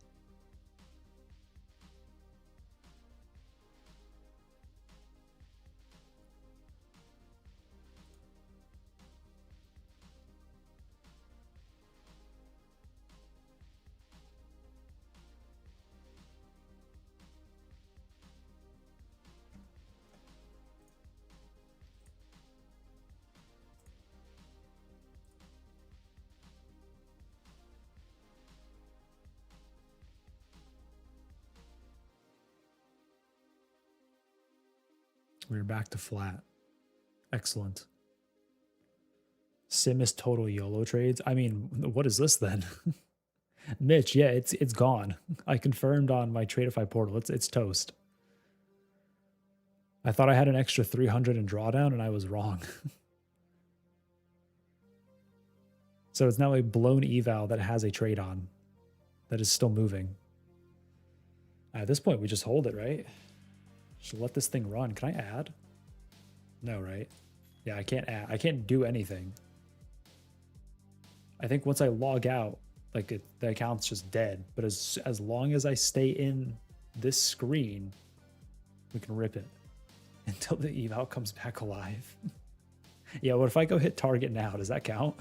We're back to flat. Excellent. Sim is total YOLO trades. I mean, what is this then? Mitch, yeah, it's gone. I confirmed on my Tradeify portal. It's toast. I thought I had an extra 300 in drawdown and I was wrong. So it's now a blown eval that has a trade on that is still moving. At this point, we just hold it, right? Should let this thing run. Can I add? No, right? Yeah, I can't add. I can't do anything. I think once I log out, like the account's just dead. But as long as I stay in this screen, we can rip it until the eval comes back alive. Yeah, what if I go hit target now? Does that count?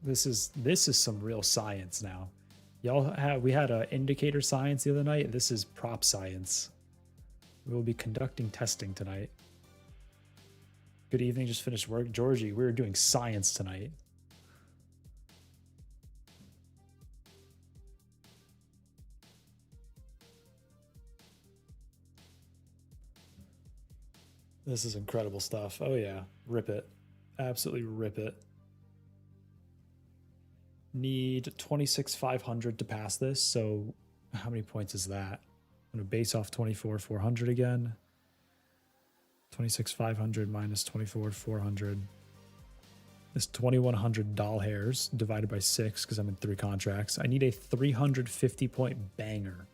This is some real science now. We had an indicator science the other night. This is prop science. We will be conducting testing tonight. Good evening, just finished work. Georgie, we were doing science tonight. This is incredible stuff. Oh yeah, rip it. Absolutely rip it. Need 26,500 to pass this. So how many points is that? I'm gonna base off 24,400 again. 26,500 minus 24,400. It's 2,100 doll hairs divided by 6 because I'm in 3 contracts. I need a 350 point banger.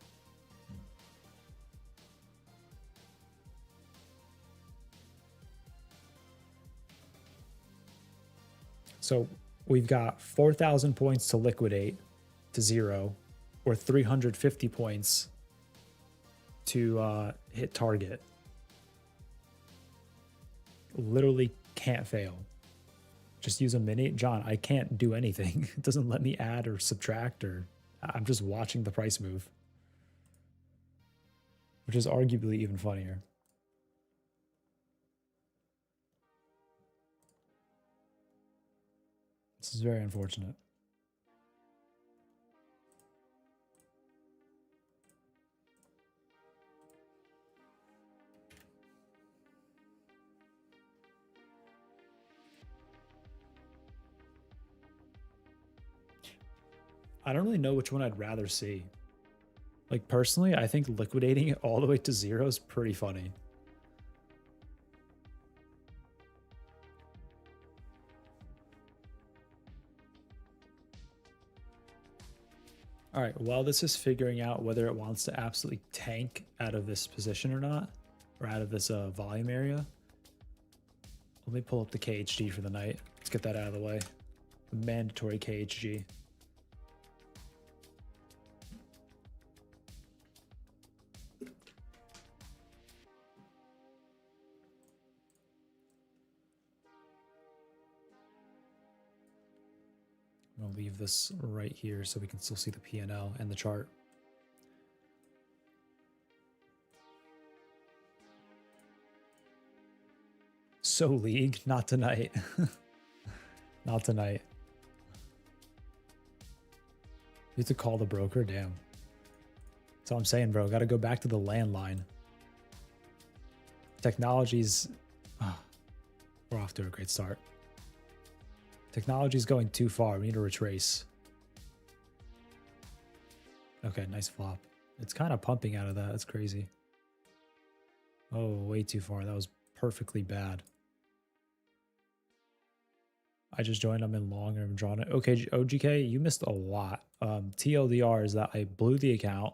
So we've got 4,000 points to liquidate to 0, or 350 points to hit target. Literally can't fail. Just use a mini. John, I can't do anything. It doesn't let me add or subtract, or I'm just watching the price move, which is arguably even funnier. This is very unfortunate. I don't really know which one I'd rather see. Like, personally, I think liquidating it all the way to 0 is pretty funny. All right, while this is figuring out whether it wants to absolutely tank out of this position or not, or out of this volume area, let me pull up the KHG for the night. Let's get that out of the way. The mandatory KHG. I'm gonna leave this right here so we can still see the P&L and the chart. So league, not tonight. Not tonight. You have to call the broker, damn. That's all I'm saying, bro. Got to go back to the landline. Technology's, we're off to a great start. Technology's going too far. We need to retrace. Okay, nice flop. It's kind of pumping out of that. That's crazy. Oh, way too far. That was perfectly bad. I just joined. I'm in long and I'm drawing it. Okay, OGK, you missed a lot. TLDR is that I blew the account,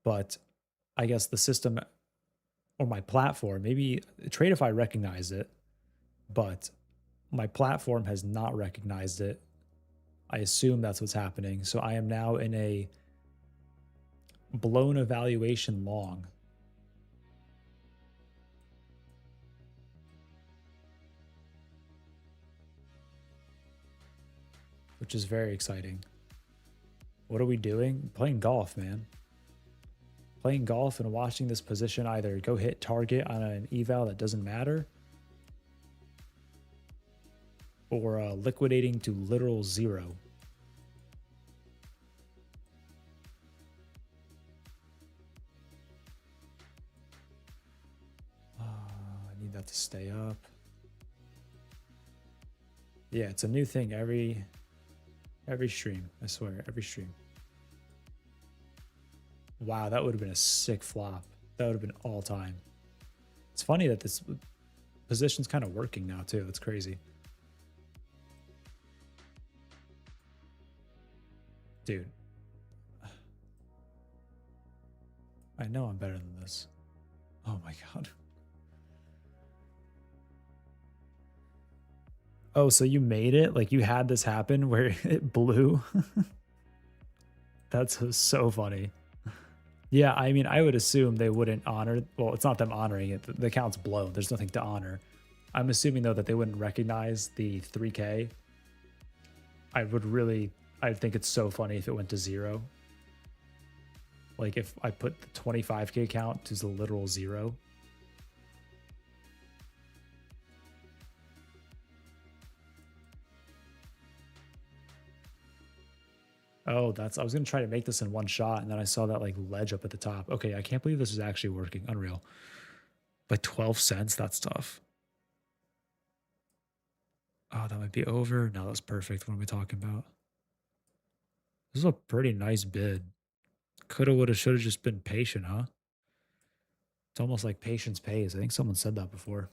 but I guess the system or my platform, maybe Tradeify recognized it, but my platform has not recognized it. I assume that's what's happening. So I am now in a blown evaluation long. Which is very exciting. What are we doing? Playing golf, man. Playing golf and watching this position either go hit target on an eval that doesn't matter, or liquidating to literal zero. I need that to stay up. Yeah, it's a new thing every stream. I swear, every stream. Wow, that would have been a sick flop. That would have been all time. It's funny that this position's kind of working now too. It's crazy. Dude. I know I'm better than this. Oh my god. Oh, so you made it? Like you had this happen where it blew? That's so funny. Yeah, I mean, I would assume they wouldn't honor. Well, it's not them honoring it. The account's blown. There's nothing to honor. I'm assuming though that they wouldn't recognize the 3K. I think it's so funny if it went to zero. Like if I put the 25K count to the literal zero. Oh, I was gonna try to make this in one shot, and then I saw that like ledge up at the top. Okay, I can't believe this is actually working. Unreal. By 12 cents, that's tough. Oh, that might be over. No, that's perfect. What are we talking about? This is a pretty nice bid. Coulda, woulda, shoulda just been patient, huh? It's almost like patience pays. I think someone said that before.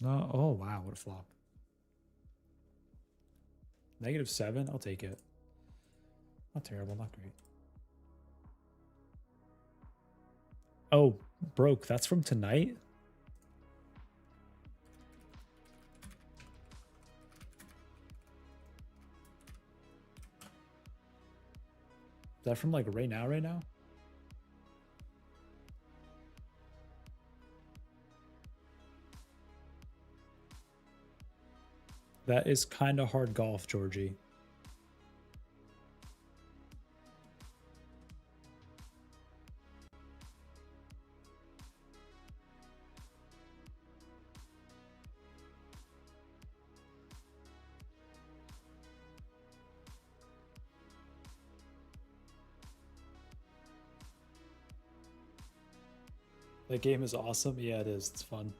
No, oh wow, what a flop. -7, I'll take it. Not terrible, not great. Oh, broke. That's from tonight? Is that from like right now, right now? That is kind of hard golf, Georgie. That game is awesome. Yeah, it is. It's fun.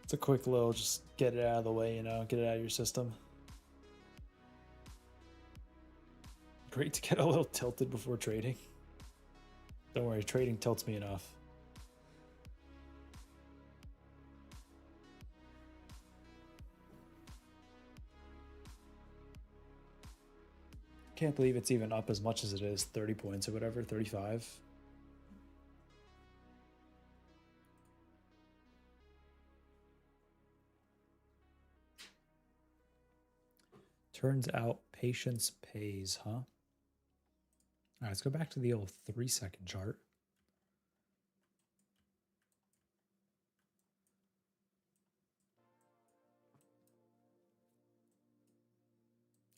It's a quick little, just get it out of the way, you know, get it out of your system. Great to get a little tilted before trading. Don't worry, trading tilts me enough. Can't believe it's even up as much as it is, 30 points or whatever, 35. Turns out patience pays, huh? All right, let's go back to the old 3-second chart.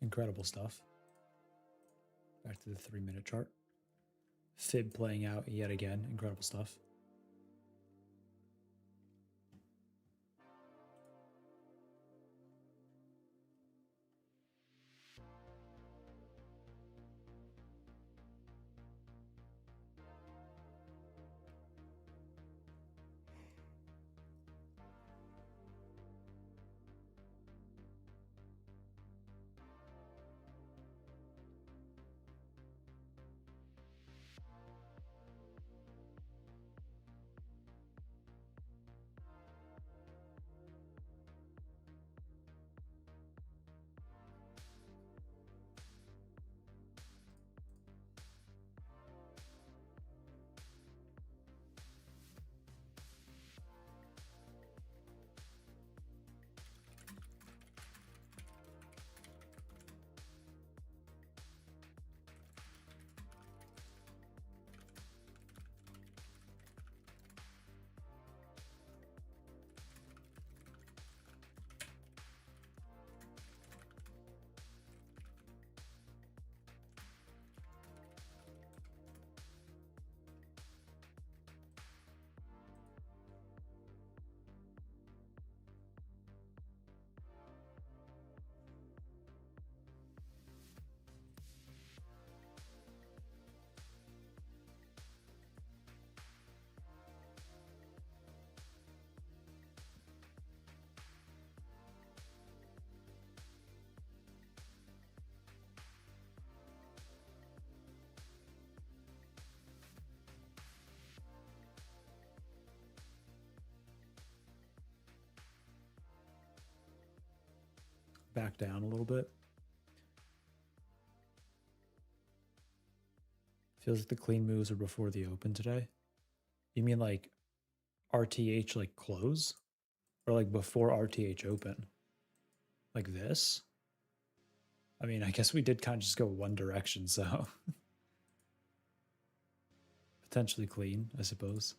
Incredible stuff. Back to the 3-minute chart. Fib playing out yet again. Incredible stuff. back down a little bit. Feels like the clean moves are before the open today. You mean like RTH like close? Or like before RTH open? Like this? I mean, I guess we did kind of just go one direction, so potentially clean, I suppose.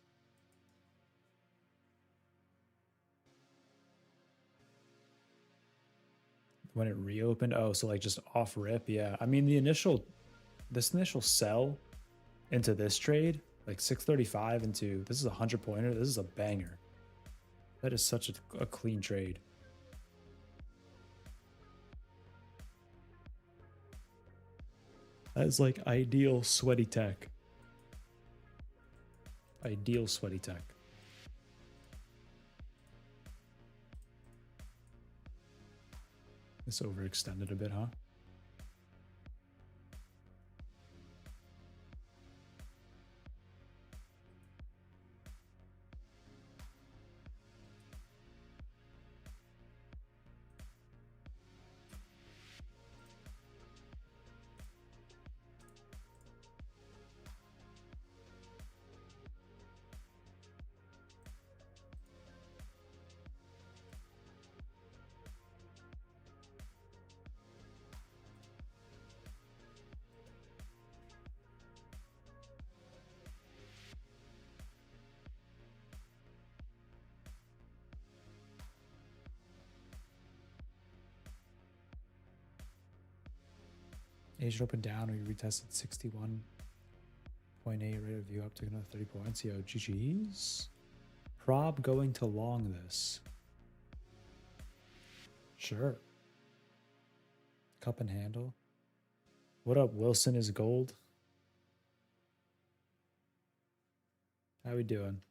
When it reopened, oh, so like just off rip, yeah. I mean, this initial sell into this trade, like 635 into, this is a 100-pointer, this is a banger. That is such a clean trade. That is like ideal sweaty tech. Ideal sweaty tech. This overextended a bit, huh? Asian open down, we retested 61.8 rate of view up to another 30 points. Yo, GG's. Prob going to long this. Sure. Cup and handle. What up, Wilson is gold? How we doing?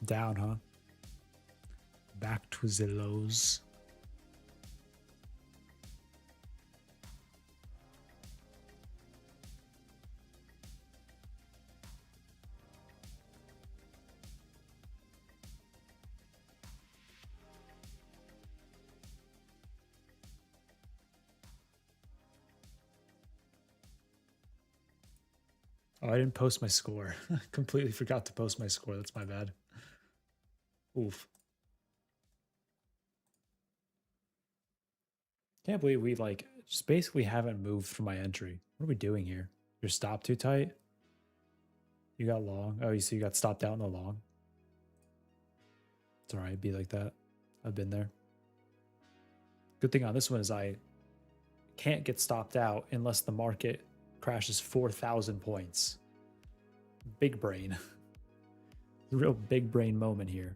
Down, huh? Back to the lows. Oh, I didn't post my score. Completely forgot to post my score. That's my bad. Oof. Can't believe we like just basically haven't moved from my entry. What are we doing here? Your stop too tight? You got long. Oh, you see you got stopped out in the long. It's alright, be like that. I've been there. Good thing on this one is I can't get stopped out unless the market crashes 4,000 points. Big brain. Real big brain moment here.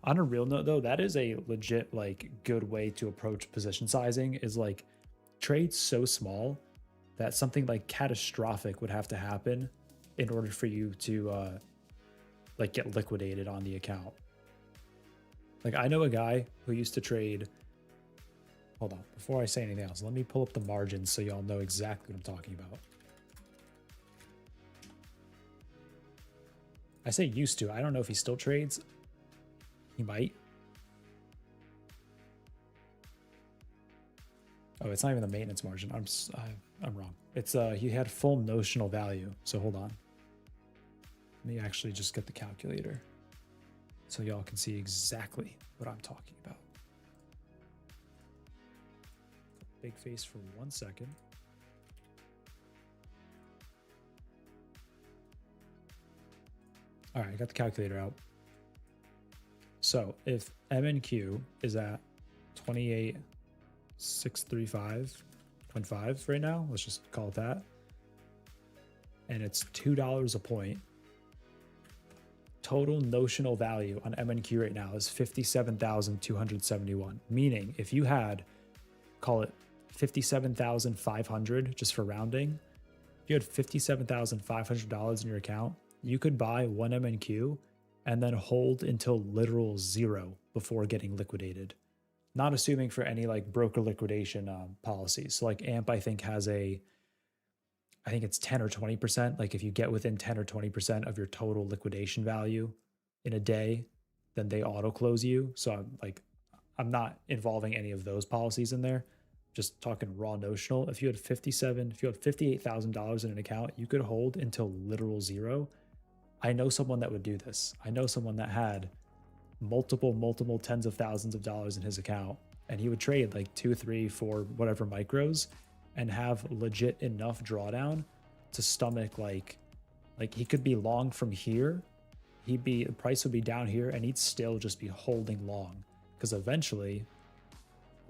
On a real note though, that is a legit like good way to approach position sizing, is like trades so small that something like catastrophic would have to happen in order for you to like get liquidated on the account. Like I know a guy who used to trade. Hold on, before I say anything else, let me pull up the margins so y'all know exactly what I'm talking about. I say used to. I don't know if he still trades. He might. Oh, it's not even the maintenance margin. I'm wrong. It's he had full notional value. So hold on. Let me actually just get the calculator so y'all can see exactly what I'm talking about. Big face for 1 second. All right, I got the calculator out. So if MNQ is at 28,635.5 right now, let's just call it that, and it's $2 a point, total notional value on MNQ right now is 57,271. Meaning if you had, call it 57,500 just for rounding, if you had $57,500 in your account, you could buy one MNQ and then hold until literal zero before getting liquidated. Not assuming for any like broker liquidation policies. So like AMP, I think has I think it's 10 or 20%. Like if you get within 10 or 20% of your total liquidation value in a day, then they auto close you. So I'm not involving any of those policies in there. Just talking raw notional. If you had $58,000 in an account, you could hold until literal zero. I know someone that would do this. I know someone that had multiple tens of thousands of dollars in his account, and he would trade like 2, 3, 4, whatever micros and have legit enough drawdown to stomach like he could be long from here. The price would be down here and he'd still just be holding long, because eventually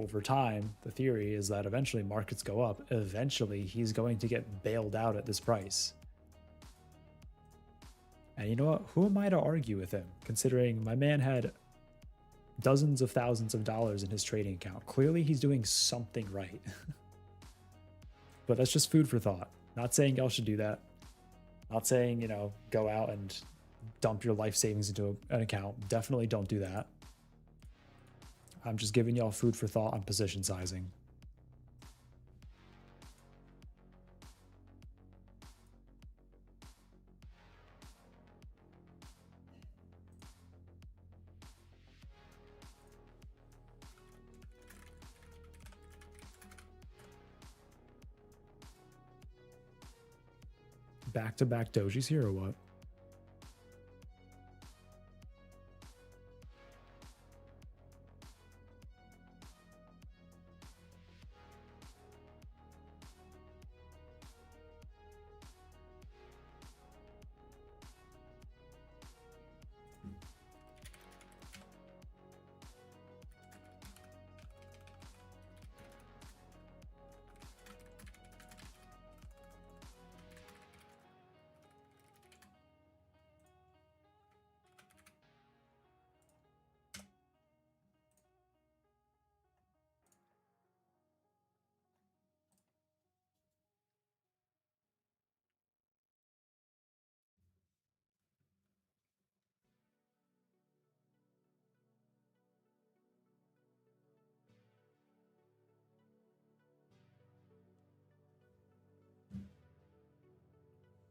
over time, the theory is that eventually markets go up. Eventually he's going to get bailed out at this price. And you know what? Who am I to argue with him, considering my man had dozens of thousands of dollars in his trading account? Clearly he's doing something right. But that's just food for thought. Not saying y'all should do that. Not saying, you know, go out and dump your life savings into an account. Definitely don't do that. I'm just giving y'all food for thought on position sizing. Back-to-back dojis here or what?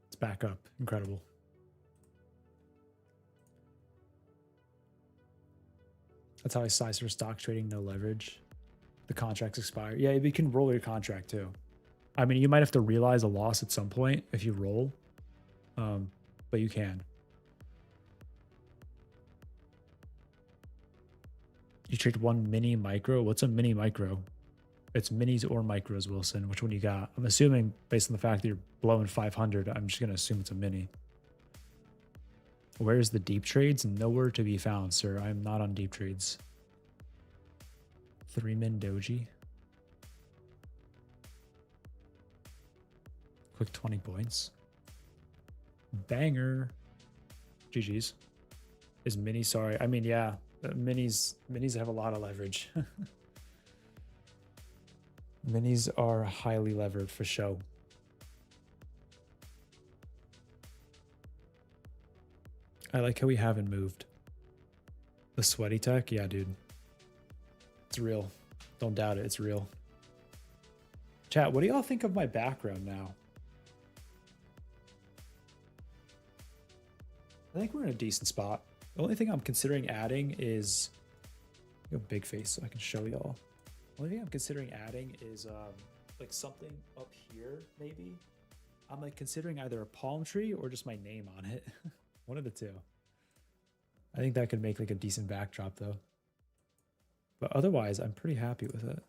It's back up. Incredible. That's how I size for stock trading, no leverage. The contracts expire. Yeah, you can roll your contract too. I mean, you might have to realize a loss at some point if you roll, but you can. You trade one mini micro. What's a mini micro? It's minis or micros, Wilson. Which one you got? I'm assuming based on the fact that you're blowing 500, I'm just going to assume it's a mini. Where's the deep trades? Nowhere to be found, sir. I'm not on deep trades. 3-min doji. Quick 20 points. Banger. GG's. Is mini, sorry. I mean, yeah. Minis have a lot of leverage. Minis are highly levered for show. I like how we haven't moved. The sweaty tech, yeah, dude. It's real. Don't doubt it, it's real. Chat, what do y'all think of my background now? I think we're in a decent spot. The only thing I'm considering adding is a big face so I can show y'all. The only thing I'm considering adding is like something up here, maybe. I'm like considering either a palm tree or just my name on it. One of the two. I think that could make like a decent backdrop though. But otherwise, I'm pretty happy with it.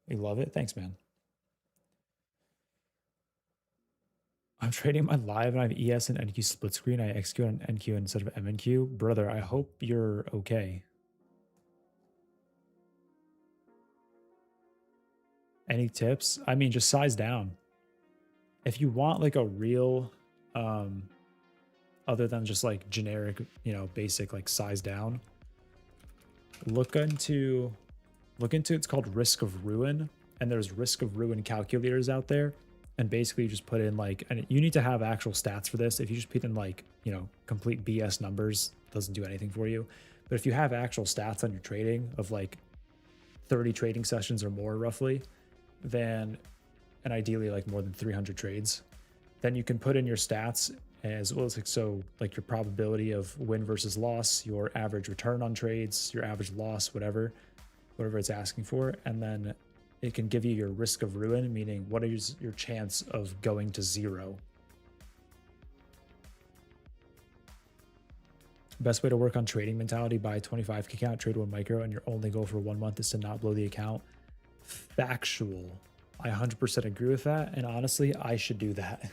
You love it? Thanks, man. I'm trading my live and I have ES and NQ split screen. I execute on NQ instead of MNQ. Brother, I hope you're okay. Any tips? I mean, just size down. If you want like a real, other than just like generic, you know, basic like size down, look into it's called Risk of Ruin, and there's Risk of Ruin calculators out there. And basically you just put in like, and you need to have actual stats for this. If you just put in like, you know, complete BS numbers, it doesn't do anything for you. But if you have actual stats on your trading of like 30 trading sessions or more roughly, then, and ideally like more than 300 trades, then you can put in your stats as well as like, so like your probability of win versus loss, your average return on trades, your average loss, whatever it's asking for. And then it can give you your risk of ruin, meaning what is your chance of going to zero. Best way to work on trading mentality: buy a 25K account, trade one micro, and your only goal for 1 month is to not blow the account. Factual. I 100% agree with that. And honestly, I should do that.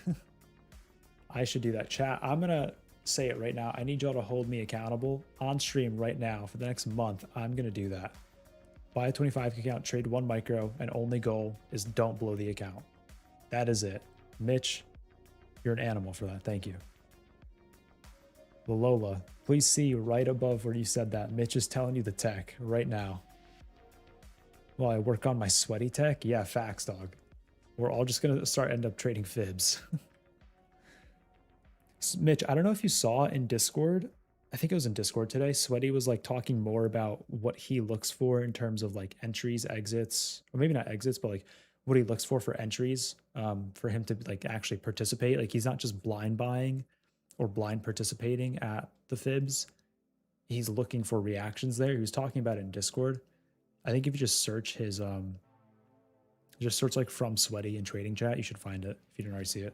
I should do that. Chat, I'm going to say it right now. I need y'all to hold me accountable on stream right now for the next month. I'm going to do that. Buy a 25K account, trade one micro, and only goal is don't blow the account. That is it. Mitch, you're an animal for that. Thank you. Lola, please see right above where you said that. Mitch is telling you the tech right now. Well, I work on my sweaty tech. Yeah, facts, dog. We're all just going to end up trading fibs. Mitch, I don't know if you saw in Discord, I think it was in Discord today, Sweaty was like talking more about what he looks for in terms of like entries, exits, or maybe not exits, but like what he looks for entries, for him to like actually participate. Like he's not just blind buying or blind participating at the fibs. He's looking for reactions there. He was talking about it in Discord. I think if you just search his, just search like from Sweaty in trading chat, you should find it if you didn't already see it.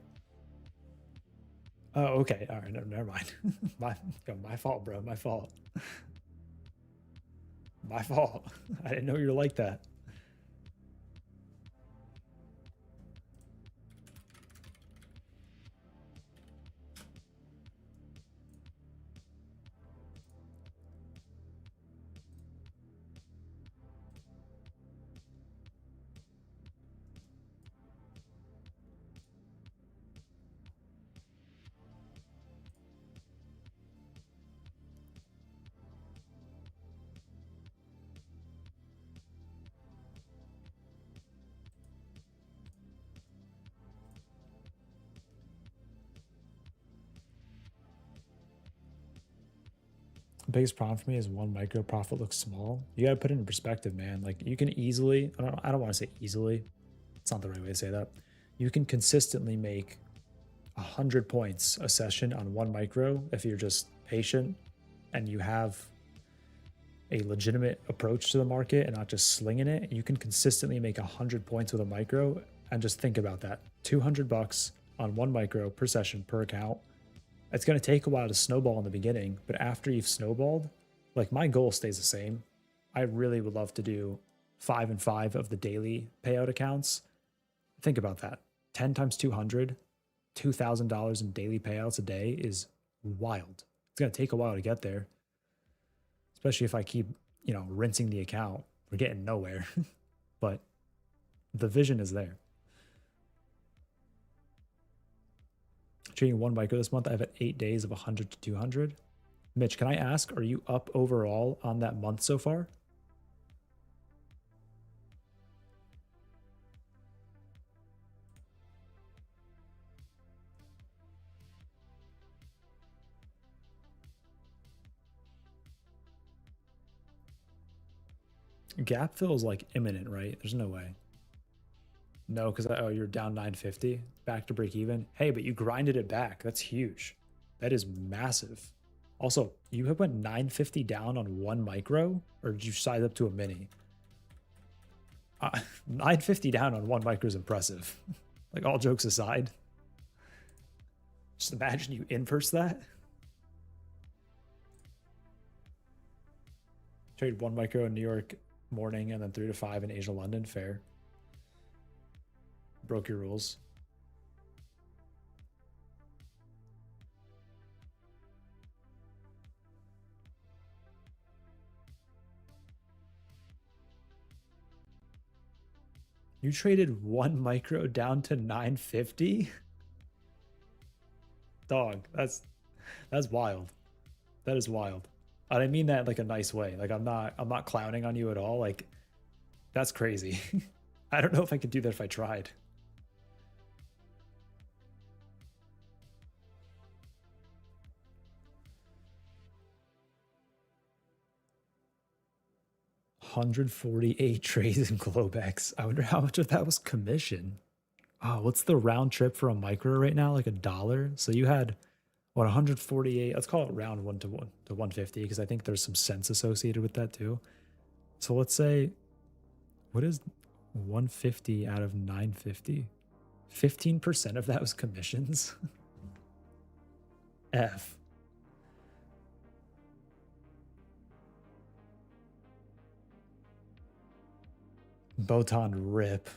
Oh, okay. All right. No, never mind. my fault, bro. My fault. My fault. I didn't know you were like that. The biggest problem for me is one micro profit looks small. You got to put it in perspective, man. Like you can easily, I don't want to say easily. It's not the right way to say that. You can consistently make 100 points a session on one micro if you're just patient and you have a legitimate approach to the market and not just slinging it. You can consistently make 100 points with a micro, and just think about that. $200 on one micro per session per account. It's going to take a while to snowball in the beginning, but after you've snowballed, like my goal stays the same. I really would love to do 5 and 5 of the daily payout accounts. Think about that. 10 times 200, $2,000 in daily payouts a day is wild. It's going to take a while to get there, especially if I keep, you know, rinsing the account. We're getting nowhere, but the vision is there. Trading one micro this month, I've had 8 days of 100 to 200. Mitch, can I ask, are you up overall on that month so far? Gap fill is like imminent, right? There's no way. No, because oh, you're down 950, back to break even. Hey, but you grinded it back. That's huge. That is massive. Also, you have went 950 down on one micro, or did you size up to a mini? 950 down on one micro is impressive. Like, all jokes aside. Just imagine you inverse that. Trade one micro in New York morning and then 3 to 5 in Asia London. Fair. Broke your rules. You traded one micro down to 950? Dog, that's wild. That is wild. And I mean that like a nice way. Like I'm not clowning on you at all. Like that's crazy. I don't know if I could do that if I tried. $148 trades in Globex. I wonder how much of that was commission. Oh, what's the round trip for a micro right now? Like $1. So you had what 148. Let's call it round 1 to 150 because I think there's some cents associated with that too. So let's say, what is 150 out of 950? 15% of that was commissions. F. Botan rip.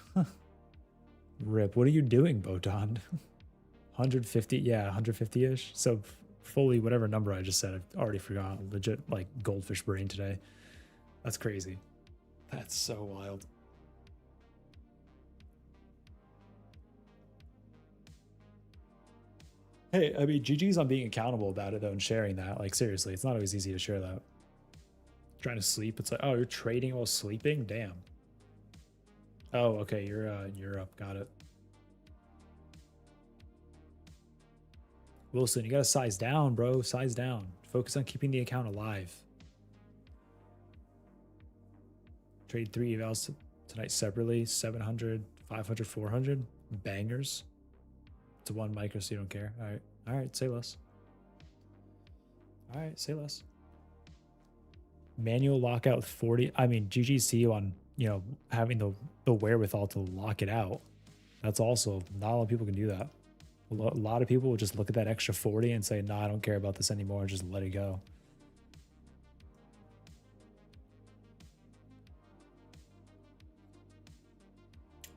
Rip. What are you doing, Botan? 150, yeah, 150-ish. So fully whatever number I just said, I've already forgotten. Legit like goldfish brain today. That's crazy. That's so wild. Hey, I mean, GG's on being accountable about it though and sharing that. Like seriously, it's not always easy to share that. Trying to sleep, it's like, oh, you're trading while sleeping? Damn. Oh, okay, you're up. Got it. Wilson, you gotta size down, bro. Size down. Focus on keeping the account alive. Trade 3 evals tonight separately. 700, 500, 400. Bangers. To one micro, so you don't care. All right. All right. Say less. All right. Say less. Manual lockout 40. I mean, GGC on, having the wherewithal to lock it out. That's also not a lot of people can do that. A lot of people will just look at that extra 40 and say, nah, I don't care about this anymore. Just let it go.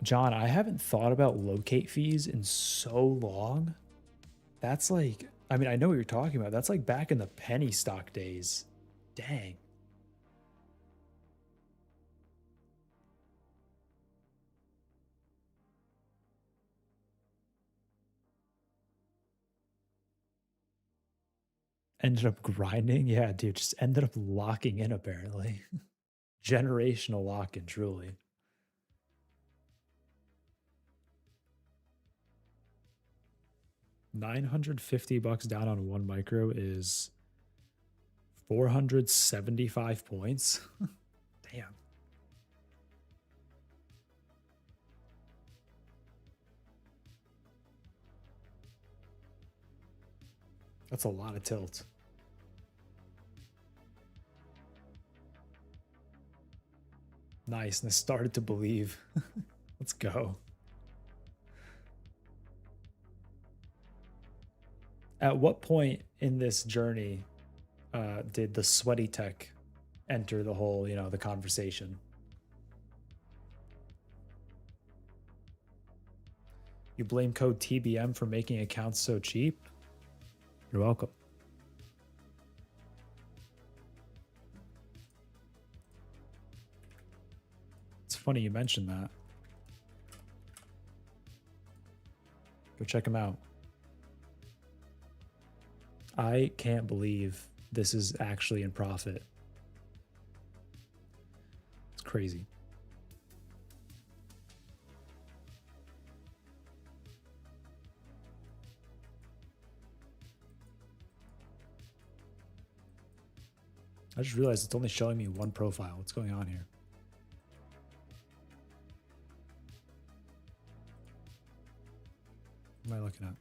John, I haven't thought about locate fees in so long. That's like, I mean, I know what you're talking about. That's like back in the penny stock days. Dang. Ended up grinding. Yeah, dude, just ended up locking in apparently. Generational lock in, truly. $950 down on one micro is 475 points. Damn. That's a lot of tilt. Nice. And I started to believe. Let's go. At what point in this journey did the sweaty tech enter the whole, the conversation? You blame code TBM for making accounts so cheap? You're welcome. It's funny you mentioned that. Go check them out. I can't believe this is actually in profit. It's crazy. I just realized it's only showing me one profile. What's going on here? What am I looking at?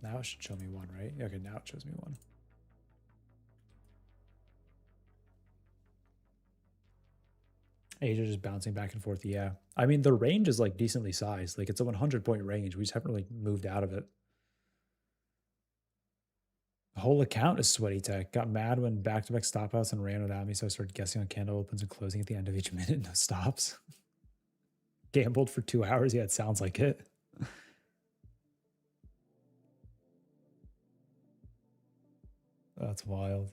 Now it should show me one, right? Okay, now it shows me one. Asia just bouncing back and forth. Yeah. I mean, the range is like decently sized. Like it's a 100-point range. We just haven't really moved out of it. The whole account is sweaty tech. Got mad when back-to-back stopouts and ran without me, so I started guessing on candle opens and closing at the end of each minute. No stops. Gambled for 2 hours. Yeah, it sounds like it. That's wild.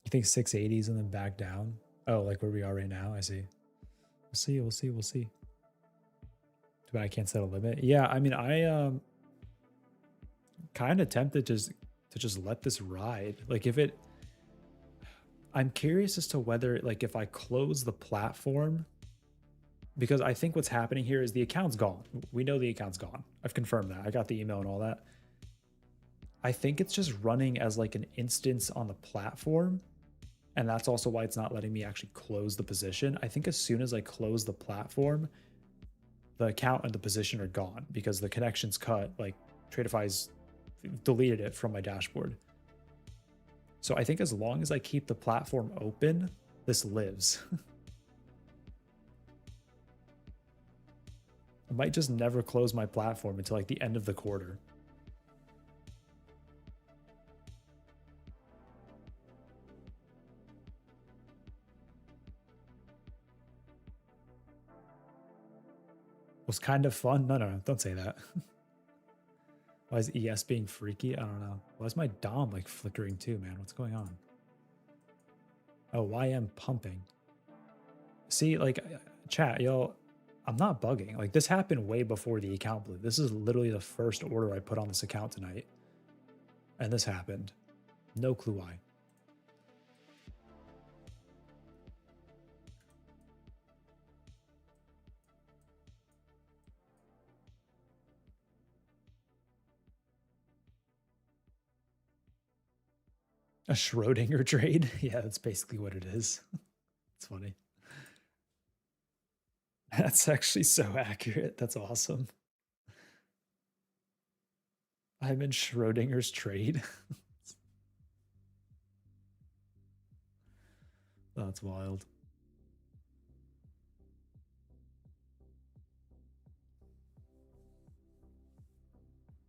You think 680s and then back down? Oh, like where we are right now? I see. We'll see. We'll see. We'll see. But I can't set a limit. Yeah, I mean, I kind of tempted to just let this ride. Like if it, I'm curious as to whether like if I close the platform, because I think what's happening here is the account's gone. We know the account's gone. I've confirmed that. I got the email and all that. I think it's just running as like an instance on the platform. And that's also why it's not letting me actually close the position. I think as soon as I close the platform, the account and the position are gone because the connection's cut. Like Tradeify's deleted it from my dashboard. So I think as long as I keep the platform open, this lives. I might just never close my platform until like the end of the quarter. Was kind of fun. No, don't say that. Why is ES being freaky? I don't know. Why is my DOM like flickering too, man? What's going on? Oh, YM pumping. See, like chat, yo, I'm not bugging. Like this happened way before the account blew. This is literally the first order I put on this account tonight. And this happened. No clue why. A Schrodinger trade? Yeah, that's basically what it is. It's funny. That's actually so accurate. That's awesome. I'm in Schrodinger's trade. That's wild.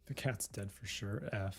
The cat's dead for sure. F.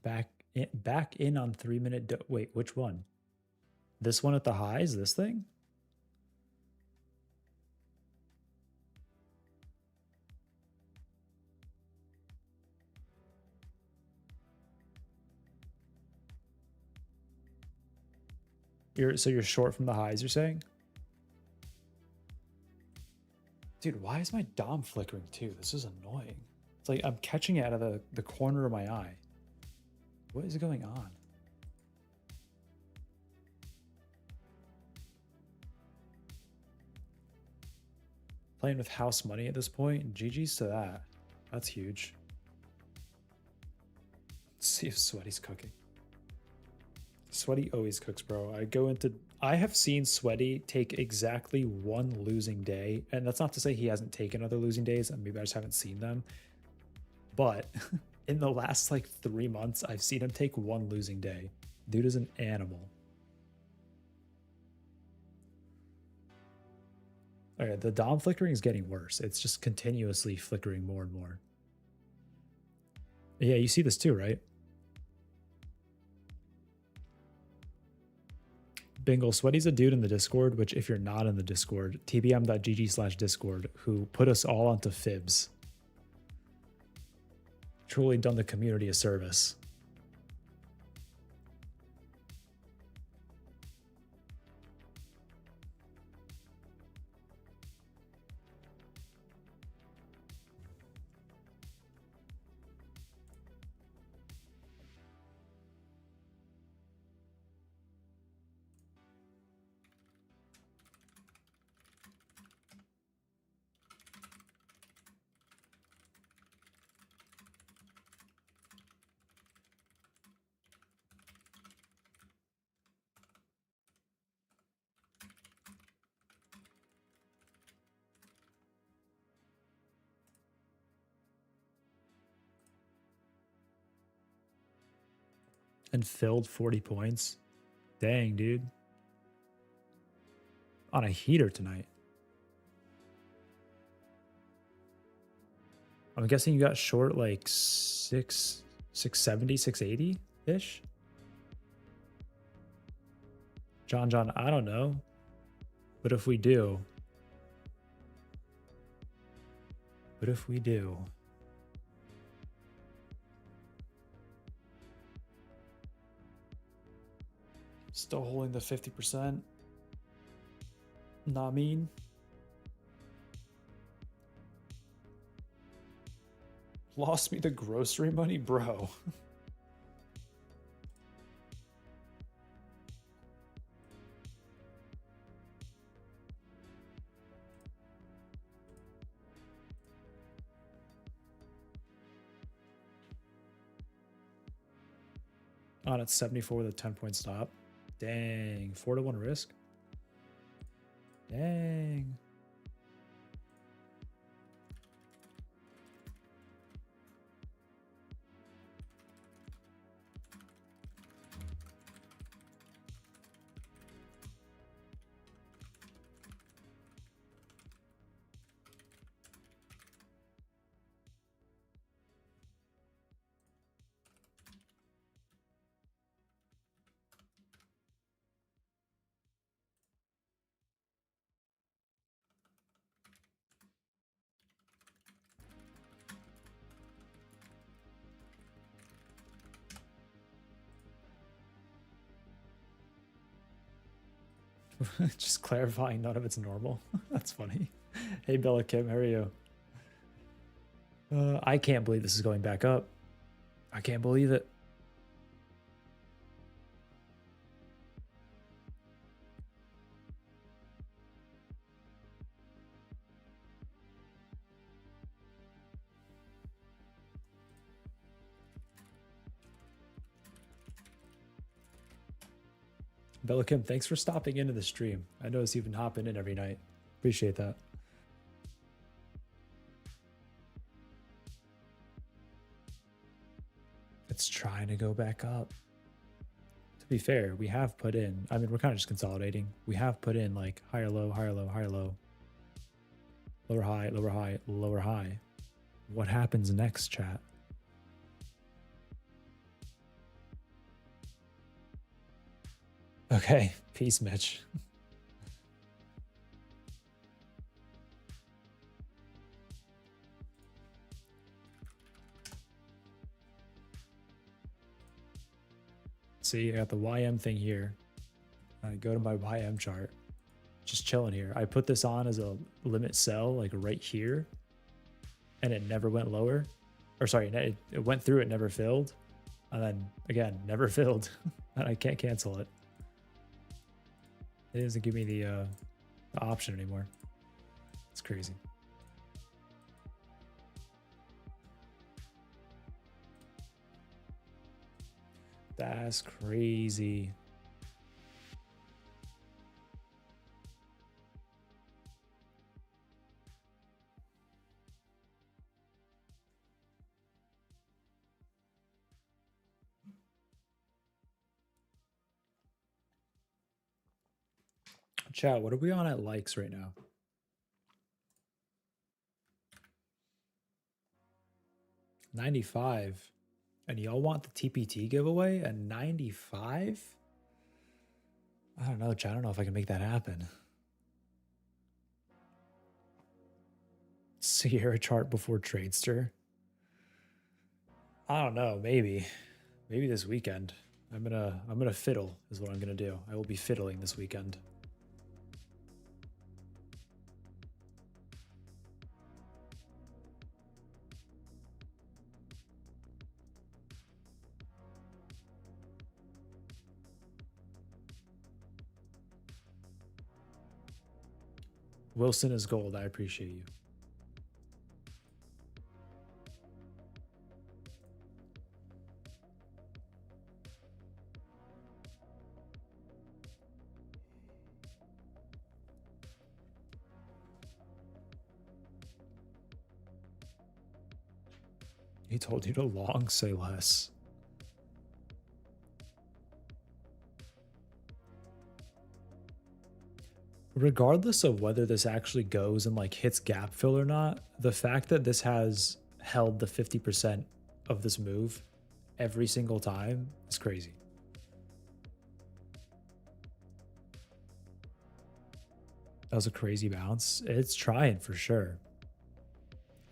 Back in on 3-minute. Wait, which one? This one at the highs? This thing? So you're short from the highs, you're saying? Dude, why is my DOM flickering too? This is annoying. It's like I'm catching it out of the corner of my eye. What is going on? Playing with house money at this point. GG's to that. That's huge. Let's see if Sweaty's cooking. Sweaty always cooks, bro. I have seen Sweaty take exactly one losing day. And that's not to say he hasn't taken other losing days. And maybe I just haven't seen them. But in the last like 3 months, I've seen him take one losing day. Dude is an animal. Okay, the DOM flickering is getting worse. It's just continuously flickering more and more. Yeah, you see this too, right? Bingle, Sweaty's a dude in the Discord, which if you're not in the Discord, tbm.gg/discord, who put us all onto fibs. Truly done the community a service. And filled 40 points. Dang, dude. On a heater tonight. I'm guessing you got short like 670, 680-ish? John, I don't know. But if we do. Still holding the 50%. Not mean. Lost me the grocery money, bro. On at 74 with a 10-point stop. Dang, 4-1 risk. Dang. Just clarifying, none of it's normal. That's funny. Hey, Bella Kim, how are you? I can't believe this is going back up. I can't believe it. Bella Kim, thanks for stopping into the stream. I notice you've been hopping in every night. Appreciate that. It's trying to go back up. To be fair, we have put in, I mean, we're kind of just consolidating. We have put in like higher, low, higher, low, higher, low. Lower, high, lower, high, lower, high. What happens next, chat? Okay, peace, Mitch. See, I got the YM thing here. I go to my YM chart, just chilling here. I put this on as a limit sell, like right here, and it never went lower. Or sorry, it went through, it never filled. And then again, never filled. And I can't cancel it. It doesn't give me the option anymore. It's crazy. That's crazy. Chat, what are we on at likes right now? $95. And y'all want the TPT giveaway at 95? I don't know, chat. I don't know if I can make that happen. Sierra chart before Tradester. I don't know, maybe this weekend. I'm gonna fiddle is what I'm gonna do. I will be fiddling this weekend. Wilson is gold. I appreciate you. He told you to long, say less. Regardless of whether this actually goes and like hits gap fill or not, the fact that this has held the 50% of this move every single time is crazy. That was a crazy bounce. It's trying for sure.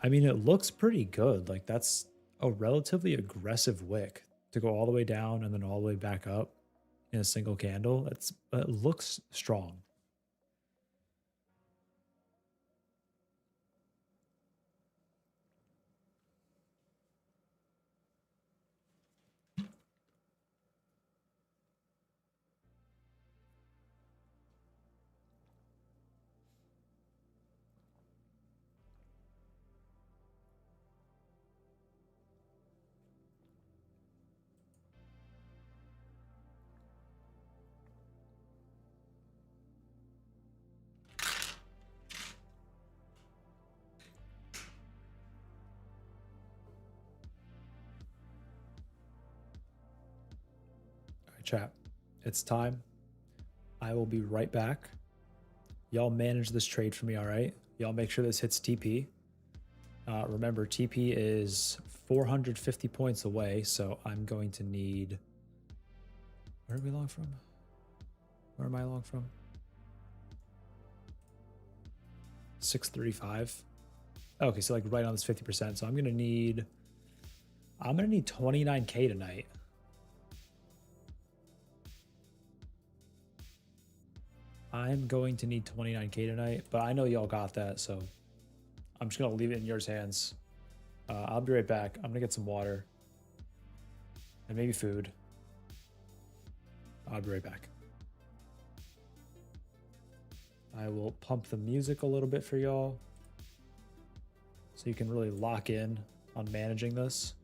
I mean, it looks pretty good. Like that's a relatively aggressive wick to go all the way down and then all the way back up in a single candle. It looks strong. Chat, it's time. I will be right back. Y'all manage this trade for me, all right? Y'all make sure this hits TP. Remember, TP is 450 points away, so I'm going to need... Where are we long from? Where am I long from? 635. Okay, so like right on this 50%. So I'm gonna need 29K tonight. I'm going to need 29K tonight, but I know y'all got that, so I'm just gonna leave it in yours hands. I'll be right back. I'm gonna get some water and maybe food. I'll be right back. I will pump the music a little bit for y'all so you can really lock in on managing this.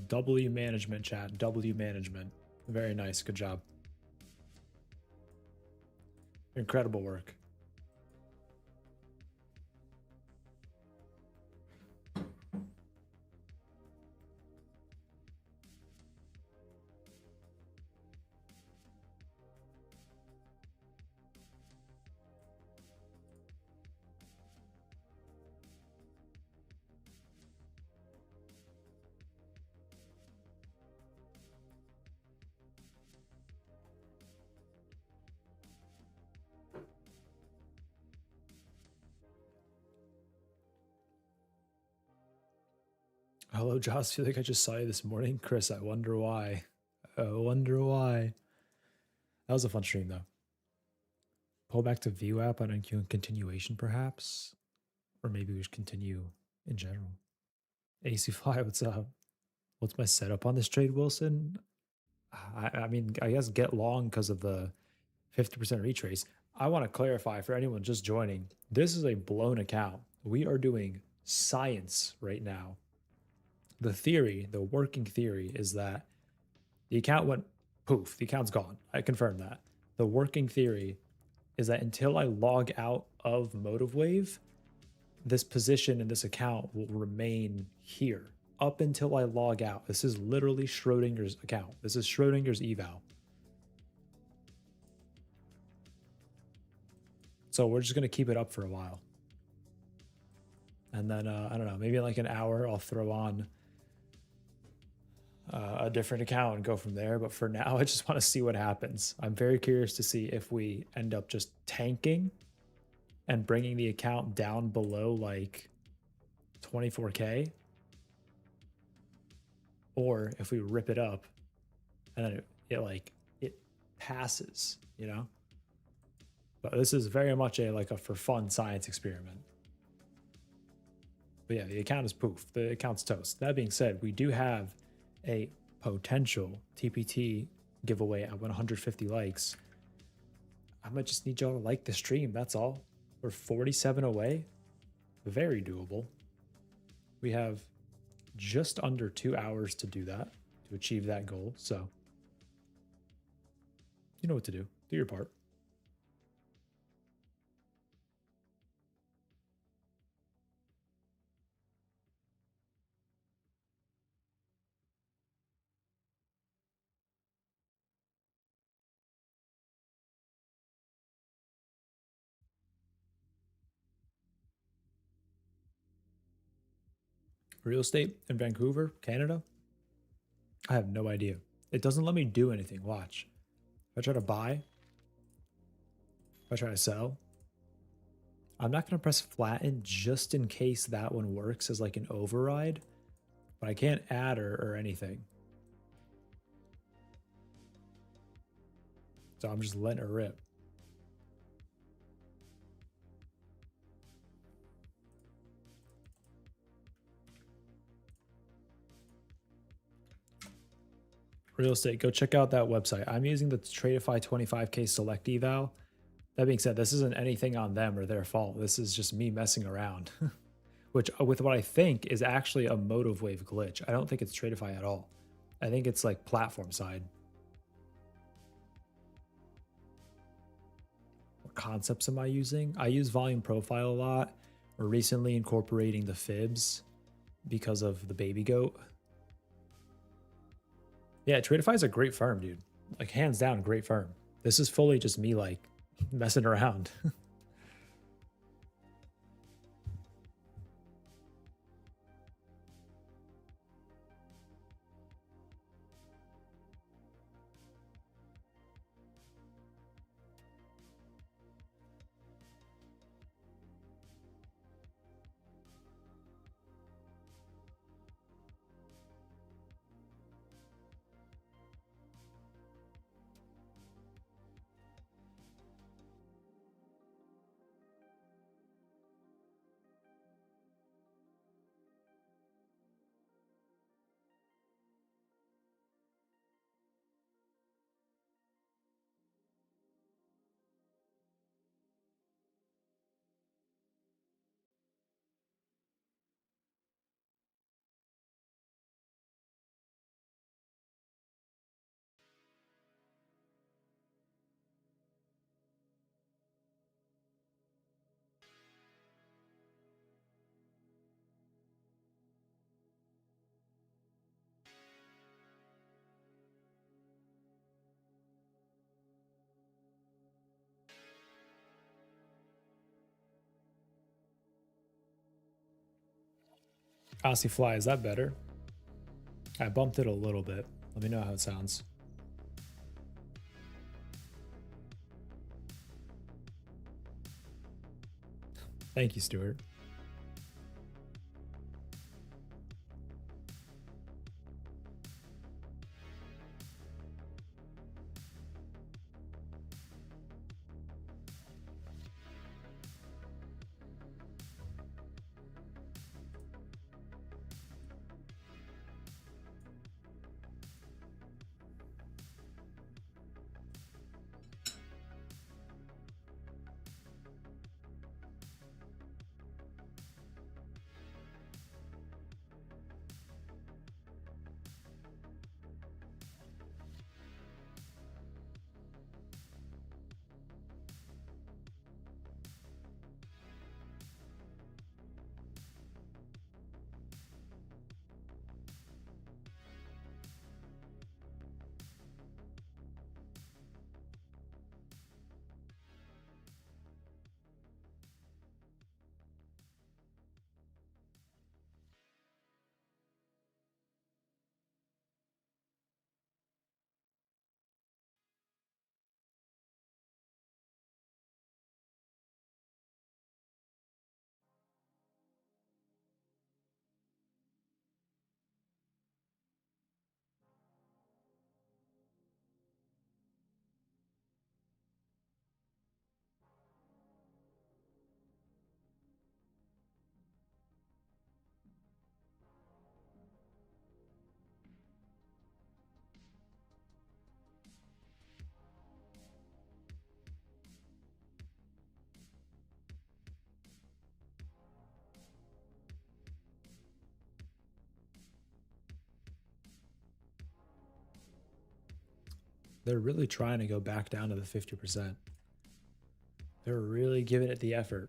W management, chat. W management. Very nice. Good job. Incredible work. Hello, Josh. I feel like I just saw you this morning. Chris, I wonder why. I wonder why. That was a fun stream, though. Pull back to VWAP on a continuation, perhaps? Or maybe we should continue in general. AC5, what's up? What's my setup on this trade, Wilson? I mean, I guess get long because of the 50% retrace. I want to clarify for anyone just joining, this is a blown account. We are doing science right now. The theory, the working theory is that the account went poof, the account's gone. I confirm that. The working theory is that until I log out of Motive Wave, this position in this account will remain here up until I log out. This is literally Schrodinger's account. This is Schrodinger's eval. So we're just going to keep it up for a while. And then, I don't know, maybe in like an hour, I'll throw on a different account and go from there. But for now, I just want to see what happens. I'm very curious to see if we end up just tanking and bringing the account down below like 24K, or if we rip it up and then it passes, you know. But this is very much a for fun science experiment. But yeah, the account is poof. The account's toast. That being said, we do have a potential TPT giveaway at 150 likes. I might just need y'all to like the stream. That's all. We're 47 away. Very doable. We have just under 2 hours to do that, to achieve that goal. So you know what to do. Do your part. Real estate in Vancouver, Canada? I have no idea. It doesn't let me do anything. Watch. If I try to buy, if I try to sell, I'm not going to press flatten just in case that one works as like an override, but I can't add or anything. So I'm just letting it rip. Real estate, go check out that website. I'm using the Tradeify 25K select eval. That being said, this isn't anything on them or their fault. This is just me messing around, which with what I think is actually a Motive Wave glitch. I don't think it's Tradeify at all. I think it's like platform side. What concepts am I using? I use volume profile a lot. We're recently incorporating the fibs because of the baby goat. Yeah, Tradeify is a great firm, dude. Like hands down, great firm. This is fully just me like messing around. Aussie Fly, is that better? I bumped it a little bit. Let me know how it sounds. Thank you, Stuart. They're really trying to go back down to the 50%. They're really giving it the effort.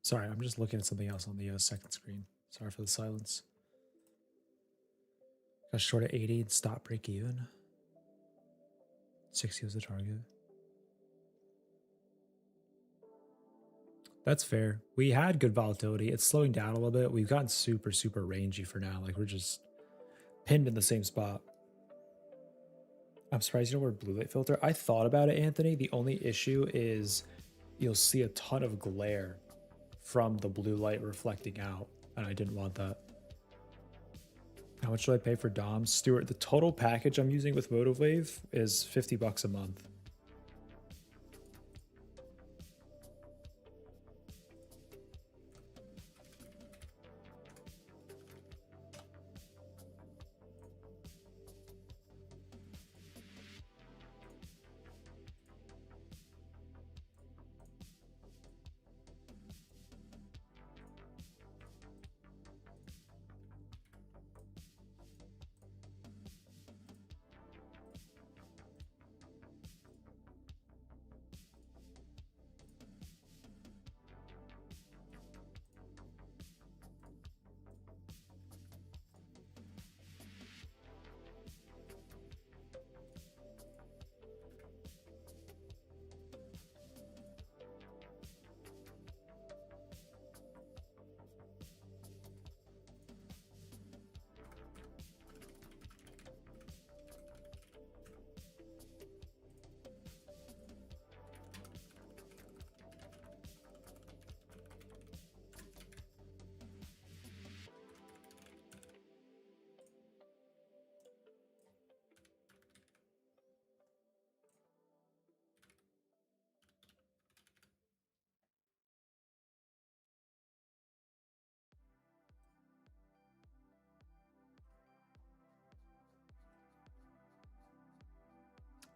Sorry, I'm just looking at something else on the second screen. Sorry for the silence. Got short at 80 and stop break even. 60 was the target. That's fair. We had good volatility. It's slowing down a little bit. We've gotten super, super rangy for now. Like we're just pinned in the same spot. I'm surprised you don't wear blue light filter. I thought about it, Anthony. The only issue is you'll see a ton of glare from the blue light reflecting out, and I didn't want that. How much should I pay for DOMs? Stuart, the total package I'm using with MotiveWave is $50 a month.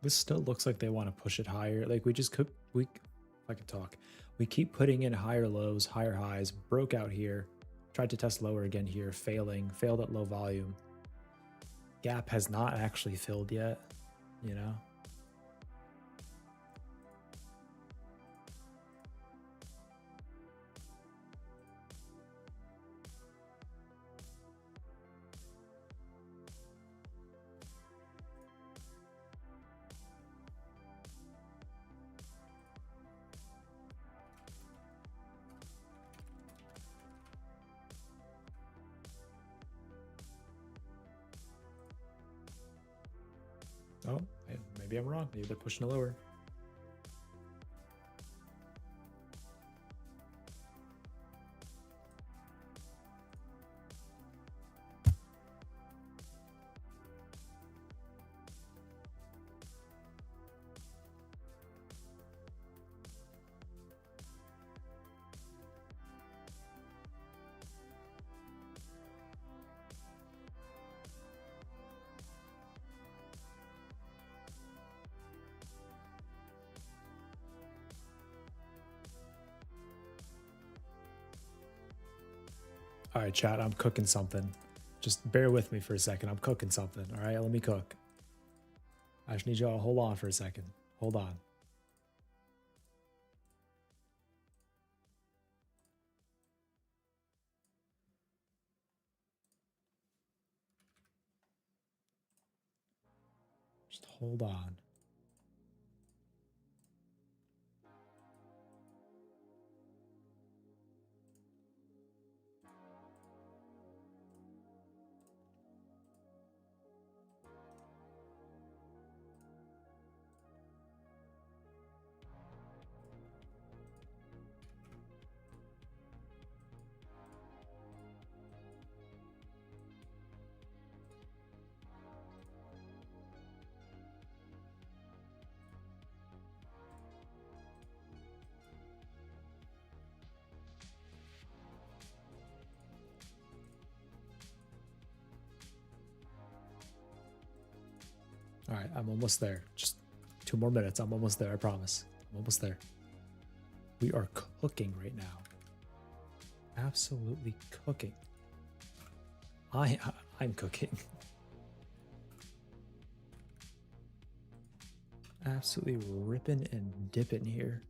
This still looks like they want to push it higher. Like we just could, if I could talk, we keep putting in higher lows, higher highs, broke out here, tried to test lower again here, failed at low volume. Gap has not actually filled yet, you know? Oh, maybe I'm wrong. Maybe they're pushing it lower. All right, chat, I'm cooking something. Just bear with me for a second. I'm cooking something. All right, let me cook. I just need y'all to hold on for a second. Hold on. Just hold on. All right, I'm almost there. Just 2 more minutes. I'm almost there, I promise. I'm almost there. We are cooking right now. Absolutely cooking. I'm cooking. Absolutely ripping and dipping here.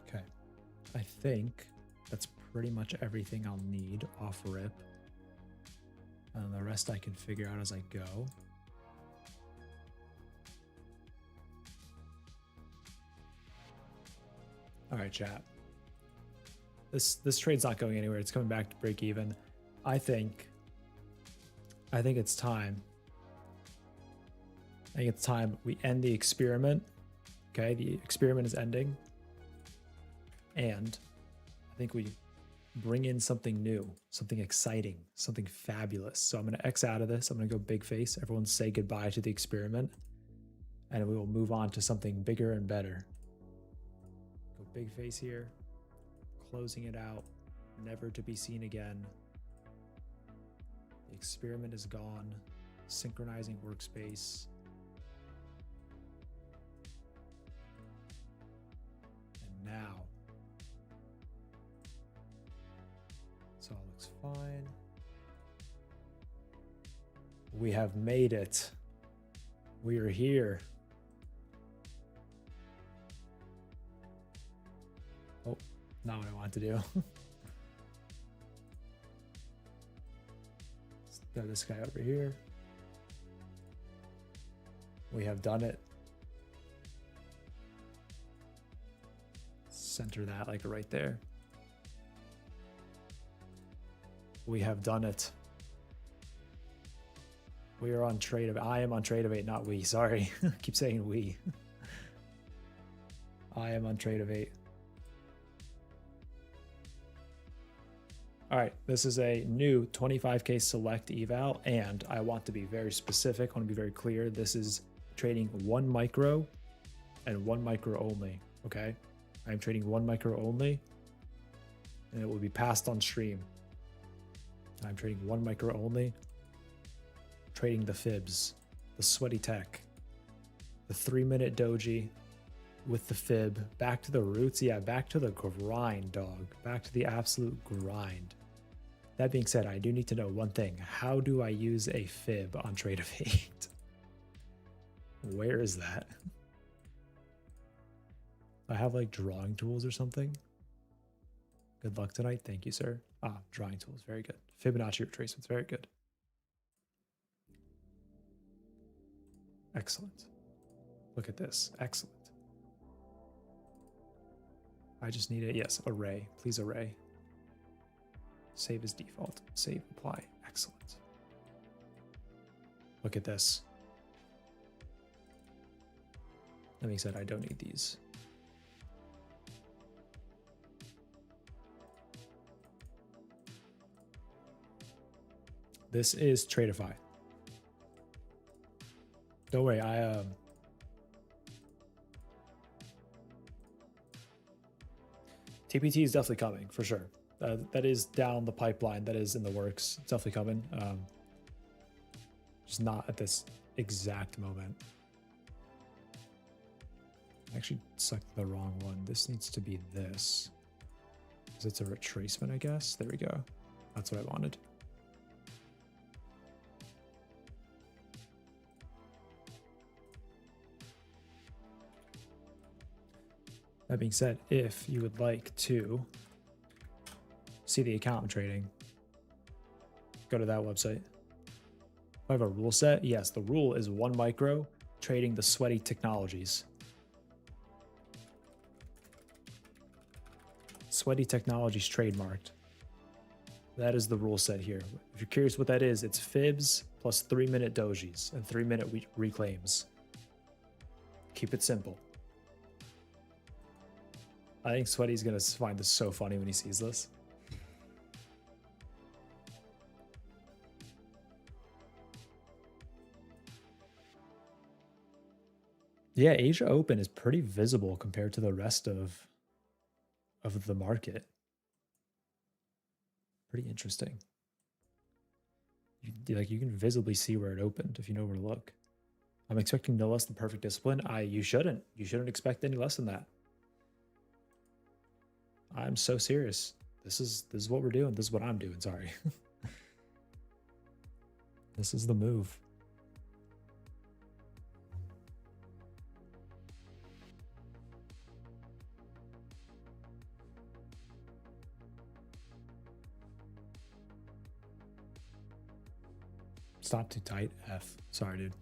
Okay, I think that's pretty much everything I'll need off rip. And the rest I can figure out as I go. All right, chat. This trade's not going anywhere. It's coming back to break even. I think it's time. I think it's time we end the experiment. Okay, the experiment is ending. And I think we bring in something new, something exciting, something fabulous. So I'm going to X out of this. I'm going to go big face. Everyone say goodbye to the experiment. And we will move on to something bigger and better. Go big face here. Closing it out. Never to be seen again. The experiment is gone. Synchronizing workspace. And now. So all looks fine. We have made it. We are here. Oh, not what I want to do. Let's throw this guy over here. We have done it. Center that like right there. We have done it. We are on trade of, I am on trade of 8, not we, sorry. Keep saying we. I am on trade of 8. All right, this is a new 25K select eval, and I want to be very specific. I want to be very clear. This is trading 1 micro and 1 micro only, okay? I'm trading 1 micro only, and it will be passed on stream. I'm trading 1 micro only, trading the fibs, the sweaty tech, the 3-minute doji with the fib, back to the roots. Yeah, back to the grind, dog. Back to the absolute grind. That being said, I do need to know one thing. How do I use a fib on Tradeify? Where is that? I have like drawing tools or something. Good luck tonight. Thank you, sir. Ah, drawing tools. Very good. Fibonacci retracements. Very good. Excellent. Look at this. Excellent. I just need a, yes, array. Please array. Save as default. Save, apply. Excellent. Look at this. That being said, I don't need these. This is Tradeify. Don't worry, TPT is definitely coming for sure. That is down the pipeline. That is in the works. It's definitely coming. Just not at this exact moment. I actually selected the wrong one. This needs to be this. Because it's a retracement, I guess. There we go. That's what I wanted. That being said, if you would like to see the account I'm trading, go to that website. I have a rule set. Yes, the rule is 1 micro trading the sweaty technologies. Sweaty technologies trademarked. That is the rule set here. If you're curious what that is, it's fibs plus 3-minute dojis and 3-minute reclaims. Keep it simple. I think Sweaty's gonna find this so funny when he sees this. Yeah, Asia Open is pretty visible compared to the rest of the market. Pretty interesting. You can visibly see where it opened if you know where to look. I'm expecting no less than perfect discipline. You shouldn't expect any less than that. I'm so serious. This is what we're doing. This is what I'm doing. Sorry. This is the move. It's not too tight. F. Sorry, dude.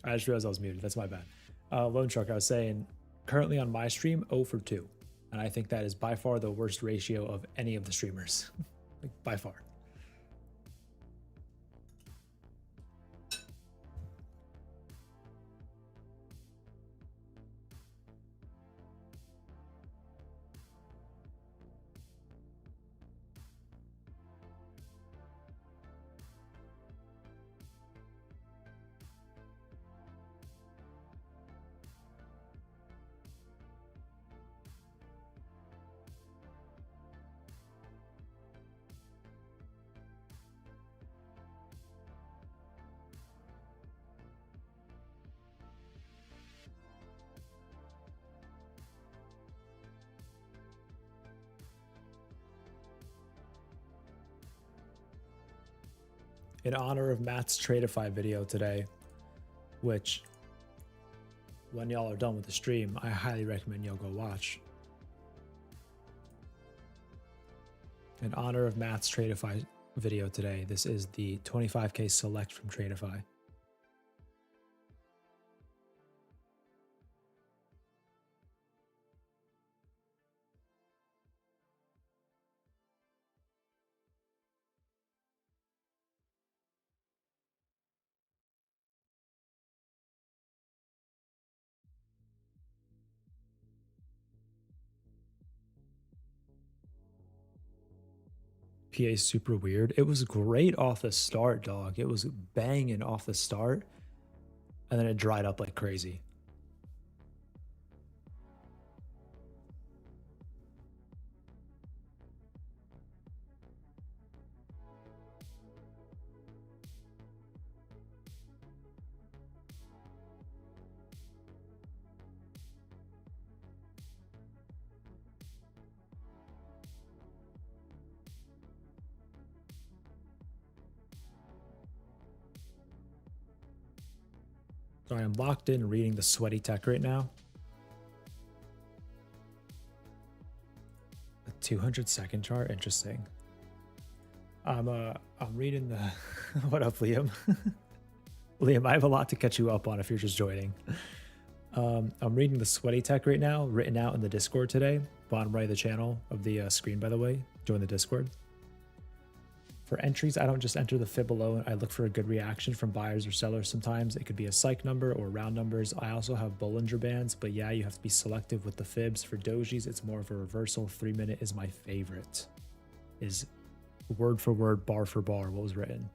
I just realized I was muted. That's my bad. Lone Shark, I was saying, currently on my stream, 0 for 2. And I think that is by far the worst ratio of any of the streamers. Like, by far. In honor of Matt's Tradeify video today, which when y'all are done with the stream, I highly recommend y'all go watch. In honor of Matt's Tradeify video today, this is the 25K select from Tradeify. PA super weird. It was great off the start, dog. It was banging off the start, and then it dried up like crazy. Sorry, I'm locked in reading the sweaty tech right now. A 200-second chart, interesting. I'm reading the what up, Liam? Liam, I have a lot to catch you up on if you're just joining. I'm reading the sweaty tech right now, written out in the Discord today. Bottom right of the channel of the screen, by the way. Join the Discord. For entries, I don't just enter the fib alone. I look for a good reaction from buyers or sellers. Sometimes it could be a psych number or round numbers. I also have Bollinger Bands, but yeah, you have to be selective with the fibs. For dojis, it's more of a reversal. 3 minute is my favorite. Is word for word, bar for bar, what was written.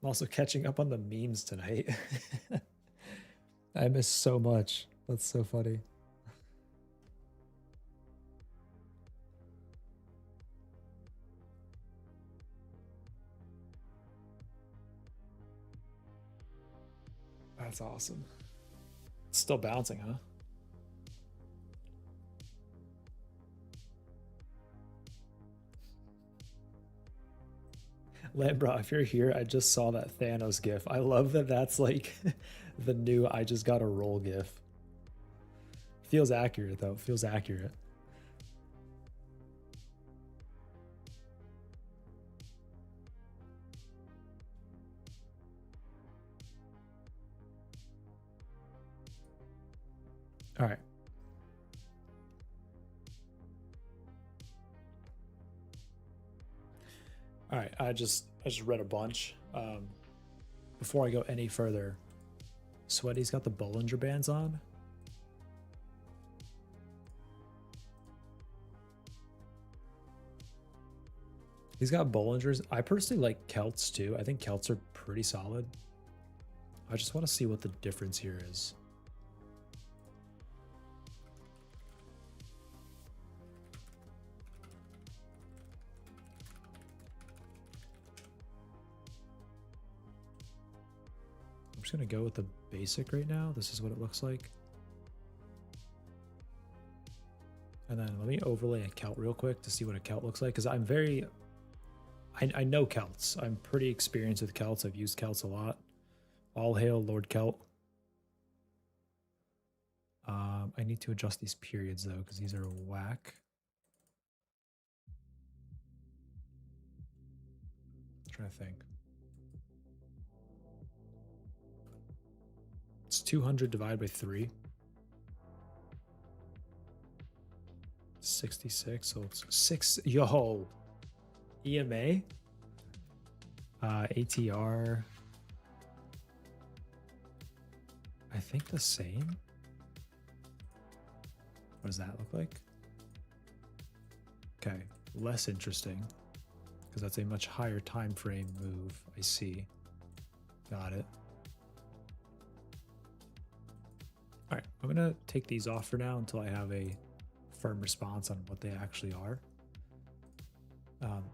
I'm also catching up on the memes tonight. I miss so much. That's so funny. That's awesome. It's still bouncing, huh? Lambra, if you're here, I just saw that Thanos gif. I love that that's like the new I just got a roll gif. Feels accurate though. Feels accurate. All right. All right, I just read a bunch. Before I go any further, Sweaty's got the Bollinger Bands on. He's got Bollingers. I personally like Celts too. I think Celts are pretty solid. I just want to see what the difference here is. I'm just gonna go with the basic right now. This is what it looks like. And then let me overlay a Celt real quick to see what a Celt looks like, because I'm very, I know Celts. I'm pretty experienced with Celts. I've used Celts a lot. All hail Lord Celt. I need to adjust these periods though, because these are whack. I'm trying to think. It's 200 divided by 3. 66, so it's 6. Yo! EMA? ATR. I think the same. What does that look like? Okay, less interesting, because that's a much higher time frame move. I see. Got it. All right, I'm gonna take these off for now until I have a firm response on what they actually are.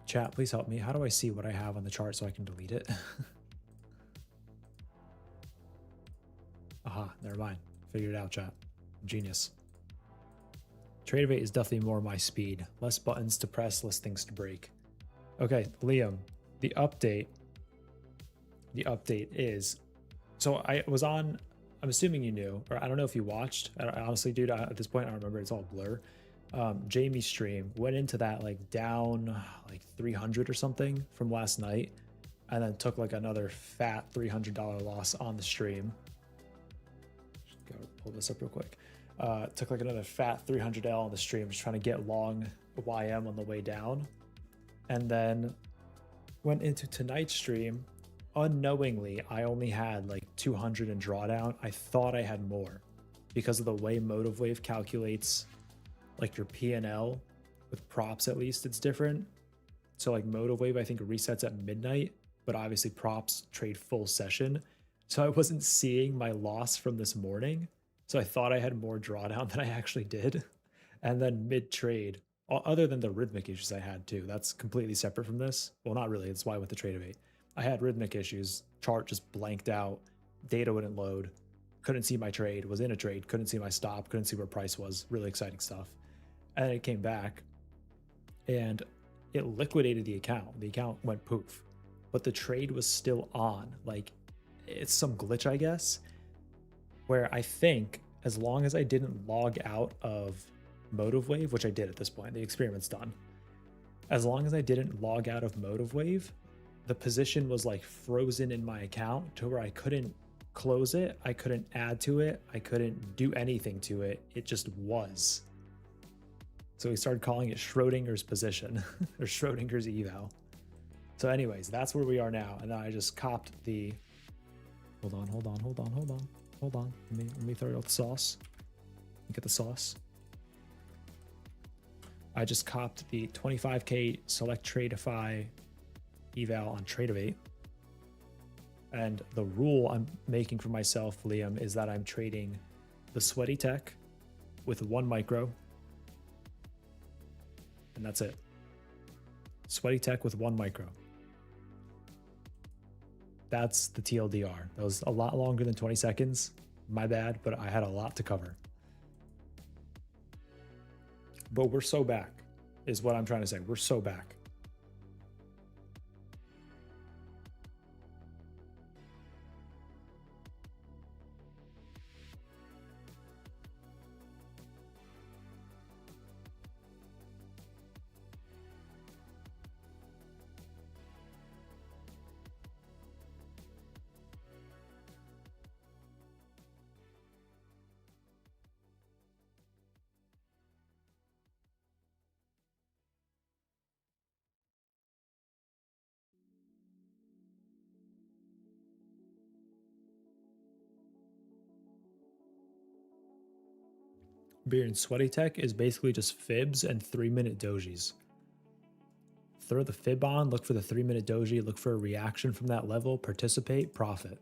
Chat, please help me. How do I see what I have on the chart so I can delete it? Aha, never mind. Figured it out, chat. Genius. Tradeify is definitely more my speed. Less buttons to press, less things to break. Okay, Liam, the update is, so I was on, I'm assuming you knew, or I don't know if you watched. Honestly, dude, at this point, I don't remember. It's all blur. Jamie's stream went into that like down like 300 or something from last night, and then took like another fat $300 loss on the stream. Just gotta pull this up real quick. Took like another fat 300L on the stream, just trying to get long YM on the way down. And then went into tonight's stream. Unknowingly, I only had like 200 in drawdown. I thought I had more because of the way Motive Wave calculates like your P&L with props. At least it's different. So like Motive Wave, I think resets at midnight, but obviously props trade full session. So I wasn't seeing my loss from this morning. So I thought I had more drawdown than I actually did. And then mid-trade, other than the rhythmic issues I had too, that's completely separate from this. Well, not really, that's why I went to Tradeify. I had rhythmic issues, chart just blanked out, data wouldn't load, couldn't see my trade, was in a trade, couldn't see my stop, couldn't see where price was, really exciting stuff. And then it came back and it liquidated the account. The account went poof, but the trade was still on. Like, it's some glitch, I guess, where I think as long as I didn't log out of Motive Wave, which I did at this point, the experiment's done. As long as I didn't log out of Motive Wave, the position was like frozen in my account to where I couldn't close it, I couldn't add to it, I couldn't do anything to it. It just was. So we started calling it Schrodinger's position or Schrodinger's eval. So anyways, that's where we are now. And I just copped the, hold on. Let me throw out the sauce. Get the sauce. I just copped the 25K select Tradeify eval on Tradeify. And the rule I'm making for myself, Liam, is that I'm trading the sweaty tech with 1 micro. And that's it. Sweaty tech with 1 micro. That's the TLDR. That was a lot longer than 20 seconds. My bad, but I had a lot to cover. But we're so back, is what I'm trying to say. We're so back. Beer and sweaty tech is basically just fibs and 3-minute dojis. Throw the fib on, look for the 3-minute doji, look for a reaction from that level, participate, profit,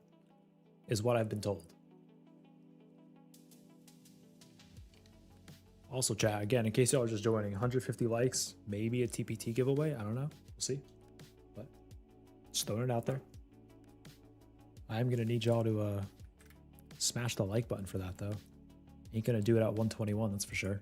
is what I've been told. Also, chat, again, in case y'all are just joining, 150 likes, maybe a TPT giveaway. I don't know. We'll see. But just throwing it out there. I'm gonna need y'all to smash the like button for that though. Ain't gonna do it at 121, that's for sure.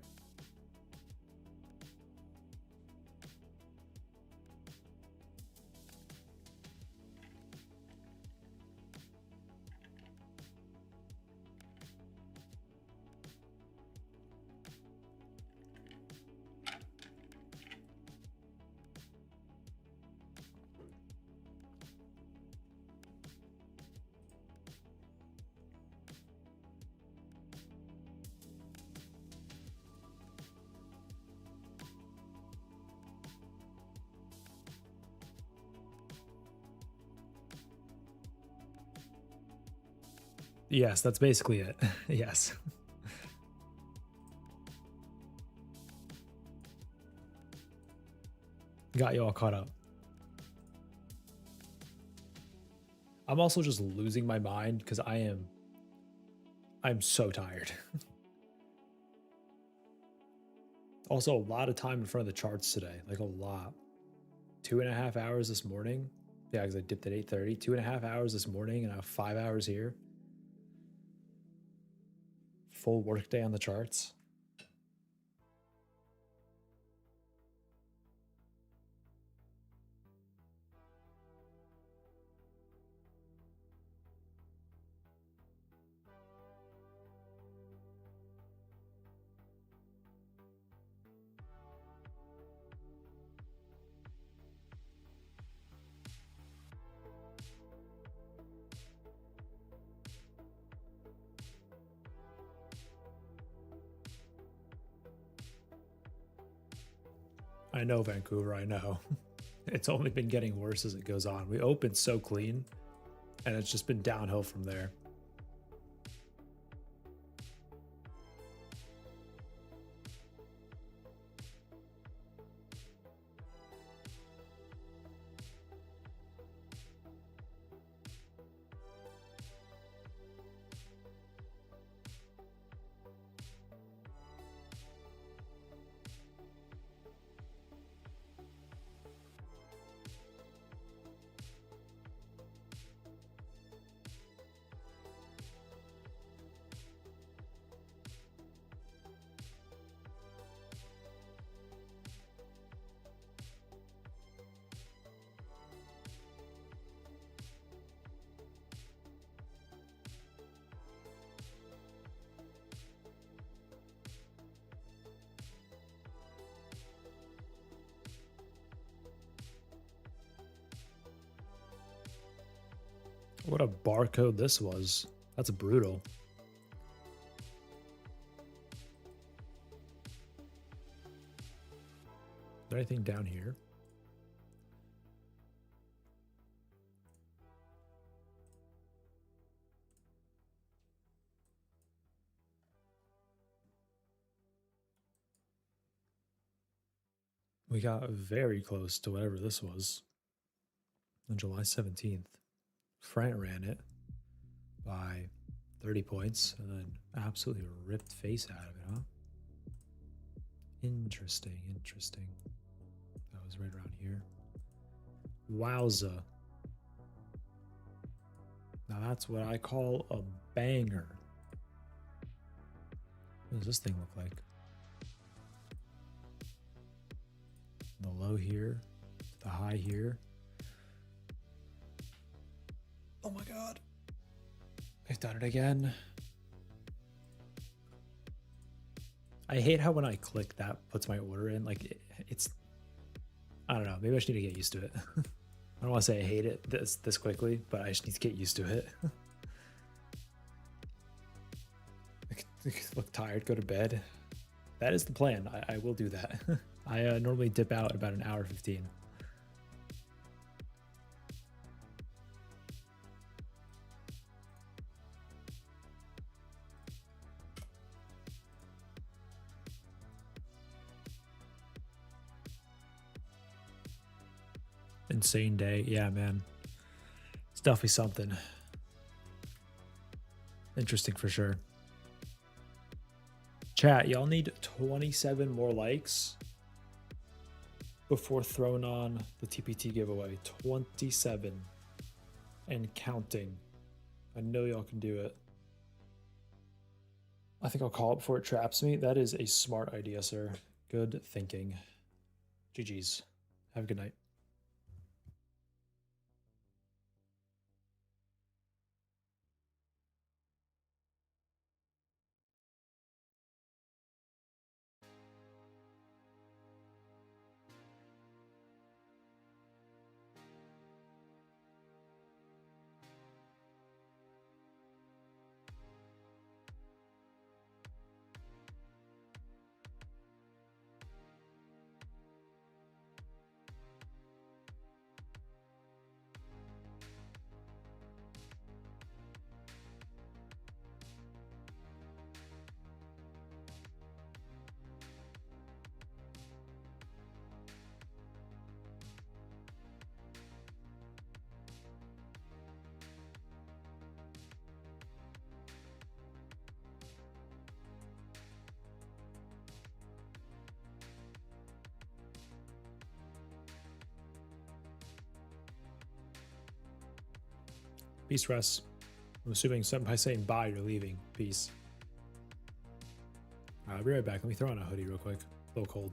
Yes, that's basically it. Yes. Got you all caught up. I'm also just losing my mind because I'm so tired. Also, a lot of time in front of the charts today, like a lot. 2.5 hours this morning. Yeah, because I dipped at 8:30. 2.5 hours this morning, and I have 5 hours here. Full workday on the charts. I know, Vancouver, I know. It's only been getting worse as it goes on. We opened so clean, and it's just been downhill from there. What a barcode this was. That's brutal. Is there anything down here? We got very close to whatever this was on July 17th. Frank ran it by 30 points and then absolutely ripped face out of it, huh? Interesting, interesting. That was right around here. Wowza. Now that's what I call a banger. What does this thing look like? The low here, the high here. Oh my god. I've done it again. I hate how when I click that puts my order in, like it's, I don't know, maybe I just need to get used to it. I don't want to say I hate it this quickly, but I just need to get used to it. Look tired, go to bed. That is the plan. I will do that. I normally dip out at about an hour 15. Insane day. Yeah, man. It's definitely something. Interesting for sure. Chat, y'all need 27 more likes before throwing on the TPT giveaway. 27 and counting. I know y'all can do it. I think I'll call it before it traps me. That is a smart idea, sir. Good thinking. GG's. Have a good night. Peace, Russ. I'm assuming by saying bye, you're leaving. Peace. I'll be right back. Let me throw on a hoodie real quick. A little cold.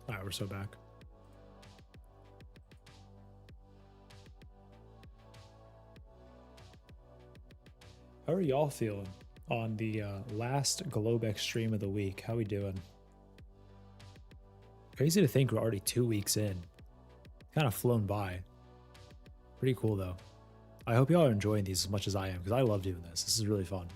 All right, we're so back. How are y'all feeling on the last Globex stream of the week? How we doing? Crazy to think we're already 2 weeks in. Kind of flown by. Pretty cool though. I hope y'all are enjoying these as much as I am, because I love doing this. This is really fun.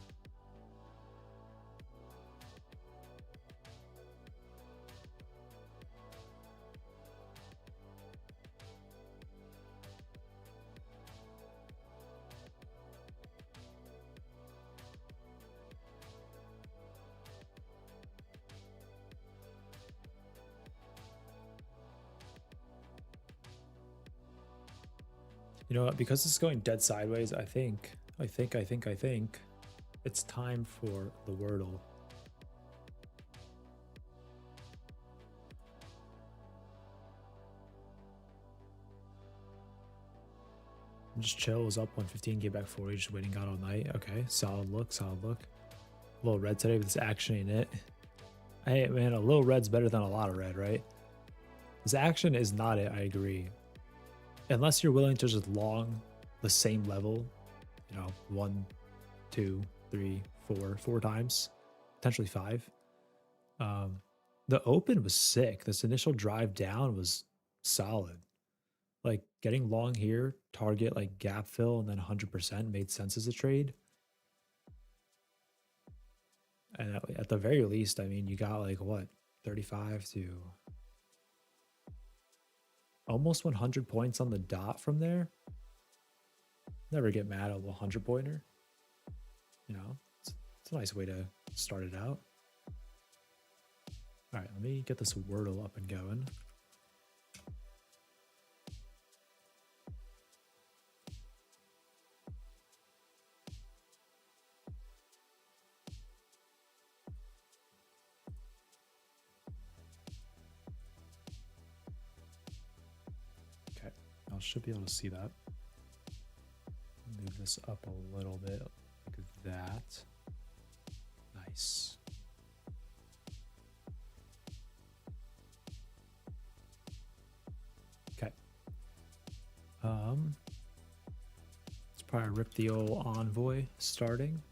You know what? Because it's going dead sideways, I think it's time for the Wordle. Just chill. Was up 115, get back 40, just waiting out all night. Okay, solid look, solid look. A little red today, but this action ain't it. Hey man, a little red's better than a lot of red, right? This action is not it, I agree. Unless you're willing to just long the same level, you know, 1, 2, 3, 4 times, potentially 5. The open was sick. This initial drive down was solid. Like getting long here, target like gap fill, and then 100% made sense as a trade. And at the very least, I mean, you got like what, 35 to almost 100 points on the dot from there. Never get mad at a 100 pointer. You know, it's a nice way to start it out. All right, let me get this Wordle up and going. Okay, I should be able to see that. Move this up a little bit like that. Nice. Let's probably rip the old envoy starting.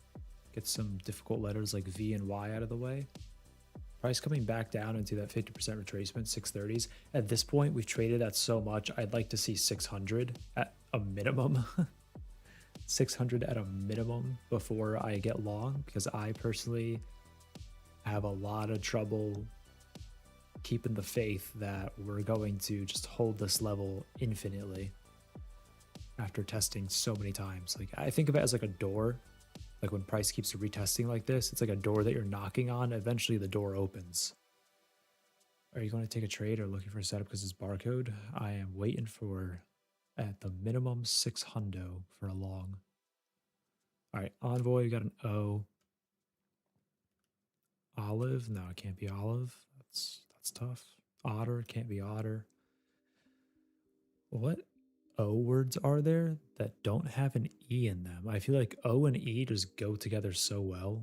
Get some difficult letters like V and Y out of the way. Price coming back down into that 50% retracement, 630s. At this point, we've traded that so much. I'd like to see 600 at a minimum. 600 at a minimum before I get long, because I personally have a lot of trouble keeping the faith that we're going to just hold this level infinitely after testing so many times. Like, I think of it as like a door. Like when price keeps retesting like this, it's like a door that you're knocking on. Eventually the door opens. Are you going to take a trade or looking for a setup because it's barcode? I am waiting for at the minimum 600 for a long. All right, envoy, you got an O. Olive, no, it can't be olive. That's tough. Otter, can't be otter. What O words are there that don't have an E in them? I feel like O and E just go together so well.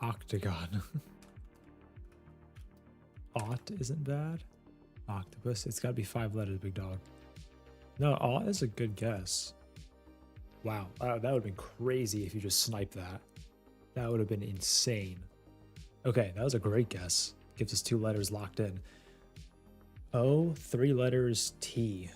Octagon. Ought isn't bad. Octopus, it's got to be 5 letters, big dog. No, ought is a good guess. Wow, that would have been crazy if you just sniped that. That would have been insane. Okay, that was a great guess. Gives us 2 letters locked in. O, 3 letters, T.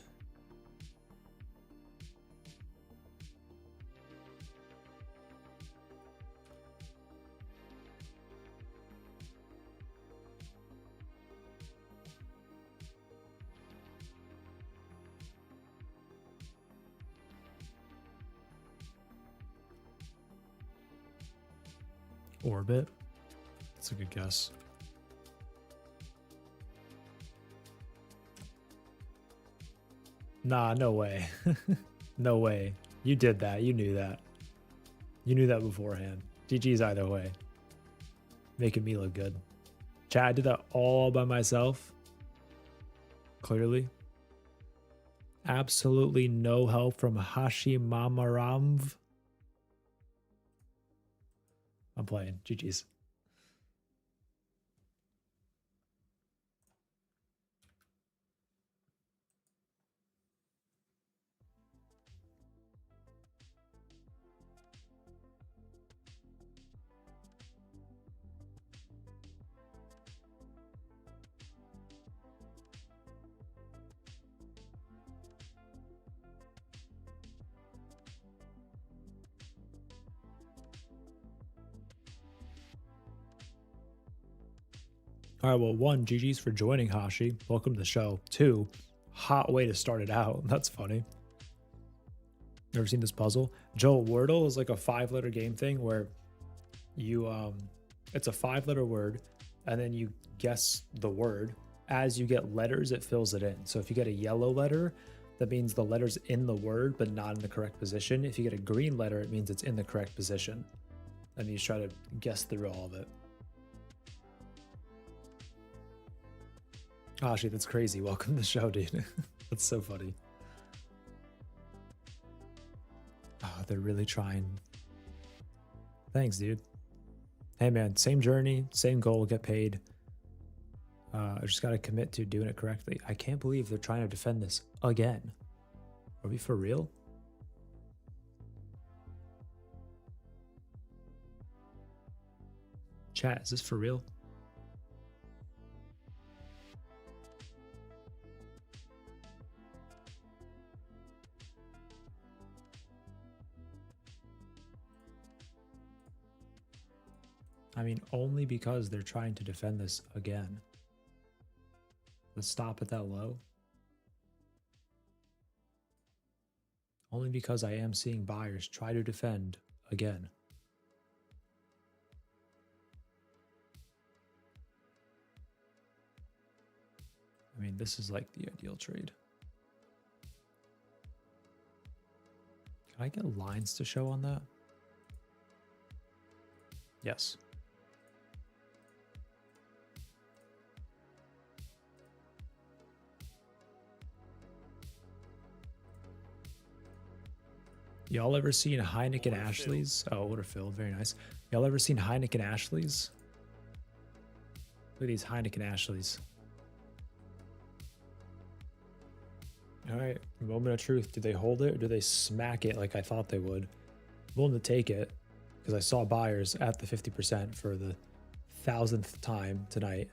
Orbit. That's a good guess. Nah, no way. No way. You did that. You knew that. You knew that beforehand. GG's either way. Making me look good. Chat, I did that all by myself. Clearly. Absolutely no help from Hashimamaramv. I'm playing. GG's. All right, well, 1, GG's for joining, Hashi. Welcome to the show. 2, hot way to start it out. That's funny. Never seen this puzzle? Joe, Wordle is like a 5-letter game thing where you, it's a 5-letter word, and then you guess the word. As you get letters, it fills it in. So if you get a yellow letter, that means the letter's in the word, but not in the correct position. If you get a green letter, it means it's in the correct position. And you try to guess through all of it. Oh, shit, that's crazy. Welcome to the show, dude. That's so funny. Oh, they're really trying. Thanks, dude. Hey, man, same journey, same goal, get paid. I just got to commit to doing it correctly. I can't believe they're trying to defend this again. Are we for real? Chat, is this for real? I mean, only because they're trying to defend this again. Let's stop at that low. Only because I am seeing buyers try to defend again. I mean, this is like the ideal trade. Can I get lines to show on that? Yes. Y'all ever seen Heineken Ashley's? Oh, order filled. Very nice. Y'all ever seen Heineken Ashley's? Look at these Heineken Ashleys. All right, moment of truth. Did they hold it or did they smack it like I thought they would? I'm willing to take it because I saw buyers at the 50% for the 1000th time tonight.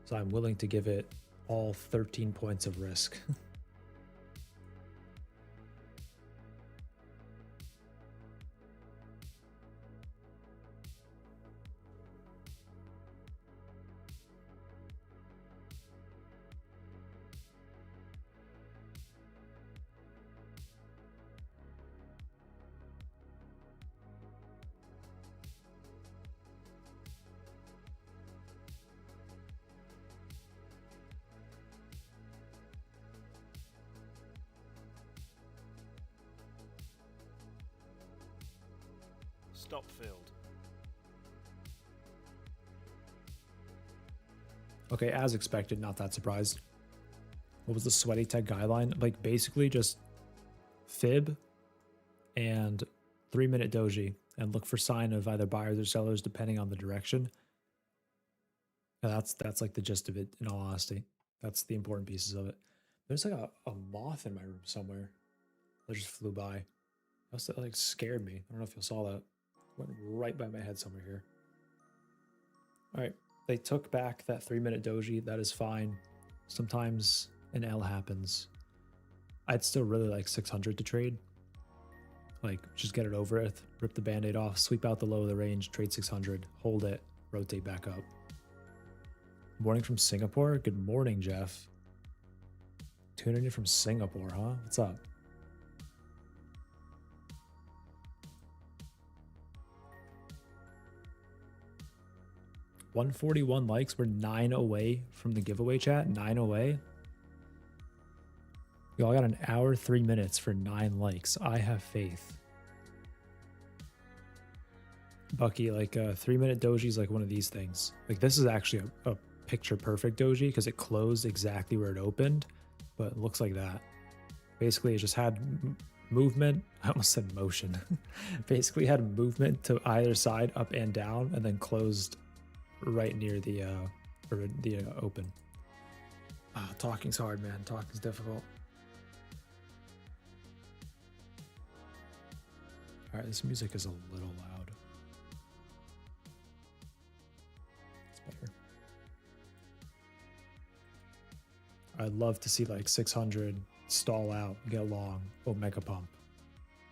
So I'm willing to give it all 13 points of risk. Stop filled. Okay, as expected, not that surprised. What was the sweaty tech guideline? Like basically just fib and 3-minute doji and look for sign of either buyers or sellers depending on the direction. And that's like the gist of it, in all honesty. That's the important pieces of it. There's like a moth in my room somewhere that just flew by. That like scared me. I don't know if you saw that. Went right by my head somewhere here. All right, they took back that 3-minute doji. That is fine. Sometimes an L happens. I'd still really like 600 to trade. Like, just get it over with, rip the band-aid off, sweep out the low of the range, trade 600, hold it, rotate back up. Morning from Singapore? Good morning, Jeff. Tuning in from Singapore, huh? What's up? $141 likes. We're 9 away from the giveaway, chat. 9 away. Y'all got an hour, 3 minutes for 9 likes. I have faith. Bucky, like a 3-minute doji is like one of these things. Like this is actually a picture perfect doji because it closed exactly where it opened, but it looks like that. Basically, it just had movement. I almost said motion. Basically had movement to either side, up and down, and then closed right near the open. Talking's hard, man. Talking's difficult. All right, this music is a little loud. It's better. I'd love to see like 600 stall out, get long, omega pump.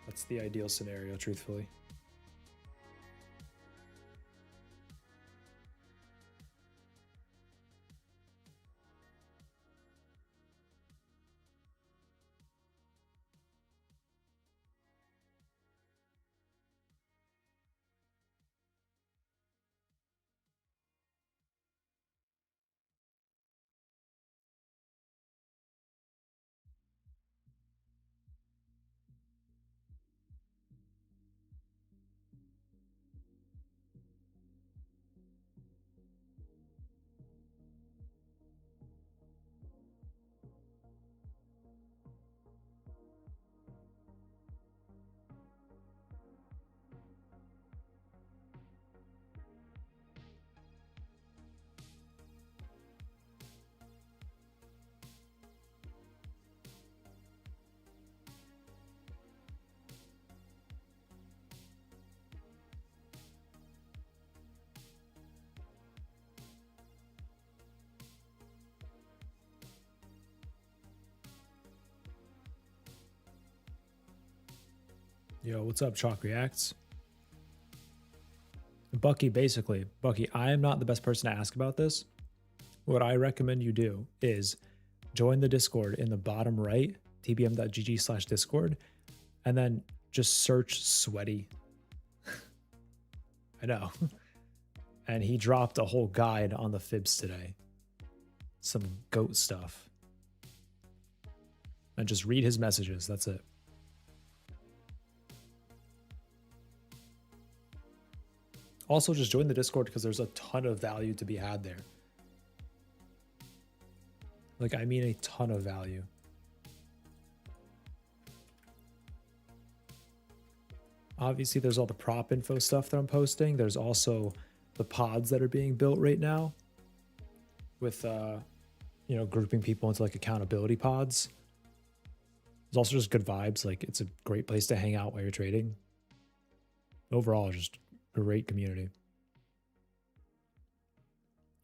That's the ideal scenario, truthfully. Yo, what's up, Chalk Reacts? Bucky, basically, Bucky, I am not the best person to ask about this. What I recommend you do is join the Discord in the bottom right, tbm.gg/discord, and then just search sweaty. I know. And he dropped a whole guide on the fibs today. Some goat stuff. And just read his messages. That's it. Also, just join the Discord because there's a ton of value to be had there. Like, I mean a ton of value. Obviously, there's all the prop info stuff that I'm posting. There's also the pods that are being built right now with, you know, grouping people into like accountability pods. There's also just good vibes. Like, it's a great place to hang out while you're trading. Overall, just a great community.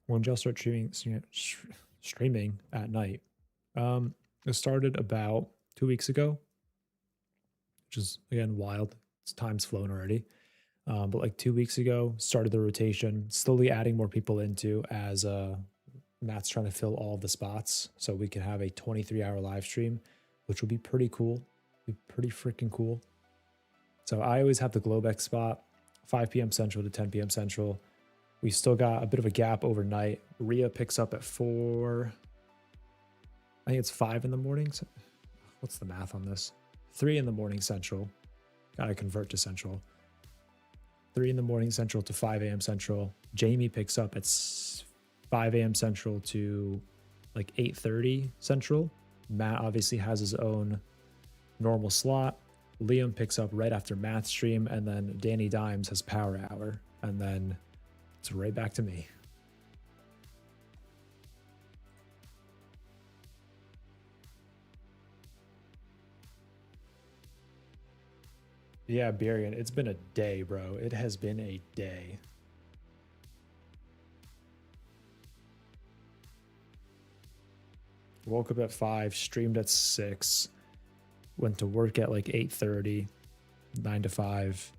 When did y'all start streaming at night? It started about 2 weeks ago, which is, again, wild. Time's flown already. But like 2 weeks ago, started the rotation, slowly adding more people into as Matt's trying to fill all of the spots so we can have a 23-hour live stream, which will be pretty cool. Be pretty freaking cool. So I always have the Globex spot, 5 p.m. Central to 10 p.m. Central. We still got a bit of a gap overnight. Rhea picks up at 4. I think it's 5 in the morning. What's the math on this? 3 in the morning Central. Gotta convert to Central. 3 in the morning Central to 5 a.m. Central. Jamie picks up at 5 a.m. Central to like 8:30 Central. Matt obviously has his own normal slot. Liam picks up right after Matt's stream, and then Danny Dimes has power hour, and then it's right back to me. Yeah, Barian, it's been a day, bro. It has been a day. Woke up at 5, streamed at 6, went to work at like 8:30, 9 to 5,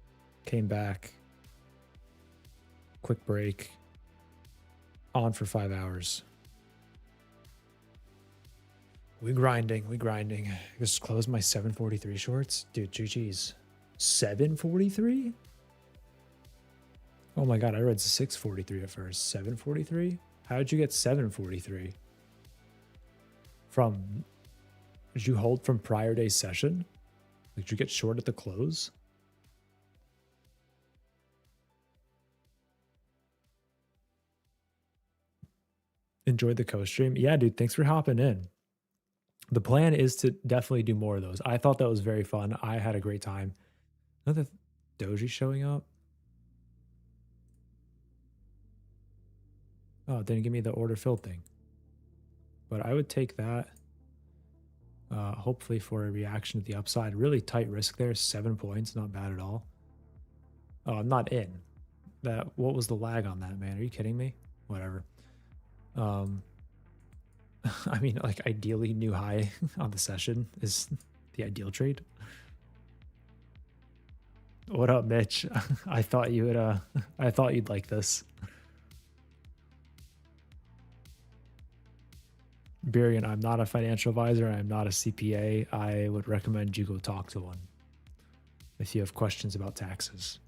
came back, quick break, on for 5 hours. We grinding. Just closed my 743 shorts. Dude, GG's. 743? Oh my god, I read 643 at first. 743? How did you get 743? From, did you hold from prior day session? Like, did you get short at the close? Enjoyed the co-stream. Yeah, dude, thanks for hopping in. The plan is to definitely do more of those. I thought that was very fun. I had a great time. Another doji showing up. Oh, it didn't give me the order filled thing. But I would take that. Hopefully for a reaction to the upside. Really tight risk there. 7 points. Not bad at all. Oh, I'm not in. What was the lag on that, man? Are you kidding me? Whatever. I mean, like, ideally new high on the session is the ideal trade. What up, Mitch? I thought you would I thought you'd like this. Barian, I'm not a financial advisor. I'm not a CPA. I would recommend you go talk to one if you have questions about taxes.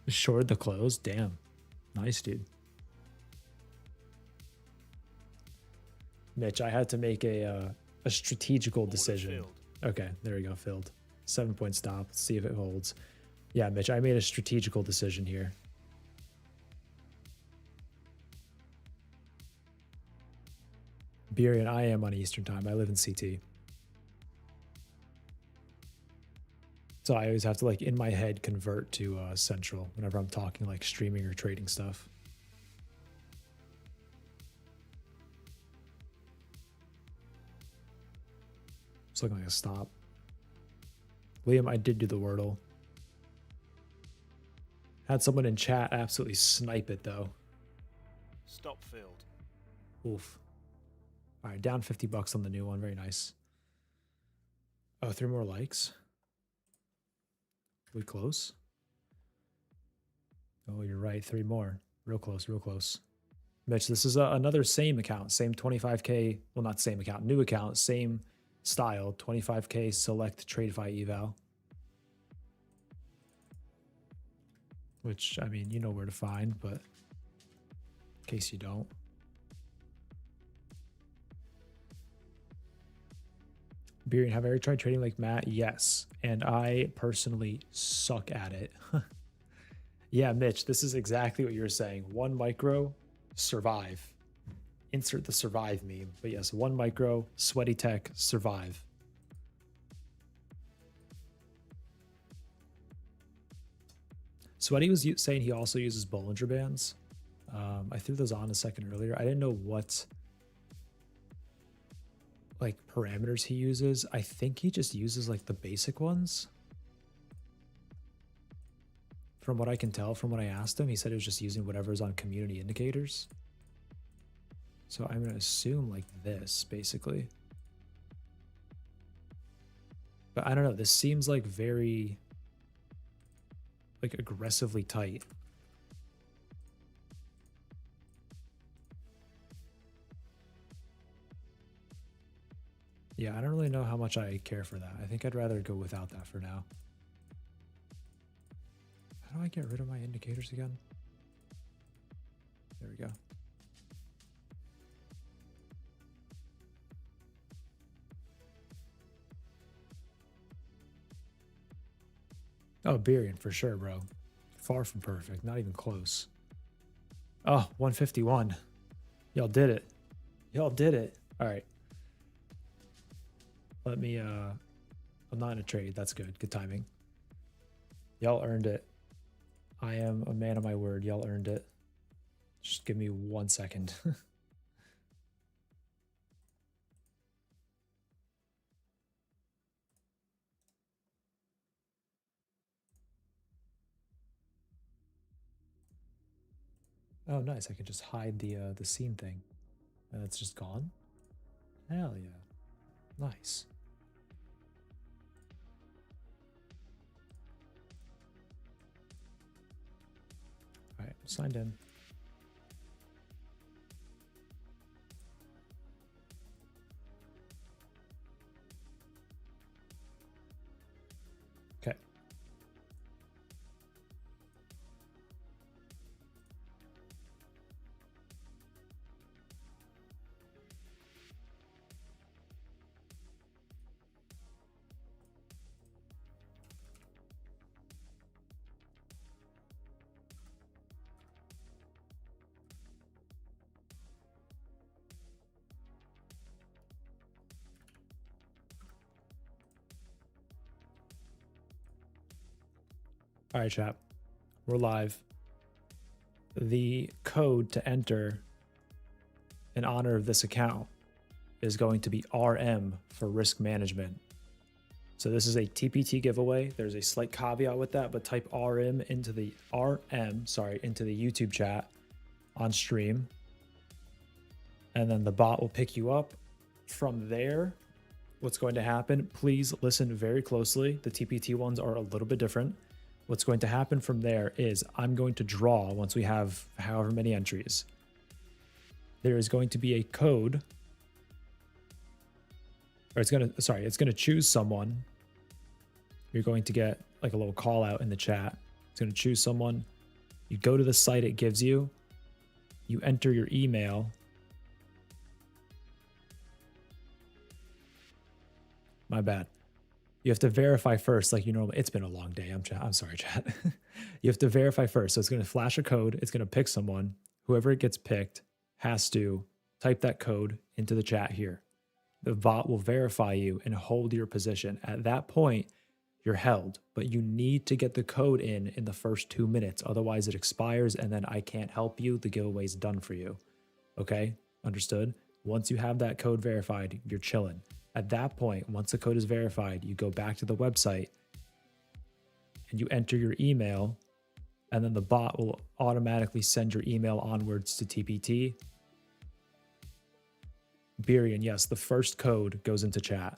Short the close? Damn. Nice, dude. Mitch, I had to make a strategical decision. Okay, there we go, filled. 7 point stop. Let's see if it holds. Yeah, Mitch, I made a strategical decision here. Barian, I am on Eastern time. I live in CT. So I always have to, like, in my head, convert to Central whenever I'm talking, like, streaming or trading stuff. It's looking like a stop. Liam, I did do the Wordle. Had someone in chat absolutely snipe it, though. Stop filled. Oof. All right, down $50 on the new one. Very nice. Oh, 3 more likes. We close? Oh, you're right. 3 more. Real close, real close. Mitch, this is another same account. Same 25K. Well, not same account. New account. Same style. 25K select Tradeify eval. Which, I mean, you know where to find, but in case you don't. Barian, have I ever tried trading like Matt? Yes. And I personally suck at it. Yeah, Mitch, this is exactly what you were saying. 1 micro, survive. Insert the survive meme. But yes, 1 micro, sweaty tech, survive. Sweaty was saying he also uses Bollinger Bands. I threw those on a second earlier. I didn't know what like parameters he uses. I think he just uses like the basic ones. From what I can tell, from what I asked him, he said he was just using whatever's on community indicators. So I'm going to assume like this, basically. But I don't know. This seems like very like aggressively tight. Yeah, I don't really know how much I care for that. I think I'd rather go without that for now. How do I get rid of my indicators again? There we go. Oh, Birion, for sure, bro. Far from perfect. Not even close. Oh, 151. Y'all did it. Y'all did it. All right. Let me, I'm not in a trade. That's good. Good timing. Y'all earned it. I am a man of my word. Y'all earned it. Just give me 1 second. Oh, nice. I can just hide the scene thing. And it's just gone? Hell yeah. Nice. All right, signed in. Okay. All right, chat. We're live. The code to enter in honor of this account is going to be RM for risk management. So this is a TPT giveaway. There's a slight caveat with that, but type RM into the YouTube chat on stream. And then the bot will pick you up. From there, what's going to happen, please listen very closely. The TPT ones are a little bit different. What's going to happen from there is I'm going to draw once we have however many entries. There is going to be a code, or it's going to choose someone. You're going to get like a little call out in the chat. It's going to choose someone. You go to the site it gives you. You enter your email. My bad. You have to verify first, like you normally. It's been a long day. I'm sorry, chat. You have to verify first. So it's going to flash a code. It's going to pick someone. Whoever it gets picked has to type that code into the chat here. The bot will verify you and hold your position. At that point, you're held, but you need to get the code in the first 2 minutes. Otherwise, it expires, and then I can't help you. The giveaway's done for you. Okay? Understood? Once you have that code verified, you're chilling. At that point, once the code is verified, you go back to the website and you enter your email, and then the bot will automatically send your email onwards to TPT. Birion, yes, the first code goes into chat.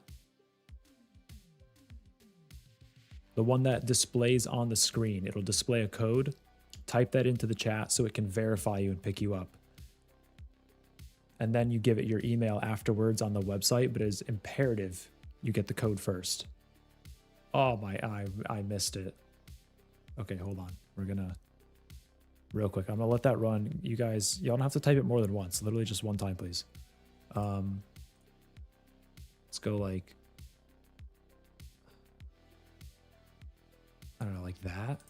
The one that displays on the screen, it'll display a code. Type that into the chat so it can verify you and pick you up. And then you give it your email afterwards on the website, but it is imperative you get the code first. Oh my, I missed it. Okay, hold on. We're gonna, real quick, I'm gonna let that run. You guys, y'all don't have to type it more than once. Literally just one time, please. Let's go like, I don't know, like that.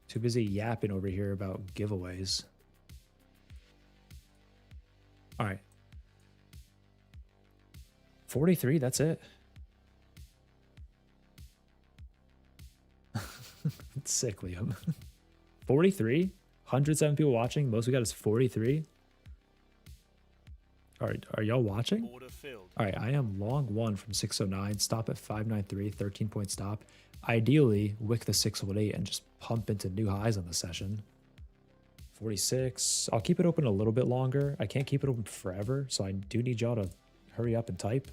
Too busy yapping over here about giveaways. All right. 43, that's it. That's sick, Liam. 43? 107 people watching. Most we got is 43. All right, are y'all watching? Order filled. All right, I am long one from 609. Stop at 593, 13-point stop. Ideally, wick the 618 and just pump into new highs on the session. 46. I'll keep it open a little bit longer. I can't keep it open forever, so I do need y'all to hurry up and type.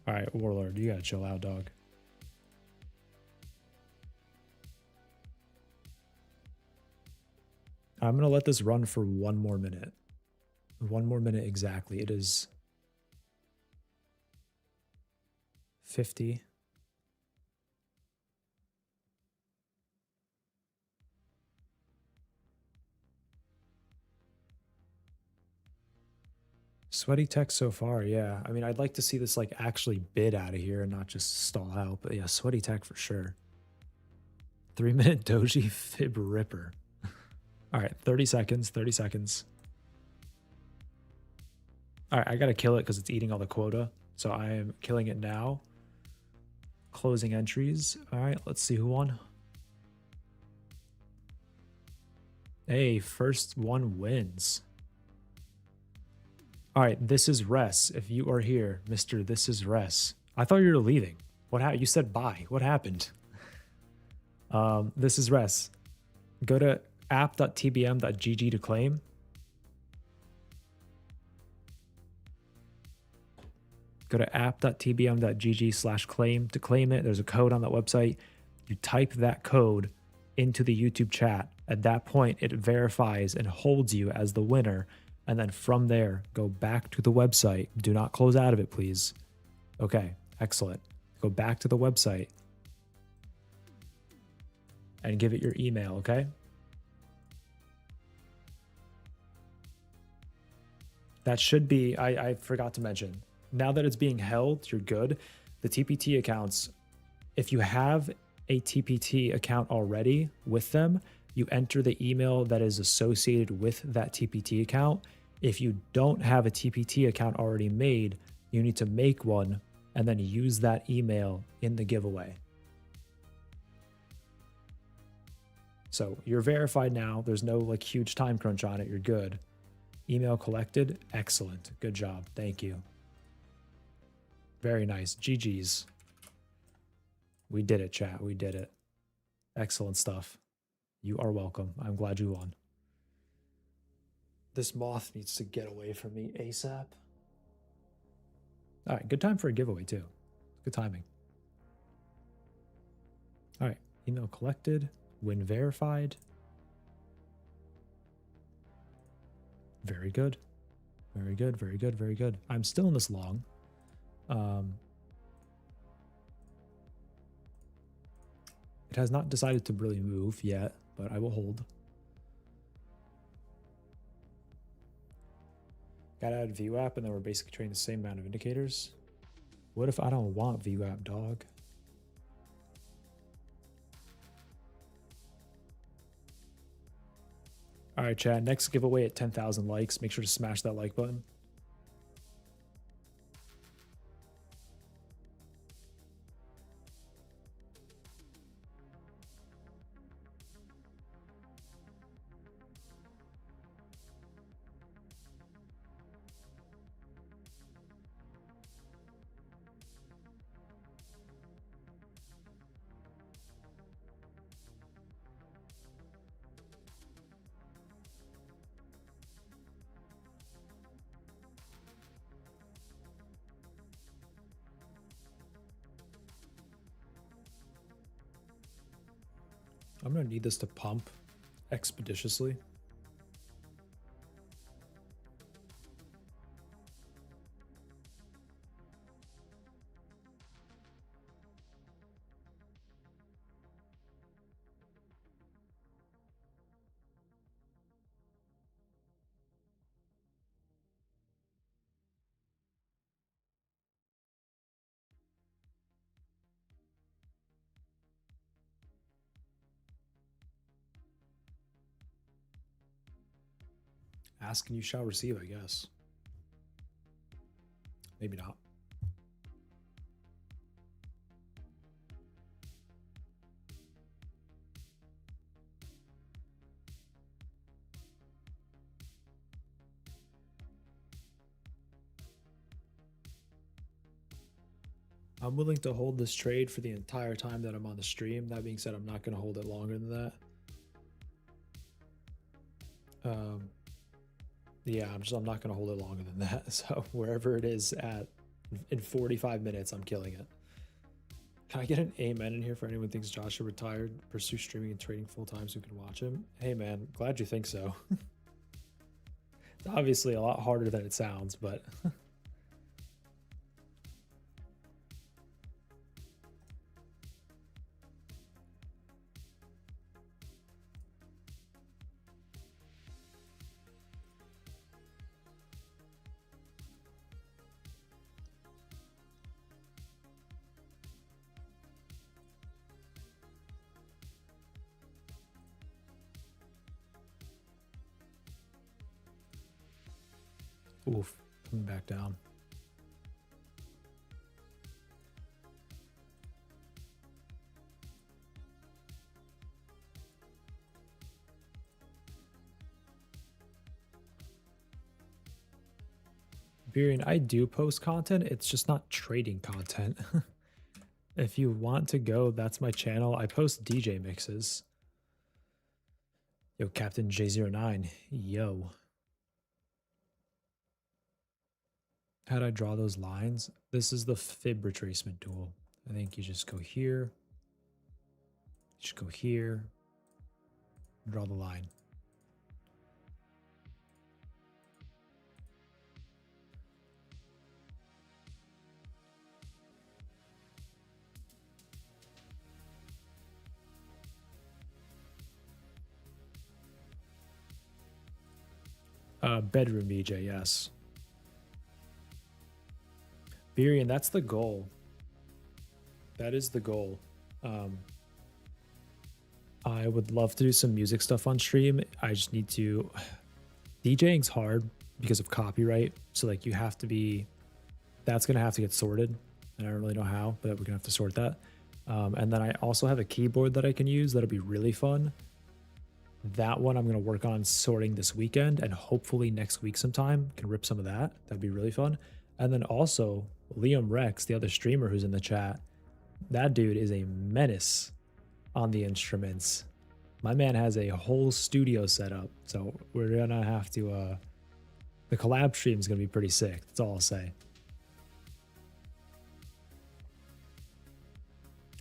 All right, Warlord, you gotta chill out, dog. I'm gonna let this run for 1 more minute. 1 more minute exactly. It is 50. Sweaty tech so far, yeah. I mean, I'd like to see this like actually bid out of here and not just stall out, but yeah, sweaty tech for sure. 3-minute doji fib ripper. All right, 30 seconds, 30 seconds. All right, I gotta kill it because it's eating all the quota. So I am killing it now. Closing entries. All right, let's see who won. Hey, first one wins. All right, this is Res. If you are here, Mr. This is Res. I thought you were leaving. What happened? You said bye. What happened? This is Res. Go to app.tbm.gg to claim. Go to app.tbm.gg/claim to claim it. There's a code on that website. You type that code into the YouTube chat. At that point, it verifies and holds you as the winner. And then from there, go back to the website. Do not close out of it, please. Okay, excellent. Go back to the website and give it your email, okay? That should be, I forgot to mention, now that it's being held, you're good. The TPT accounts, if you have a TPT account already with them, you enter the email that is associated with that TPT account. If you don't have a TPT account already made, you need to make one and then use that email in the giveaway. So you're verified now. There's no like huge time crunch on it. You're good. Email collected. Excellent. Good job. Thank you. Very nice. GG's. We did it, chat. We did it. Excellent stuff. You are welcome. I'm glad you won. This moth needs to get away from me ASAP. All right, good time for a giveaway too. Good timing. All right, email collected, win verified. Very good. Very good, very good, very good. I'm still in this long. It has not decided to really move yet, but I will hold. Got out of VWAP and then we're basically trading the same amount of indicators. What if I don't want VWAP, dog? All right, Chad, next giveaway at 10,000 likes. Make sure to smash that like button. I'm gonna need this to pump expeditiously. Ask and you shall receive, I guess. Maybe not. I'm willing to hold this trade for the entire time that I'm on the stream. That being said, I'm not going to hold it longer than that. Yeah, I'm not going to hold it longer than that. So wherever it is at in 45 minutes, I'm killing it. Can I get an amen in here for anyone who thinks Josh should retire, pursue streaming and trading full time so we can watch him? Hey man, glad you think so. It's obviously a lot harder than it sounds, but oof, coming back down. Burian, I do post content. It's just not trading content. If you want to go, that's my channel. I post DJ mixes. Yo, Captain J09. Yo. How'd I draw those lines? This is the fib retracement tool. I think you just go here. Just go here. Draw the line. Bedroom EJ, yes. Birian, that's the goal. That is the goal. I would love to do some music stuff on stream. I just need to. DJing's hard because of copyright. So like you have to be. That's gonna have to get sorted, and I don't really know how, but we're gonna have to sort that. And then I also have a keyboard that I can use that'll be really fun. That one I'm gonna work on sorting this weekend, and hopefully next week sometime can rip some of that. That'd be really fun. And then also Liam Rex, the other streamer who's in the chat, that dude is a menace on the instruments. My man has a whole studio set up, so we're gonna have to. The collab stream is gonna be pretty sick. That's all I'll say.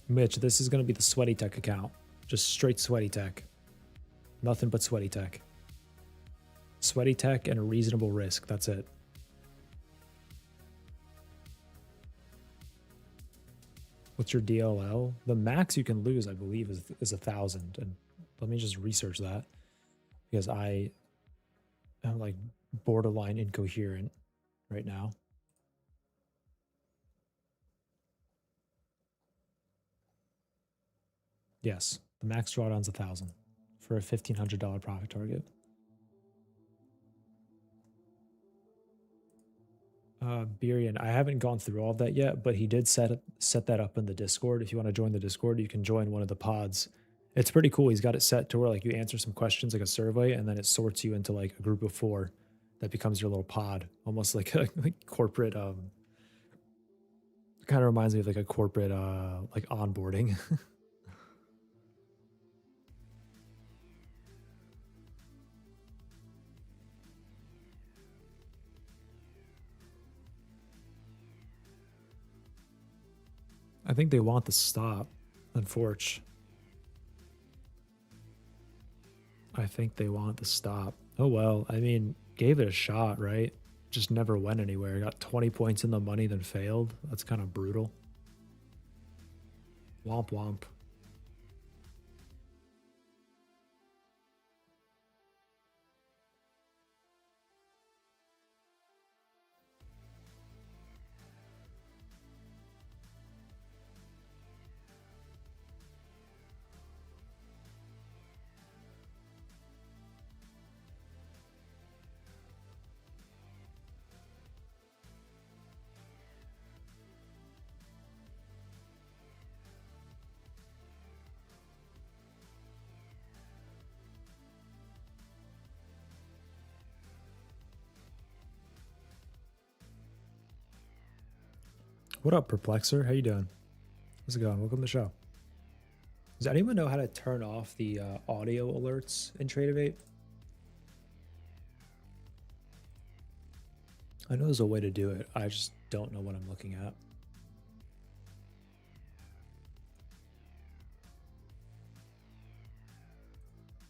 Mitch, this is gonna be the Sweaty Tech account, just straight Sweaty Tech. Nothing but Sweaty Tech. Sweaty Tech and a reasonable risk. That's it. What's your DLL? The max you can lose, I believe, is 1,000. And let me just research that because I am like borderline incoherent right now. Yes, the max drawdown's 1,000 for a $1,500 profit target. Birian, I haven't gone through all of that yet, but he did set that up in the Discord. If you want to join the Discord, you can join one of the pods. It's pretty cool. He's got it set to where like you answer some questions like a survey, and then it sorts you into like a group of 4 that becomes your little pod, almost like a like corporate. Kind of reminds me of like a corporate like onboarding. I think they want the stop, unfortunately. I think they want the stop. Oh well, I mean, gave it a shot, right? Just never went anywhere. Got 20 points in the money, then failed. That's kind of brutal. Womp womp. What up, Perplexer? How you doing? How's it going? Welcome to the show. Does anyone know how to turn off the audio alerts in Tradeify? I know there's a way to do it. I just don't know what I'm looking at.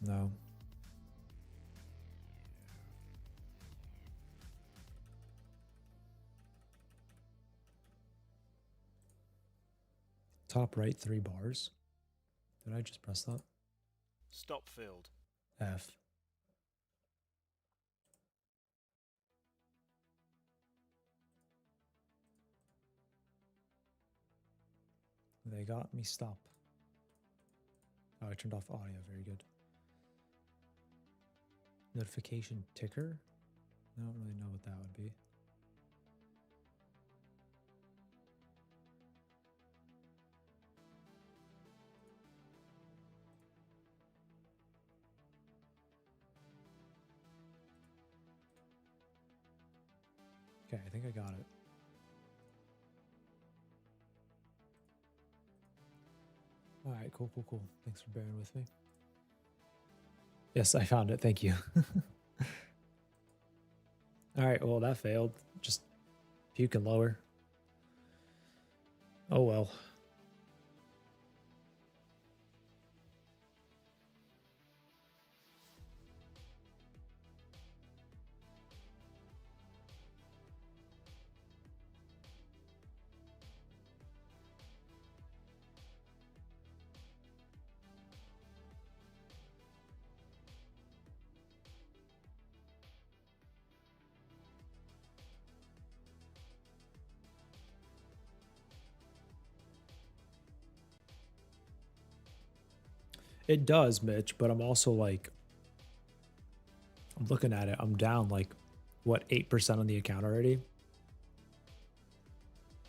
No. Top right 3 bars. Did I just press that? Stop field. F. They got me stop. Oh, I turned off audio. Very good. Notification ticker? I don't really know what that would be. Okay, I think I got it. All right, cool. Thanks for bearing with me. Yes, I found it. Thank you. All right, well, that failed. Just puke and lower. Oh, well. It does, Mitch, but I'm also like, I'm looking at it. I'm down like, what, 8% on the account already?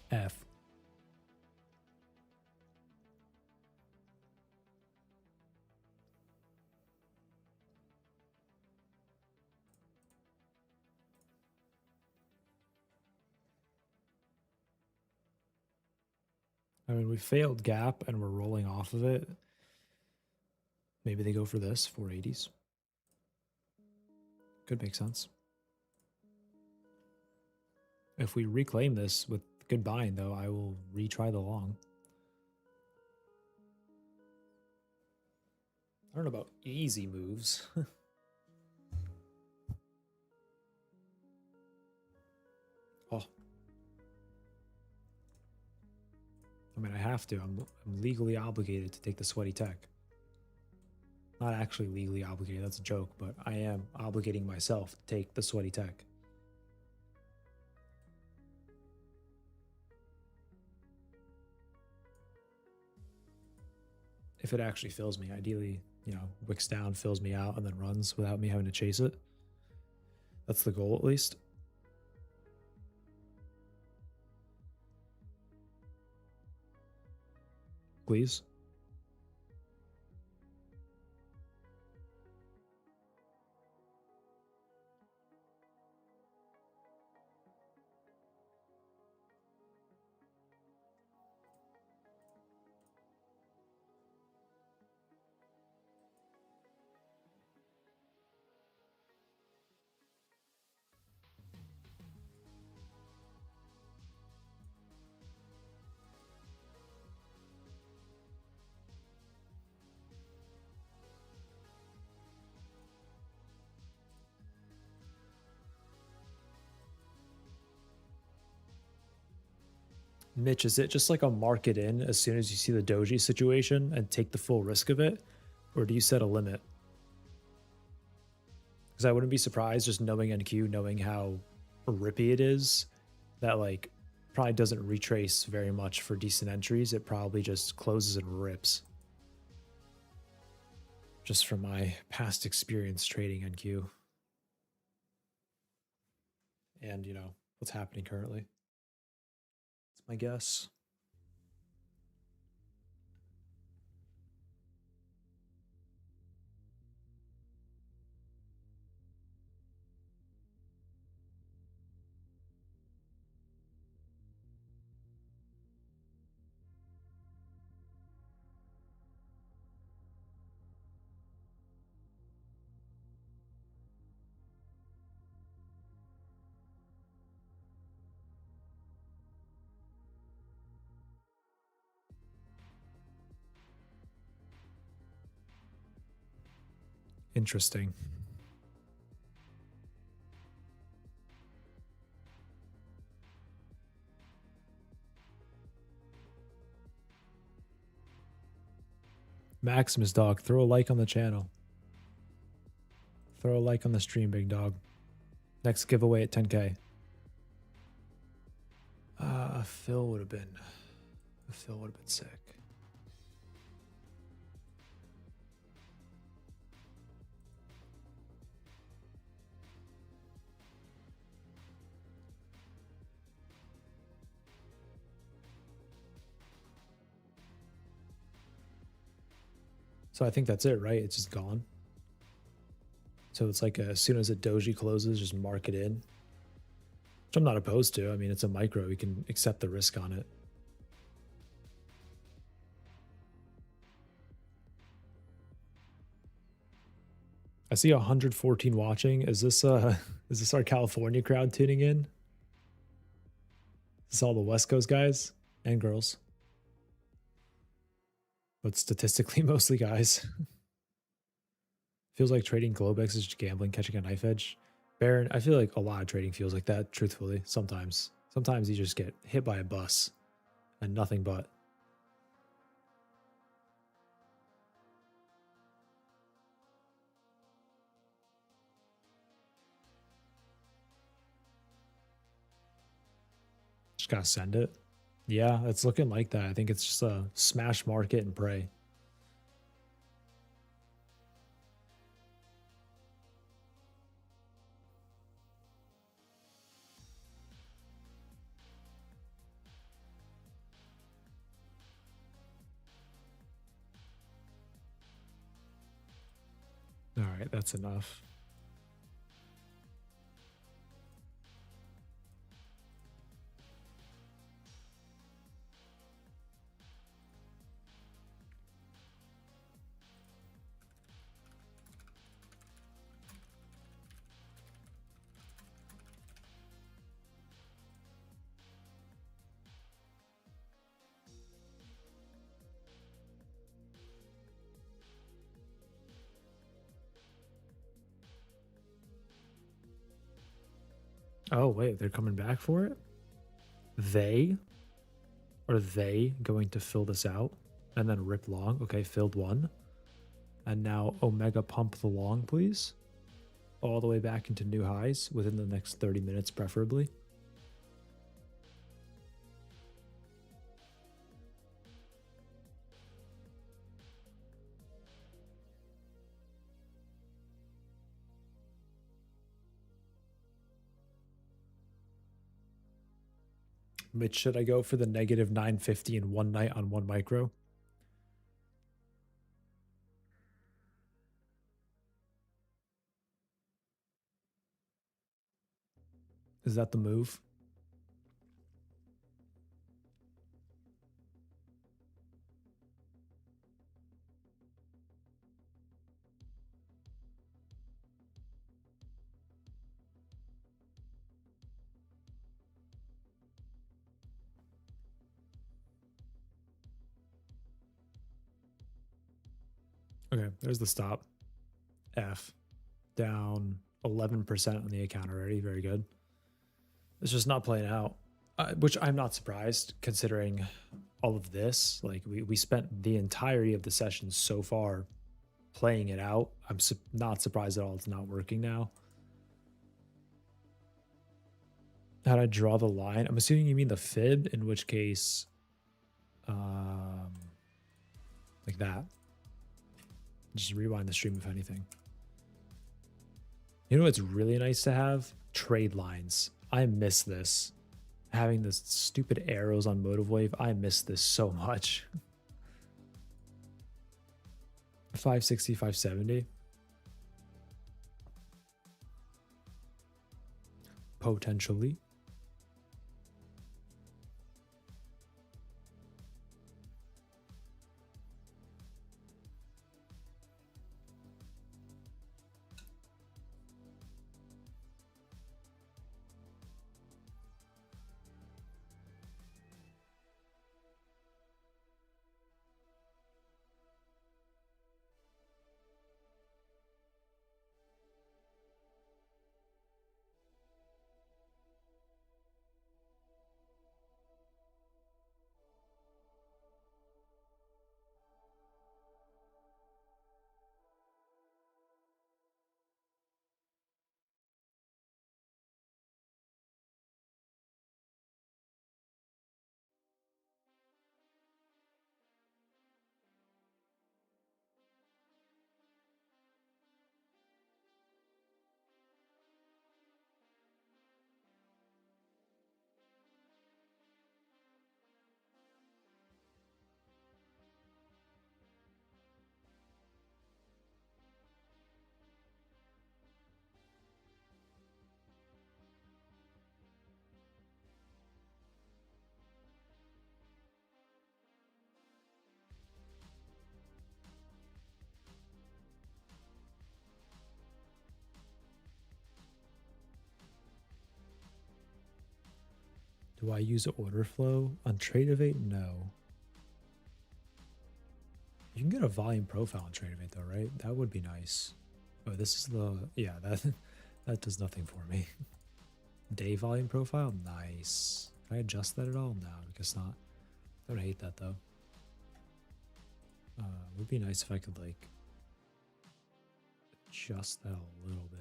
F. I mean, we failed gap and we're rolling off of it. Maybe they go for this, 480s. Could make sense. If we reclaim this with good buying, though, I will retry the long. I don't know about easy moves. Oh. I mean, I have to. I'm legally obligated to take the sweaty tech. Not actually legally obligated, that's a joke, but I am obligating myself to take the sweaty tech. If it actually fills me, ideally, you know, wicks down, fills me out, and then runs without me having to chase it. That's the goal, at least. Please. Mitch, is it just like a market in as soon as you see the doji situation and take the full risk of it? Or do you set a limit? Because I wouldn't be surprised just knowing NQ, knowing how rippy it is, that like probably doesn't retrace very much for decent entries. It probably just closes and rips. Just from my past experience trading NQ. And, you know, what's happening currently. That's my guess. Interesting. Maximus dog, throw a like on the channel. Throw a like on the stream, big dog. Next giveaway at 10K. A fill would have been sick. So I think that's it, right? It's just gone. So it's like as soon as a doji closes, just mark it in. Which I'm not opposed to. I mean, it's a micro. We can accept the risk on it. I see 114 watching. Is this our California crowd tuning in? Is this all the West Coast guys and girls? But statistically, mostly guys. Feels like trading Globex is just gambling, catching a knife edge. Baron, I feel like a lot of trading feels like that, truthfully, sometimes. Sometimes you just get hit by a bus and nothing but. Just gotta send it. Yeah, it's looking like that. I think it's just a smash market and pray. All right, that's enough. Oh, wait, they're coming back for it? Are they going to fill this out and then rip long? Okay, filled one. And now Omega pump the long, please. All the way back into new highs within the next 30 minutes, preferably. Mitch, should I go for the negative 950 in one night on one micro? Is that the move? Okay, there's the stop. F. Down 11% on the account already. Very good. It's just not playing out, which I'm not surprised considering all of this. Like we spent the entirety of the session so far playing it out. I'm not surprised at all it's not working now. How'd I draw the line? I'm assuming you mean the fib, in which case, like that. Just rewind the stream if anything. You know what's really nice to have? Trade lines. I miss this. Having this stupid arrows on Motive Wave, I miss this so much. 560, 570. Potentially. Do I use order flow? On Tradeify? No. You can get a volume profile on Tradeify though, right? That would be nice. Oh, this is the, yeah, that does nothing for me. Day volume profile? Nice. Can I adjust that at all? No, I guess not. I don't hate that though. It would be nice if I could like adjust that a little bit.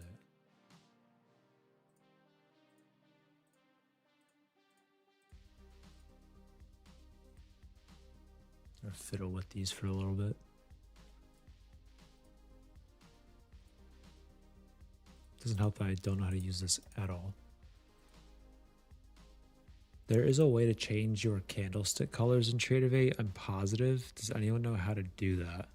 I'm gonna fiddle with these for a little bit. Doesn't help that I don't know how to use this at all. There is a way to change your candlestick colors in Tradeify. I'm positive. Does anyone know how to do that?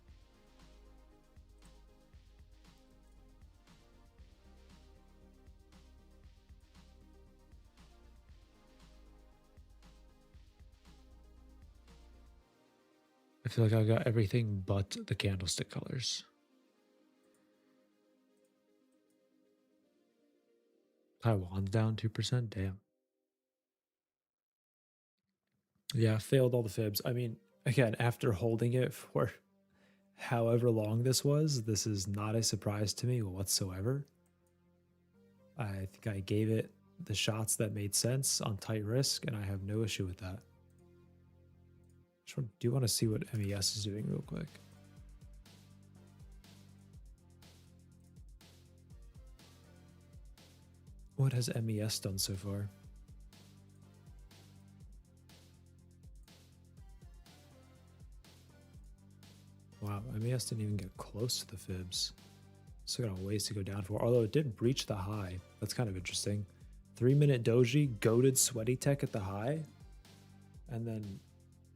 I feel like I got everything but the candlestick colors. Taiwan's down 2%. Damn. Yeah, failed all the fibs. I mean, again, after holding it for however long this was, this is not a surprise to me whatsoever. I think I gave it the shots that made sense on tight risk, and I have no issue with that. Do want to see what MES is doing real quick. What has MES done so far? Wow, MES didn't even get close to the fibs. Still got a ways to go down for, although it did breach the high. That's kind of interesting. 3-minute doji, goated sweaty tech at the high, and then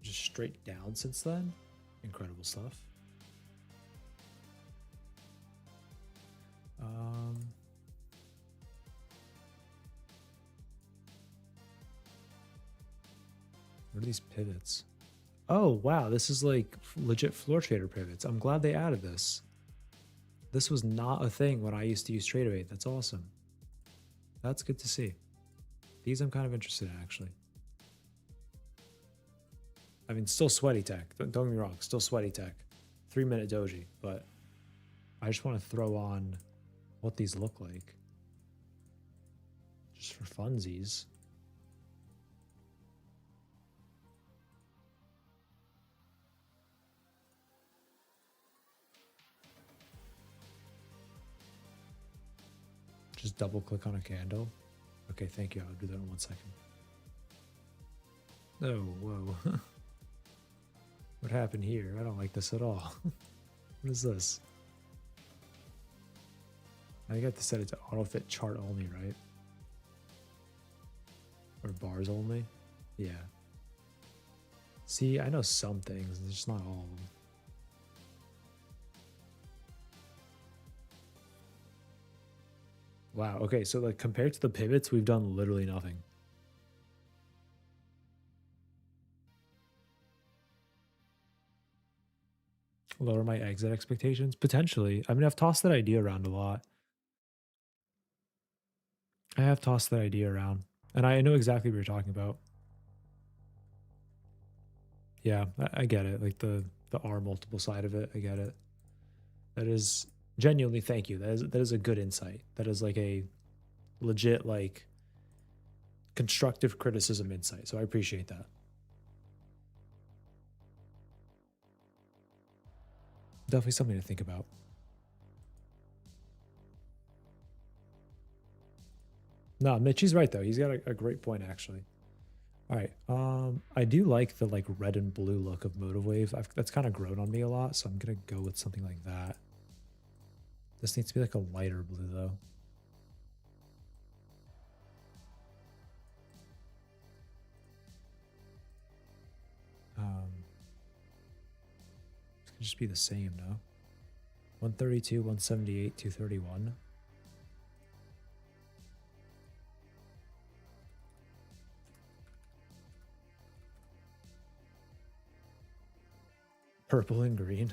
just straight down since then. Incredible stuff. What are these pivots? Oh, wow. This is like legit floor trader pivots. I'm glad they added this. This was not a thing when I used to use Tradeify. That's awesome. That's good to see. These I'm kind of interested in, actually. I mean, still sweaty tech. Don't get me wrong. Still sweaty tech. 3-minute doji. But I just want to throw on what these look like. Just for funsies. Just double click on a candle. Okay, thank you. I'll do that in 1 second. Oh, whoa. What happened here? I don't like this at all. What is this? I got to set it to auto fit chart only, right? Or bars only? Yeah. See, I know some things, it's just not all of them. Wow, okay, so like compared to the pivots, we've done literally nothing. Lower my exit expectations? Potentially. I mean, I've tossed that idea around a lot. I have tossed that idea around. And I know exactly what you're talking about. Yeah, I get it. Like the R multiple side of it, I get it. That is genuinely, thank you. That is a good insight. That is like a legit, like, constructive criticism insight. So I appreciate that. Definitely something to think about. No, Mitchie's right though. He's got a great point actually. All right. I do like the like red and blue look of Motive Wave. That's kind of grown on me a lot, so I'm gonna go with something like that. This needs to be like a lighter blue though. This could just be the same, no? 132, 178, 231. Purple and green.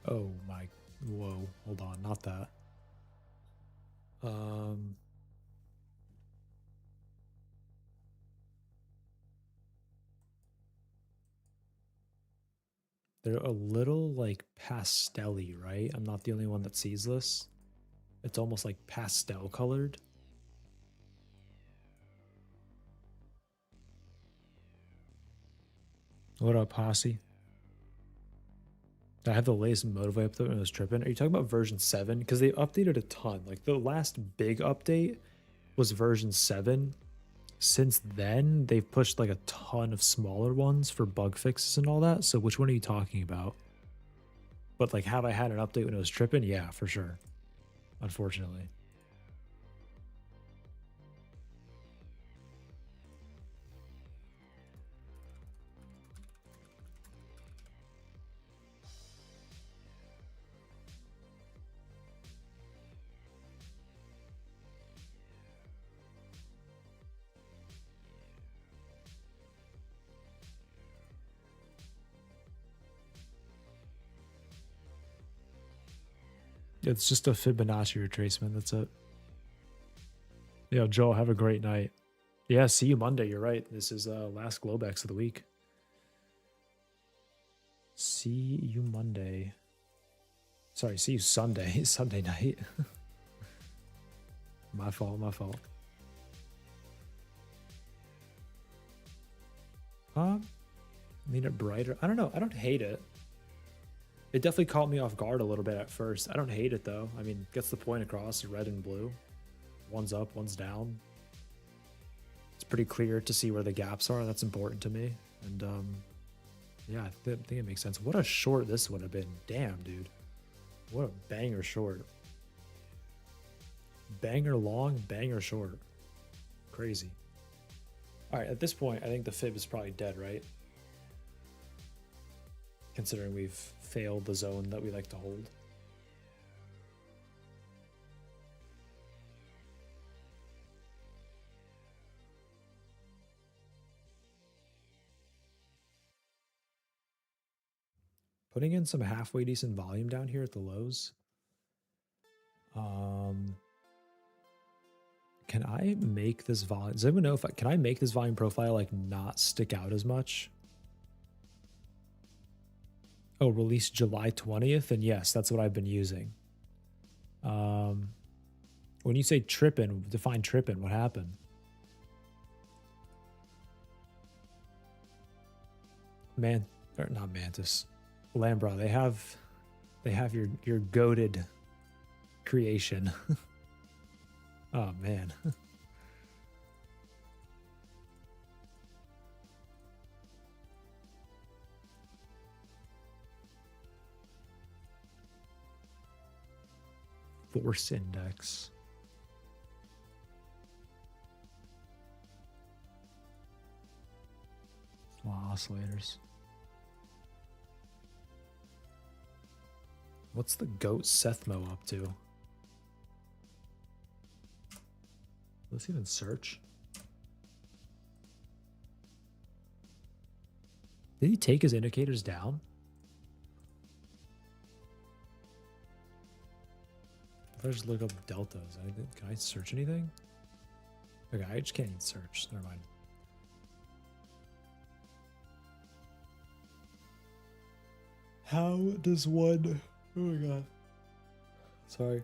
Oh my, whoa, hold on, not that. They're a little like pastel-y, right? I'm not the only one that sees this. It's almost like pastel colored. What up, Posse? I have the latest Motivate update when I was tripping. Are you talking about version 7? Because they updated a ton. Like the last big update was version 7. Since then, they've pushed like a ton of smaller ones for bug fixes and all that. So which one are you talking about? But like, have I had an update when I was tripping? Yeah, for sure. Unfortunately. It's just a Fibonacci retracement. That's it. Yeah, Joel, have a great night. Yeah, see you Monday. You're right. This is last Globex of the week. See you Monday. Sorry, see you Sunday. Sunday night. My fault, my fault. Made it brighter. I don't know. I don't hate it. It definitely caught me off guard a little bit at first. I don't hate it though. I mean, gets the point across, red and blue. One's up, one's down. It's pretty clear to see where the gaps are. That's important to me. And yeah, I think it makes sense. What a short this would have been. Damn, dude. What a banger short. Banger long, banger short. Crazy. All right, at this point, I think the fib is probably dead, right? Considering we've failed the zone that we like to hold. Putting in some halfway decent volume down here at the lows. Can I make this volume? Does anyone know if can I make this volume profile like not stick out as much? Oh, released July 20th, and yes, that's what I've been using. When you say tripping, define tripping, what happened? Man, or not Mantis, Lambra. They have your goated creation. Oh man. Force index. Oscillators. What's the goat Sethmo up to? Let's even search. Did he take his indicators down? If I just look up deltas, can I search anything? Okay, I just can't even search. Never mind. How does one... Oh my god. Sorry.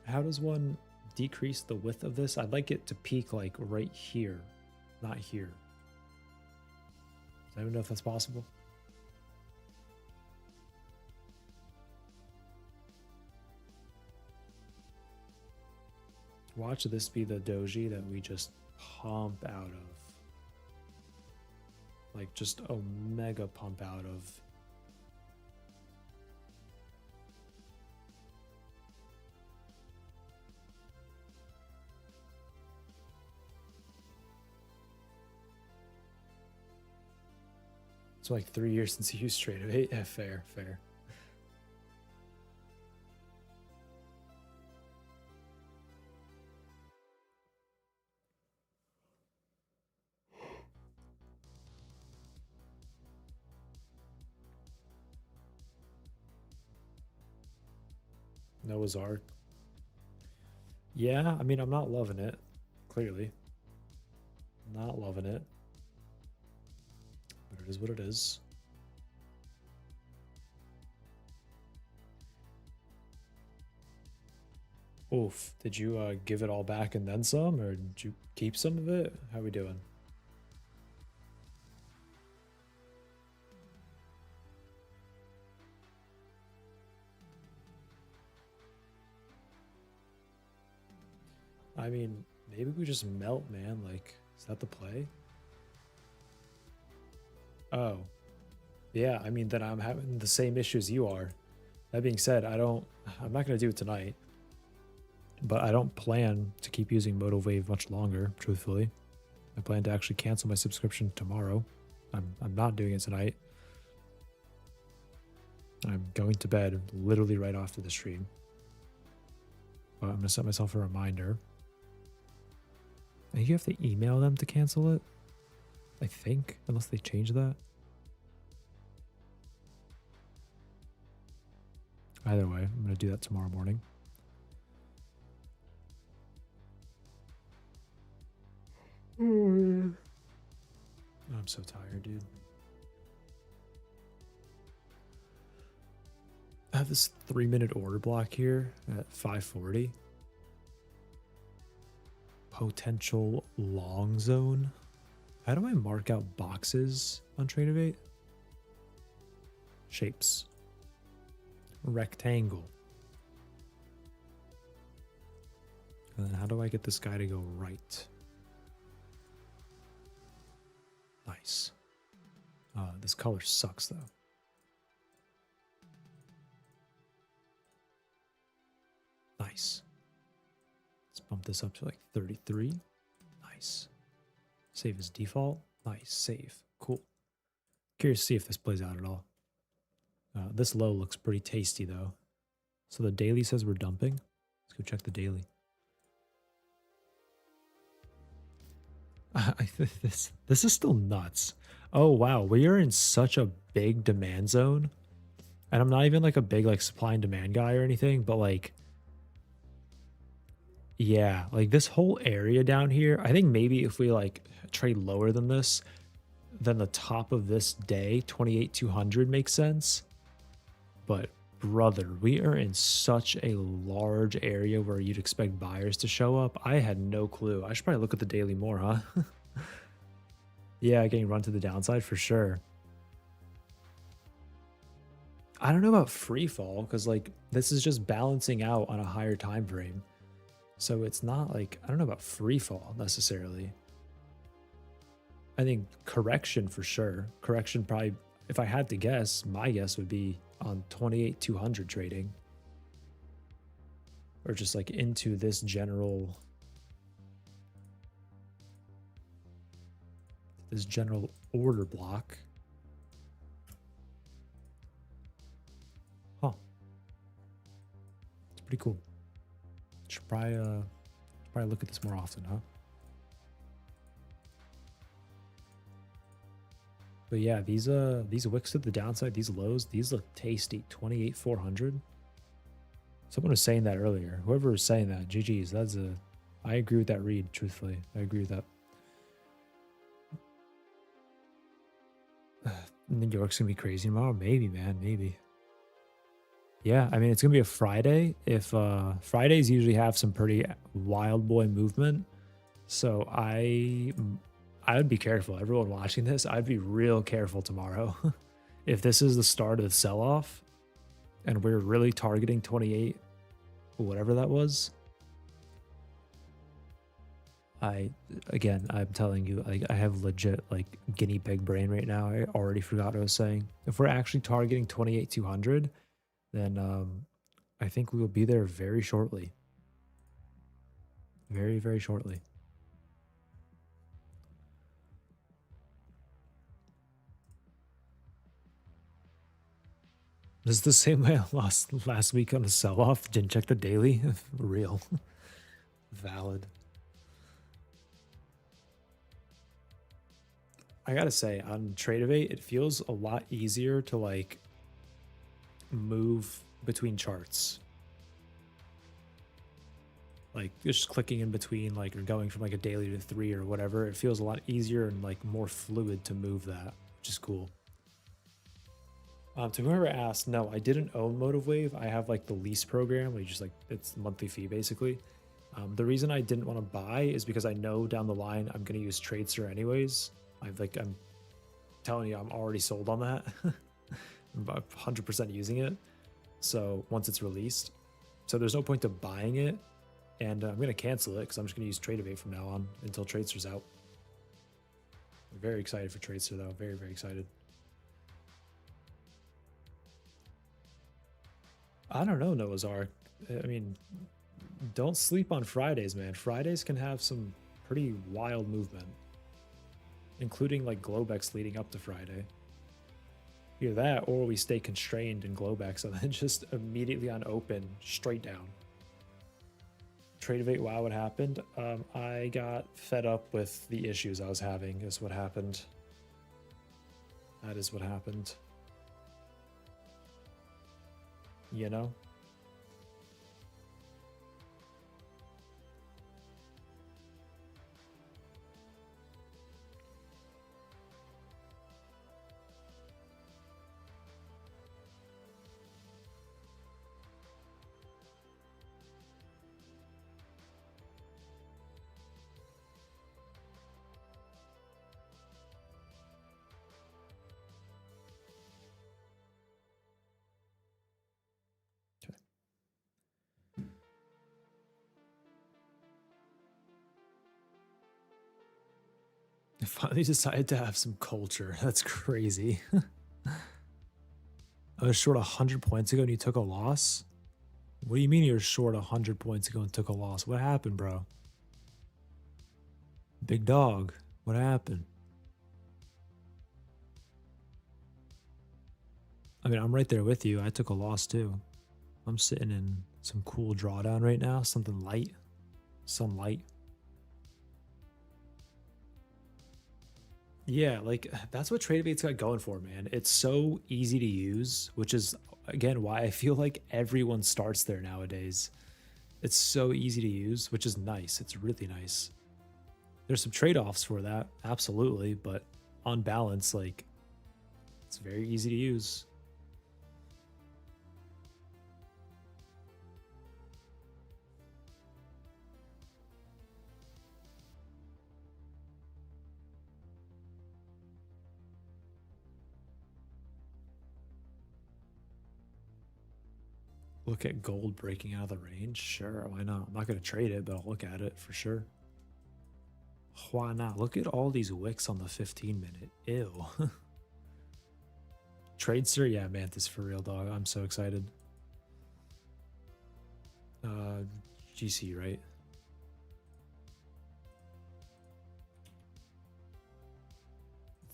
How does one decrease the width of this? I'd like it to peak like right here, not here. I don't know if that's possible. Watch this be the doji that we just pump out of. Like just a mega pump out of. It's like 3 years since you used Tradeify. Yeah, fair, fair. Noah's Ark. Yeah, I mean, I'm not loving it. Clearly. Not loving it. But it is what it is. Oof. Did you give it all back and then some? Or did you keep some of it? How we doing? I mean, maybe we just melt, man. Like, is that the play? Oh. Yeah, I mean, then I'm having the same issues you are. That being said, I'm not going to do it tonight. But I don't plan to keep using MotoWave much longer, truthfully. I plan to actually cancel my subscription tomorrow. I'm not doing it tonight. I'm going to bed literally right after the stream. But I'm going to set myself a reminder. I think you have to email them to cancel it. I think, unless they change that. Either way, I'm going to do that tomorrow morning. I'm so tired, dude. I have this 3-minute order block here at 540. Potential long zone. How do I mark out boxes on Tradeify? Shapes. Rectangle. And then how do I get this guy to go right? Nice. This color sucks though. Nice. Let's bump this up to like 33. Nice. Save as default. Nice. Save. Cool. Curious to see if this plays out at all. This low looks pretty tasty though. So the daily says we're dumping. Let's go check the daily. This is still nuts. Oh wow, we are in such a big demand zone. And I'm not even like a big like supply and demand guy or anything, but like yeah, like this whole area down here, I think maybe if we like trade lower than this, then the top of this day, 28,200 makes sense. But brother, we are in such a large area where you'd expect buyers to show up. I had no clue. I should probably look at the daily more, huh? Yeah, getting run to the downside for sure. I don't know about free fall because like this is just balancing out on a higher time frame. So it's not like, I don't know about free fall necessarily. I think correction for sure. Correction probably, if I had to guess, my guess would be on 28,200 trading. Or just like into this general order block. Huh. It's pretty cool. Should probably look at this more often, huh? But yeah, these wicks to the downside, these lows, these look tasty. 28,400. Someone was saying that earlier. Whoever was saying that, GG's. I agree with that read, truthfully. I agree with that. New York's gonna be crazy tomorrow. Maybe, man, maybe. Yeah, I mean, it's gonna be a Friday. If Fridays usually have some pretty wild boy movement, so I would be careful. Everyone watching this, I'd be real careful tomorrow. If this is the start of the sell-off, and we're really targeting 28, whatever that was. I'm telling you, like I have legit like guinea pig brain right now. I already forgot what I was saying. If we're actually targeting 28,200, then I think we will be there very shortly. Very, very shortly. This is the same way I lost last week on a sell-off. Didn't check the daily. Real. Valid. I gotta say, on Tradeify, it feels a lot easier to like move between charts. like just clicking in between, like, or going from like a daily to 3 or whatever. It feels a lot easier and like more fluid to move that, which is cool. To whoever asked, no, I didn't own Motive Wave. I have like the lease program where you just like, it's monthly fee basically. The reason I didn't want to buy is because I know down the line I'm going to use TRADESTER anyways. I'm telling you, I'm already sold on that. I'm 100% using it. So once it's released, so there's no point to buying it, and I'm going to cancel it because I'm just going to use Tradeify from now on until TRADESTER's out. I'm very excited for TRADESTER though. Very, very excited. I don't know, Noah's Ark. I mean, don't sleep on Fridays, man. Fridays can have some pretty wild movement, including like Globex leading up to Friday. Either that or we stay constrained in Globex and then just immediately on open, straight down. Tradeify, wow, what happened? I got fed up with the issues I was having, is what happened. That is what happened. You know? I finally decided to have some culture. That's crazy. I was short 100 points ago and you took a loss? What do you mean you were short 100 points ago and took a loss? What happened, bro? Big dog, what happened? I mean, I'm right there with you. I took a loss too. I'm sitting in some cool drawdown right now. Something light. Some light. Yeah, like that's what Tradeify's got going for, man. It's so easy to use, which is again why I feel like everyone starts there nowadays. It's so easy to use, which is nice. It's really nice. There's some trade-offs for that, absolutely, but on balance, like it's very easy to use. Look at gold breaking out of the range. Sure, why not? I'm not going to trade it, but I'll look at it for sure. Why not? Look at all these wicks on the 15-minute. Ew. TRADESTER, yeah, Mantis for real, dog. I'm so excited. GC, right?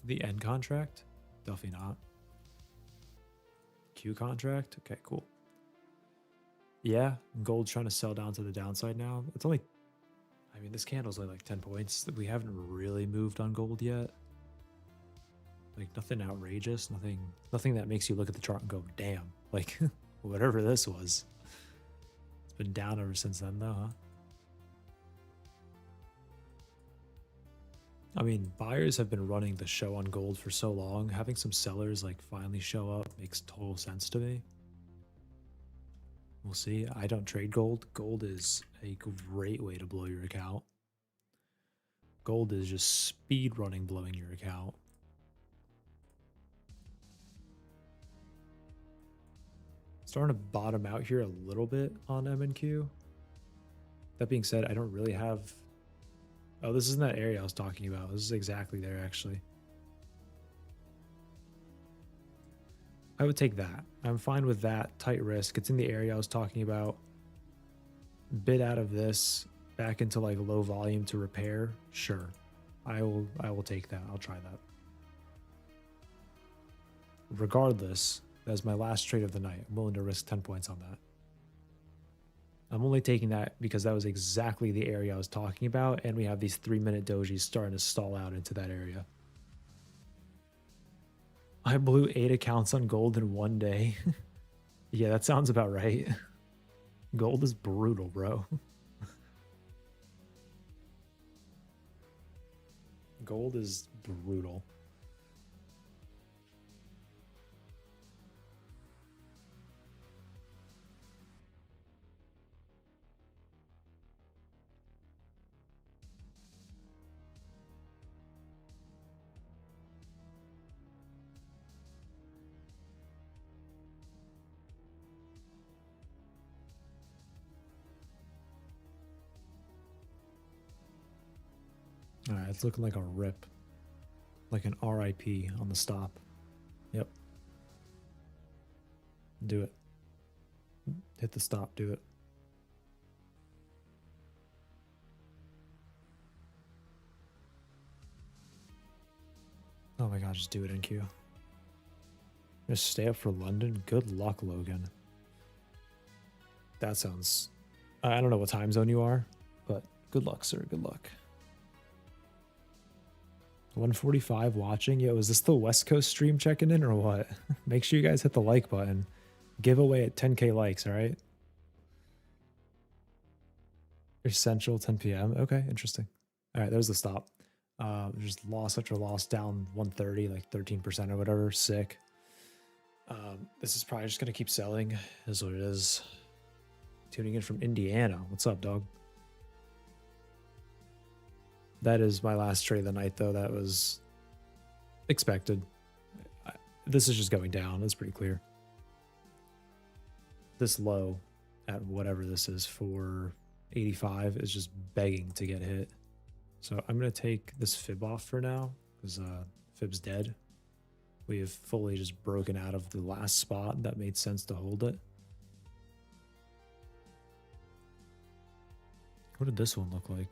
The end contract? Definitely not. Q contract? Okay, cool. Yeah, gold's trying to sell down to the downside now. It's only, I mean, this candle's only like 10 points. We haven't really moved on gold yet. Like nothing outrageous, nothing that makes you look at the chart and go, damn, like whatever this was. It's been down ever since then though, huh? I mean, buyers have been running the show on gold for so long. Having some sellers like finally show up makes total sense to me. We'll see. I don't trade gold. Gold is a great way to blow your account. Gold is just speed running blowing your account. Starting to bottom out here a little bit on MNQ. That being said, I don't really have... Oh, this isn't that area I was talking about. This is exactly there, actually. I would take that. I'm fine with that. Tight risk. It's in the area I was talking about. Bid out of this back into like low volume to repair. Sure. I will take that. I'll try that. Regardless, that's my last trade of the night. I'm willing to risk 10 points on that. I'm only taking that because that was exactly the area I was talking about, and we have these 3-minute dojis starting to stall out into that area. I blew 8 accounts on gold in one day. Yeah, that sounds about right. Gold is brutal, bro. Gold is brutal. All right, it's looking like a rip. Like an RIP on the stop. Yep. Do it. Hit the stop, do it. Oh my god, just do it, NQ. Just stay up for London? Good luck, Logan. That sounds... I don't know what time zone you are, but good luck, sir. Good luck. 145 watching. Yo, is this the West Coast stream checking in or what? Make sure you guys hit the like button. Giveaway at 10k likes, all right? You're Central, 10 p.m. Okay, interesting. All right, there's the stop. Just loss after loss, down 130, like 13% or whatever. Sick. This is probably just going to keep selling, is what it is. Tuning in from Indiana. What's up, dog? That is my last trade of the night, though. That was expected. This is just going down. That's pretty clear. This low at whatever this is, 485, is just begging to get hit. So I'm going to take this fib off for now because fib's dead. We have fully just broken out of the last spot that made sense to hold it. What did this one look like?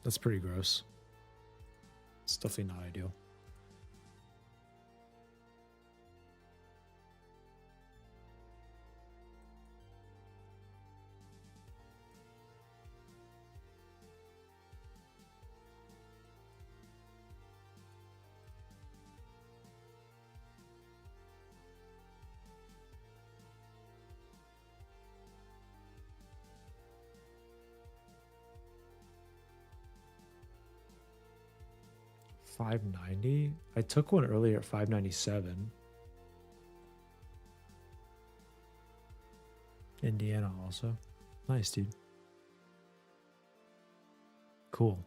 That's pretty gross. It's definitely not ideal. $590. I took one earlier at $597. Indiana also. Nice, dude. Cool.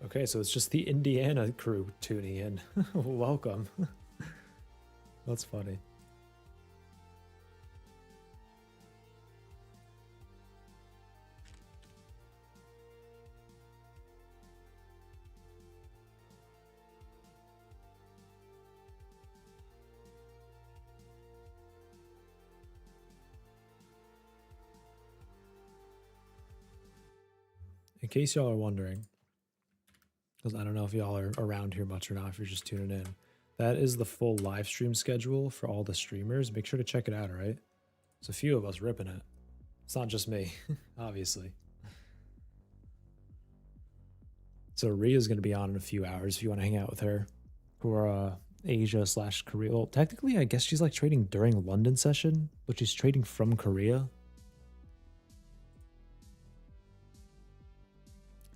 Okay, so it's just the Indiana crew tuning in. Welcome. That's funny. In case y'all are wondering, because I don't know if y'all are around here much or not, if you're just tuning in. That is the full live stream schedule for all the streamers. Make sure to check it out, all right? There's a few of us ripping it. It's not just me, obviously. So Ria's going to be on in a few hours if you want to hang out with her for Asia/Korea. Well, technically, I guess she's like trading during London session, but she's trading from Korea.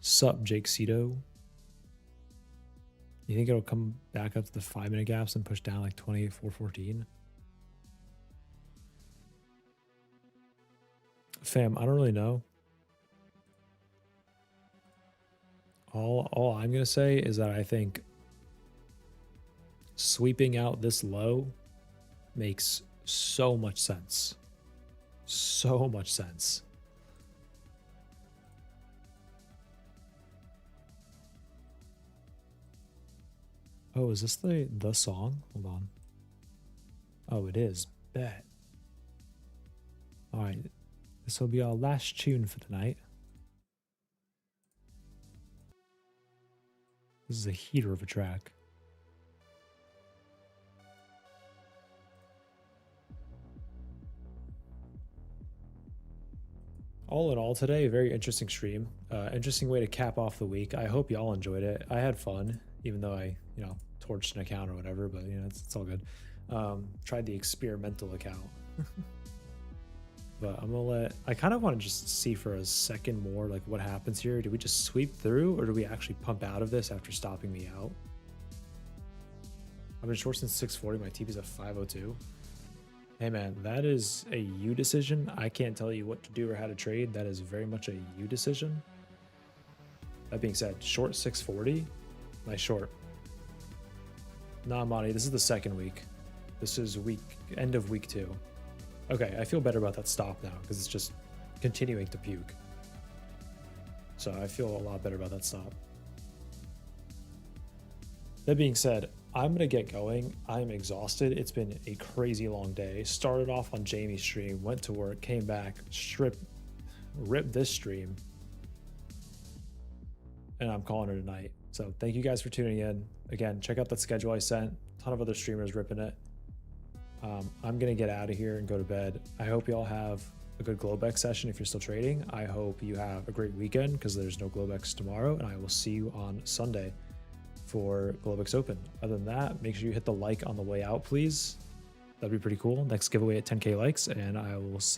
Sup, Jake Cito? You think it'll come back up to the 5-minute gaps and push down like 28,414? Fam, I don't really know. All I'm gonna say is that I think sweeping out this low makes so much sense. So much sense. Oh, is this the song? Hold on. Oh, it is. Bet. All right. This will be our last tune for tonight. This is a heater of a track. all in all today, very interesting stream. Interesting way to cap off the week. I hope y'all enjoyed it. I had fun, even though I, torched an account or whatever, but it's all good. Tried the experimental account. But I kind of want to just see for a second more like what happens here. Do we just sweep through or do we actually pump out of this after stopping me out? I've been short since 640. My TP's at 502. Hey man, that is a you decision. I can't tell you what to do or how to trade. That is very much a you decision. That being said, short 640. Nice short. Nah, Monty, this is the second week. This is end of week 2. Okay, I feel better about that stop now because it's just continuing to puke. So I feel a lot better about that stop. That being said, I'm going to get going. I'm exhausted. It's been a crazy long day. Started off on Jamie's stream, went to work, came back, ripped this stream, and I'm calling it a night. So thank you guys for tuning in. Again, check out that schedule I sent. A ton of other streamers ripping it. I'm going to get out of here and go to bed. I hope y'all have a good Globex session if you're still trading. I hope you have a great weekend because there's no Globex tomorrow, and I will see you on Sunday for Globex Open. Other than that, make sure you hit the like on the way out, please. That'd be pretty cool. Next giveaway at 10K likes, and I will see